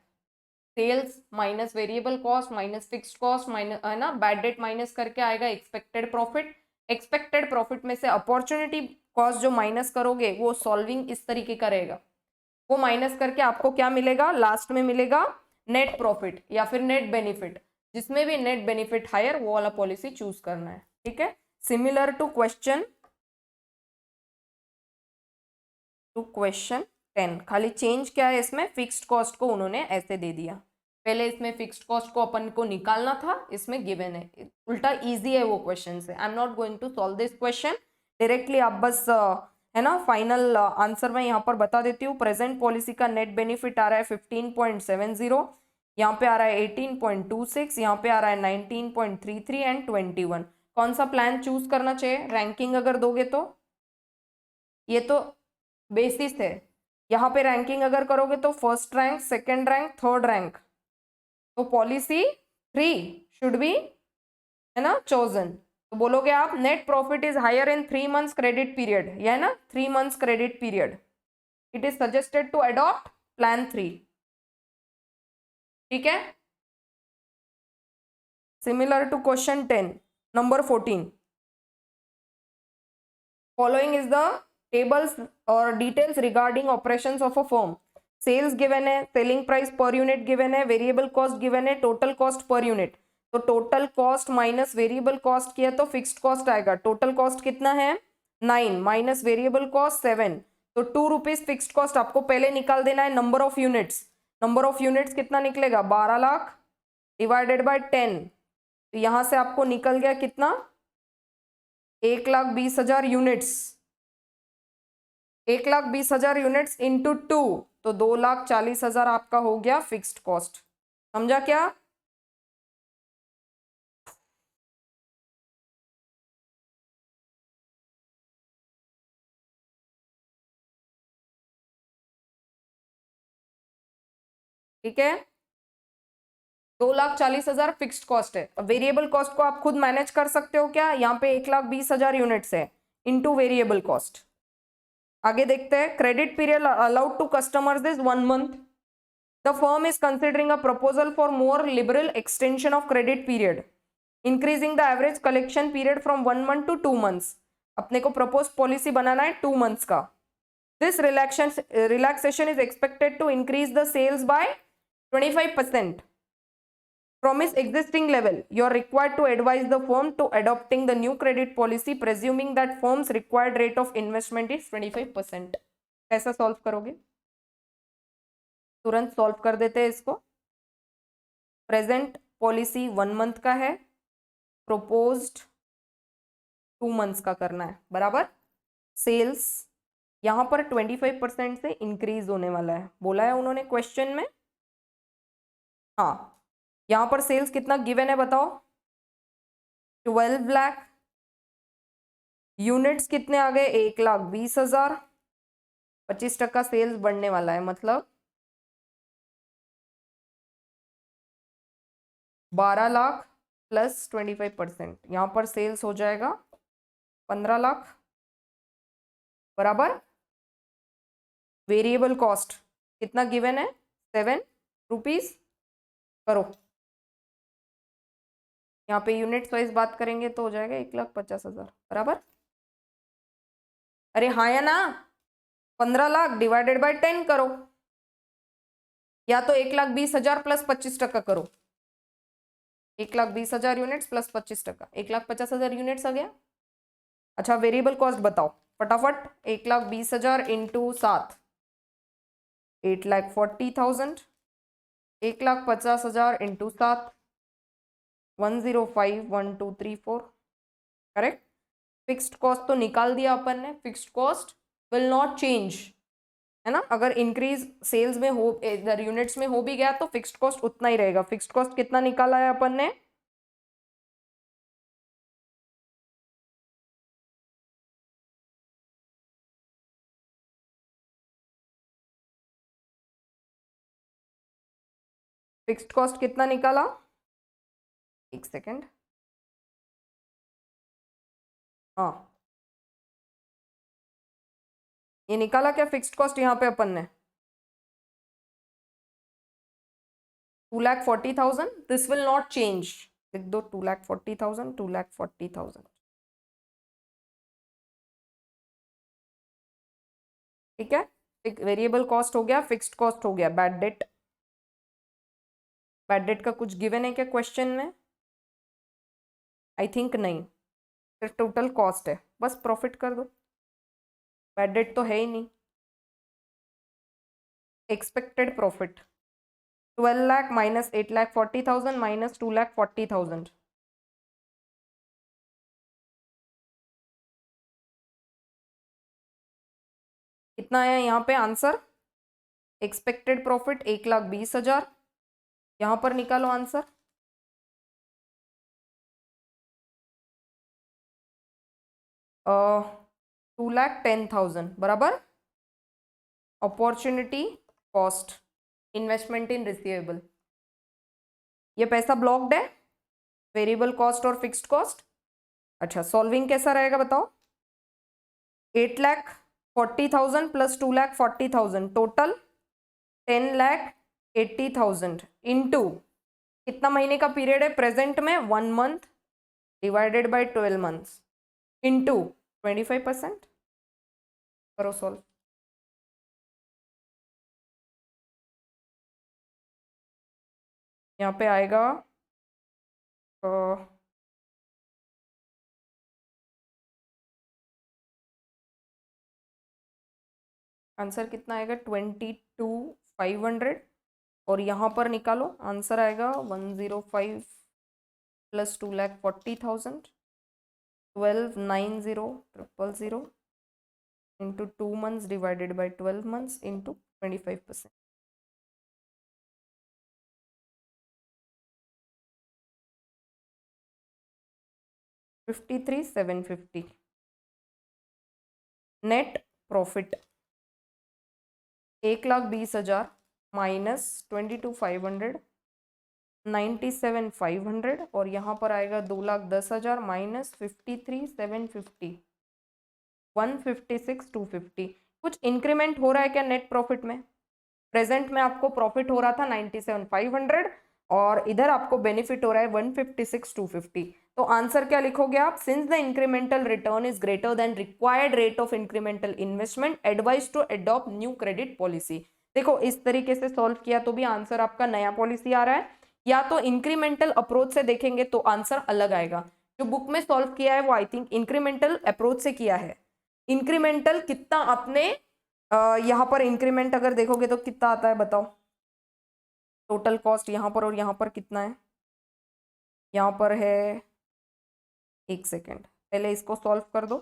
Sales minus variable cost minus fixed cost minus, है ना, बैड डेट माइनस करके आएगा एक्सपेक्टेड प्रॉफिट। एक्सपेक्टेड प्रॉफिट में से अपॉर्चुनिटी कॉस्ट जो माइनस करोगे वो सॉल्विंग इस तरीके का रहेगा, वो माइनस करके आपको क्या मिलेगा, लास्ट में मिलेगा नेट प्रॉफिट या फिर नेट बेनिफिट, जिसमें भी नेट बेनिफिट हायर वो वाला पॉलिसी चूज करना है। ठीक है, सिमिलर टू क्वेश्चन 10, खाली चेंज क्या है इसमें, फिक्स्ड कॉस्ट को उन्होंने ऐसे दे दिया, पहले इसमें फिक्स्ड कॉस्ट को अपन को निकालना था, इसमें गिवन है, उल्टा इजी है वो क्वेश्चन से। I am not going to solve this question directly, आप बस है ना फाइनल आंसर मैं यहाँ पर बता देती हूँ। प्रेजेंट पॉलिसी का नेट बेनिफिट आ रहा है 15.70, यहाँ पे आ रहा है 18.26, यहाँ पे आ रहा है 19.33 एंड 21। कौन सा प्लान चूज करना चाहिए, रैंकिंग अगर दोगे तो ये तो बेसिस है, यहाँ पे रैंकिंग अगर करोगे तो first rank, second rank, third rank, तो पॉलिसी 3 शुड बी, है ना, चोजन। तो बोलोगे आप net profit is higher in 3 months credit period, यह है ना 3 months credit period, it is suggested to adopt plan 3। ठीक है, similar to question 10, number 14, following is the tables or details regarding operations of a firm। Sales given है, selling price per unit given है, variable cost given है, total cost per unit. तो total cost minus variable cost किया तो fixed cost आएगा, total cost कितना है 9 minus variable cost 7, तो 2 रुपीज फिक्स्ड कॉस्ट आपको पहले निकाल देना है। Number of units, number of units कितना निकलेगा 12 लाख डिवाइडेड बाय 10, तो यहां से आपको निकल गया कितना 1,20,000 यूनिट्स, 1,20,000 यूनिट्स इंटू 2, तो 2,40,000 आपका हो गया फिक्स्ड कॉस्ट। समझा क्या, ठीक है, 2,40,000 फिक्स्ड कॉस्ट है। वेरिएबल कॉस्ट को आप खुद मैनेज कर सकते हो क्या, यहाँ पे 1,20,000 यूनिट्स है इंटू वेरिएबल कॉस्ट। आगे देखते हैं, credit period allowed to customers is 1 month. The firm is considering a proposal for more liberal extension of credit period, increasing the average collection period from 1 month to 2 months. अपने को propose policy बनाना है 2 months का। This relaxation is expected to increase the sales by 25%। From its existing level, you are required to advise the firm to adopting the new credit policy, presuming that firm's required rate of investment is 25%। कैसा solve करोगे, तुरंत solve कर देते हैं इसको। Present policy 1 month का है, proposed 2 months का करना है, बराबर। सेल्स यहाँ पर 25% से इंक्रीज होने वाला है, बोला है उन्होंने क्वेश्चन में। हाँ, यहाँ पर सेल्स कितना गिवन है बताओ, 12 लाख। यूनिट्स कितने आ गए 1,20,000, 25% सेल्स बढ़ने वाला है, मतलब 12 लाख प्लस 25%, यहाँ पर सेल्स हो जाएगा 15 लाख, बराबर। वेरिएबल कॉस्ट कितना गिवन है 7 रुपीज, करो यहाँ पे यूनिट्स वाइज बात करेंगे तो हो जाएगा 1,50,000, बराबर। अरे हाँ या ना, 15 लाख डिवाइडेड बाय 10 करो, या तो 1,20,000 प्लस 25% करो, 1,20,000 यूनिट्स प्लस 25%, 1,50,000 यूनिट्स आ गया। अच्छा वेरिएबल कॉस्ट बताओ फटाफट, 1,20,000 into 7, 8,40,000, 1,50,000 into 7, 105, 1 2 3 4, correct. Fixed cost तो निकाल दिया अपन ने, fixed cost will not change, है ना। अगर इंक्रीज सेल्स में हो, इधर यूनिट्स में हो भी गया तो फिक्स्ड कॉस्ट उतना ही रहेगा। फिक्स्ड कॉस्ट कितना निकाला है अपन ने, फिक्स्ड कॉस्ट कितना निकाला, एक सेकेंड, हाँ ये निकाला क्या फिक्स्ड कॉस्ट यहाँ पे अपन ने, 2,40,000। दिस विल नॉट चेंज, लिख दो 2,40,000, 2,40,000, ठीक है। वेरिएबल कॉस्ट हो गया, फिक्स्ड कॉस्ट हो गया। बैड डेट, बैड डेट का कुछ गिवन है क्या क्वेश्चन में, आई थिंक नहीं, सिर्फ टोटल कॉस्ट है, बस प्रॉफिट कर दो, बैड डेट तो है ही नहीं। Expected profit 12 lakh minus 8,40,000 minus 2,40,000, कितना आया यहाँ पे आंसर, एक्सपेक्टेड प्रॉफिट 1,20,000, यहाँ पर निकालो आंसर, 2,10,000 बराबर। अपॉर्चुनिटी कॉस्ट, इन्वेस्टमेंट इन रिसीवेबल, ये पैसा ब्लॉक्ड है, वेरिएबल कॉस्ट और फिक्स्ड कॉस्ट। अच्छा सॉल्विंग कैसा रहेगा बताओ, 8,40,000 प्लस 2,40,000 टोटल 10,80,000 इंटू कितना महीने का पीरियड है प्रेजेंट में, 1 month divided by 12 months into 25%, करो सॉल्व। यहाँ पे आएगा आंसर कितना आएगा 22,500, और यहाँ पर निकालो आंसर आएगा 105 plus 2,40,000, 12,90,000 into 2 months divided by 12 months into 25%. $53,750 net profit 1,20,000 minus 22,500, 97,500, और यहाँ पर आएगा 2,10,000 माइनस 53,750, 156,250। कुछ इंक्रीमेंट हो रहा है क्या नेट प्रॉफिट में, प्रेजेंट में आपको प्रॉफिट हो रहा था 97,500 और इधर आपको बेनिफिट हो रहा है 156,250। तो आंसर क्या लिखोगे आप, since the incremental return is greater than required rate of incremental investment advise to adopt new credit policy. देखो इस तरीके से सॉल्व किया तो भी आंसर आपका नया पॉलिसी आ रहा है, या तो इंक्रीमेंटल अप्रोच से देखेंगे तो आंसर अलग आएगा। जो बुक में सॉल्व किया है वो आई थिंक इंक्रीमेंटल अप्रोच से किया है। इंक्रीमेंटल कितना आपने यहाँ पर इंक्रीमेंट अगर देखोगे तो कितना आता है बताओ, टोटल कॉस्ट यहाँ पर और यहाँ पर कितना है, यहाँ पर है, एक सेकेंड पहले इसको सॉल्व कर दो,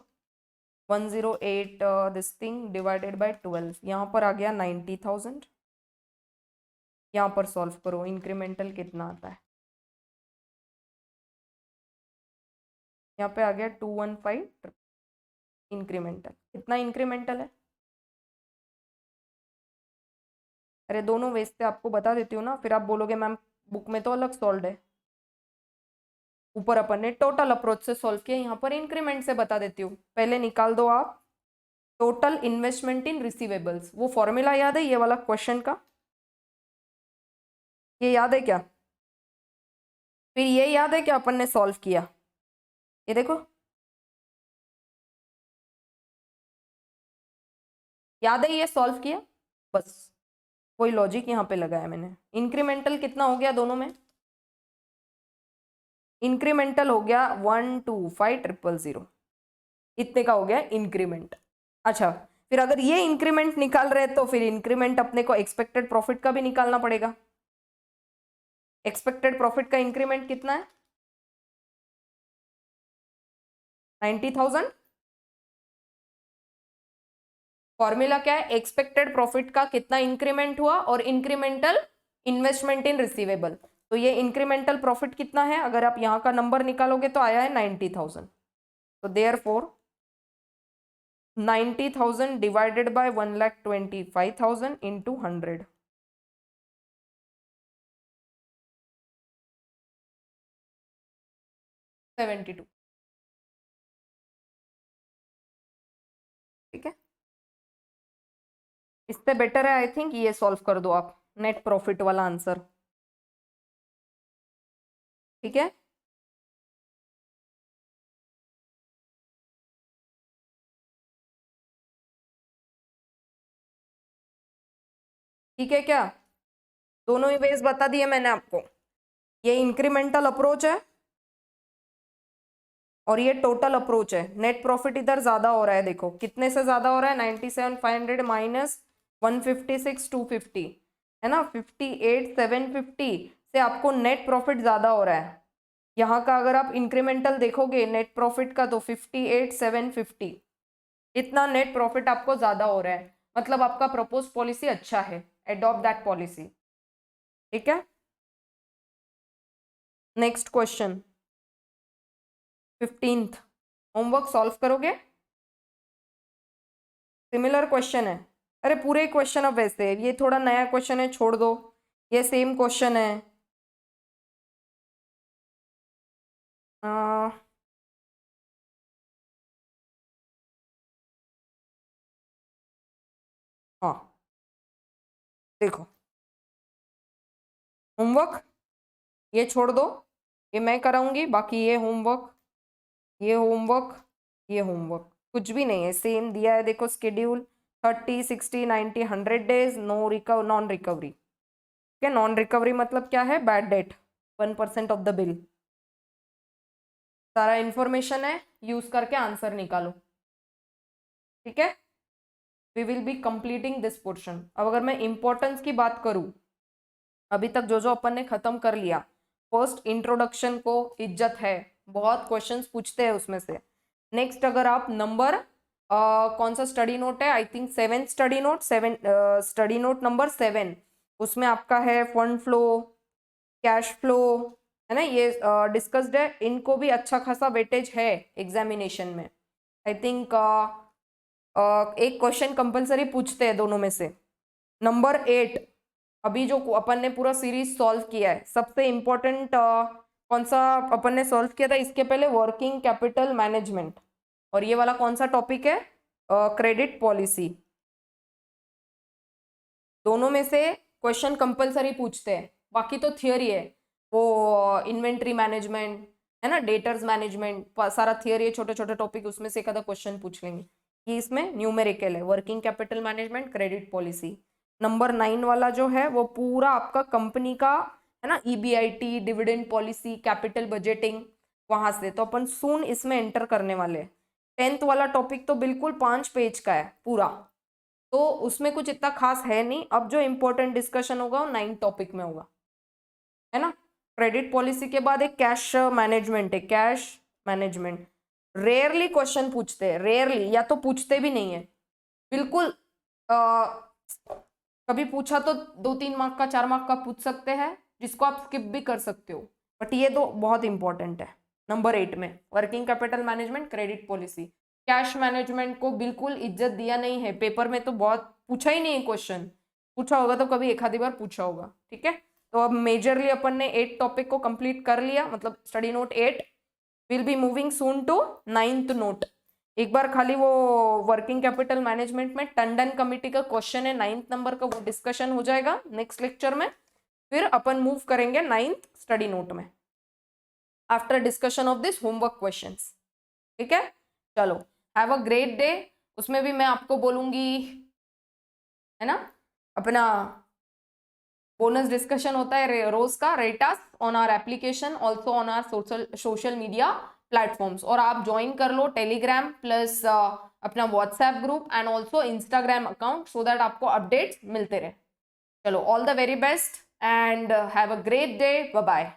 108 दिस थिंग डिवाइडेड बाय 12, यहाँ पर आ गया 90,000, यहाँ पर सॉल्व करो इंक्रीमेंटल कितना आता है, यहाँ पे आ गया 215 इंक्रीमेंटल। कितना इंक्रीमेंटल है, अरे दोनों वेज से आपको बता देती हूँ ना, फिर आप बोलोगे मैम बुक में तो अलग सॉल्व है। ऊपर अपन ने टोटल अप्रोच से सॉल्व किया, यहाँ पर इंक्रीमेंट से बता देती हूँ। पहले निकाल दो आप टोटल इन्वेस्टमेंट इन रिसीवेबल्स, वो फॉर्मूला याद है ये वाला क्वेश्चन का, ये याद है क्या, फिर ये याद है क्या अपन ने सॉल्व किया, ये देखो याद है ये सॉल्व किया, बस कोई लॉजिक यहाँ पे लगाया मैंने। इंक्रीमेंटल कितना हो गया दोनों में, इंक्रीमेंटल हो गया 125,000, इतने का हो गया इंक्रीमेंट। अच्छा, फिर अगर ये इंक्रीमेंट निकाल रहे हैं तो फिर इंक्रीमेंट अपने को एक्सपेक्टेड प्रॉफिट का भी निकालना पड़ेगा। एक्सपेक्टेड प्रॉफिट का इंक्रीमेंट कितना है? 90,000। फॉर्मूला क्या है? एक्सपेक्टेड प्रॉफिट का कितना इंक्रीमेंट हुआ और इंक्रीमेंटल इन्वेस्टमेंट इन रिसीवेबल। तो ये इंक्रीमेंटल प्रॉफिट कितना है? अगर आप यहाँ का नंबर निकालोगे तो आया है 90,000। तो देयरफॉर 90,000 डिवाइडेड बाय 1,25,000 इंटू 100, $72। ठीक है, इससे बेटर है आई थिंक ये सॉल्व कर दो आप, नेट प्रॉफिट वाला आंसर। ठीक है, ठीक है क्या? दोनों ही वेज बता दिए मैंने आपको। ये इंक्रीमेंटल अप्रोच है और ये टोटल अप्रोच है। नेट प्रॉफिट इधर ज्यादा हो रहा है, देखो कितने से ज्यादा हो रहा है, 97,500 माइनस 156,250 है ना, 58,750 से आपको नेट प्रॉफिट ज्यादा हो रहा है। यहाँ का अगर आप इंक्रीमेंटल देखोगे नेट प्रॉफिट का तो 58,750, इतना नेट प्रॉफिट आपको ज्यादा हो रहा है। मतलब आपका प्रपोज पॉलिसी अच्छा है, एडॉप्ट दैट पॉलिसी। ठीक है, next question 15th, homework solve करोगे? सिमिलर क्वेश्चन है, अरे पूरे क्वेश्चन अब वैसे, ये थोड़ा नया क्वेश्चन है छोड़ दो, ये सेम क्वेश्चन है। आ, हाँ देखो, होमवर्क ये छोड़ दो, ये मैं कराऊंगी, बाकी ये होमवर्क, ये होमवर्क, ये होमवर्क कुछ भी नहीं है, सेम दिया है। देखो स्केड्यूल 30, 60, 90, 100 डेज, नॉन रिकवरी। क्या नॉन रिकवरी मतलब क्या है? Bad debt, 1% of the bill. सारा इंफॉर्मेशन है, यूज करके आंसर निकालो। ठीक है, we will be completing this portion. अब अगर मैं इंपॉर्टेंस की बात करूं, अभी तक जो जो अपन ने खत्म कर लिया, फर्स्ट इंट्रोडक्शन को इज्जत है, बहुत क्वेश्चंस पूछते हैं उसमें से। नेक्स्ट अगर आप नंबर कौन सा स्टडी नोट है, I think 7 study note, 7 study note number 7, उसमें आपका है फंड फ्लो, कैश फ्लो, है ना, ये डिस्कस्ड है। इनको भी अच्छा खासा वेटेज है एग्जामिनेशन में। आई थिंक एक क्वेश्चन कंपलसरी पूछते हैं दोनों में से। नंबर 8, अभी जो अपन ने पूरा सीरीज सॉल्व किया है, सबसे इम्पोर्टेंट कौन सा अपन ने सॉल्व किया था इसके पहले? Working capital management. और ये वाला कौन सा टॉपिक है? Credit policy. दोनों में से क्वेश्चन कंपलसरी पूछते हैं, बाकी तो थियोरी है। वो इन्वेंट्री मैनेजमेंट है ना, डेटर्स मैनेजमेंट, सारा थियोरी है, छोटे छोटे टॉपिक, उसमें से एक आधा क्वेश्चन पूछ लेंगे। ये इसमें न्यूमेरिकल है, working capital management, credit policy. Number 9 वाला जो है वो पूरा आपका कंपनी का है ना, EBIT, dividend policy, capital budgeting, वहां से तो अपन सून इसमें एंटर करने वाले। 10th वाला टॉपिक तो बिल्कुल 5 पेज का है पूरा, तो उसमें कुछ इतना खास है नहीं। अब जो इंपॉर्टेंट डिस्कशन होगा वो 9 टॉपिक में होगा, है ना। क्रेडिट पॉलिसी के बाद एक कैश मैनेजमेंट है, कैश मैनेजमेंट रेयरली क्वेश्चन पूछते हैं, रेयरली, या तो पूछते भी नहीं है बिल्कुल। कभी पूछा तो 2-3 मार्क का, 4 मार्क का पूछ सकते हैं, जिसको आप स्किप भी कर सकते हो, बट ये तो बहुत इंपॉर्टेंट है। नंबर 8 में working capital management, credit policy. Cash management को बिल्कुल इज्जत दिया नहीं है, पेपर में तो बहुत पूछा ही नहीं है क्वेश्चन, पूछा होगा तो कभी एक आधी बार पूछा होगा। ठीक है, तो अब मेजरली अपन ने 8 टॉपिक को कंप्लीट कर लिया, मतलब study note 8। Will be moving soon to 9th note. एक बार खाली वो वर्किंग कैपिटल मैनेजमेंट में टंडन कमिटी का क्वेश्चन है 9th नंबर का, वो डिस्कशन हो जाएगा नेक्स्ट लेक्चर में। फिर अपन मूव करेंगे 9th स्टडी नोट में, after discussion of this homework questions. ठीक है, चलो, हैव अ ग्रेट डे। उसमें भी मैं आपको बोलूंगी, है ना, अपना बोनस डिस्कशन होता है रोज का, रेटास on our application, also on our social media platforms. और आप ज्वाइन कर लो टेलीग्राम प्लस अपना WhatsApp group and also Instagram account, so that आपको अपडेट्स मिलते रहे। चलो, all the very best and have a great day, bye bye.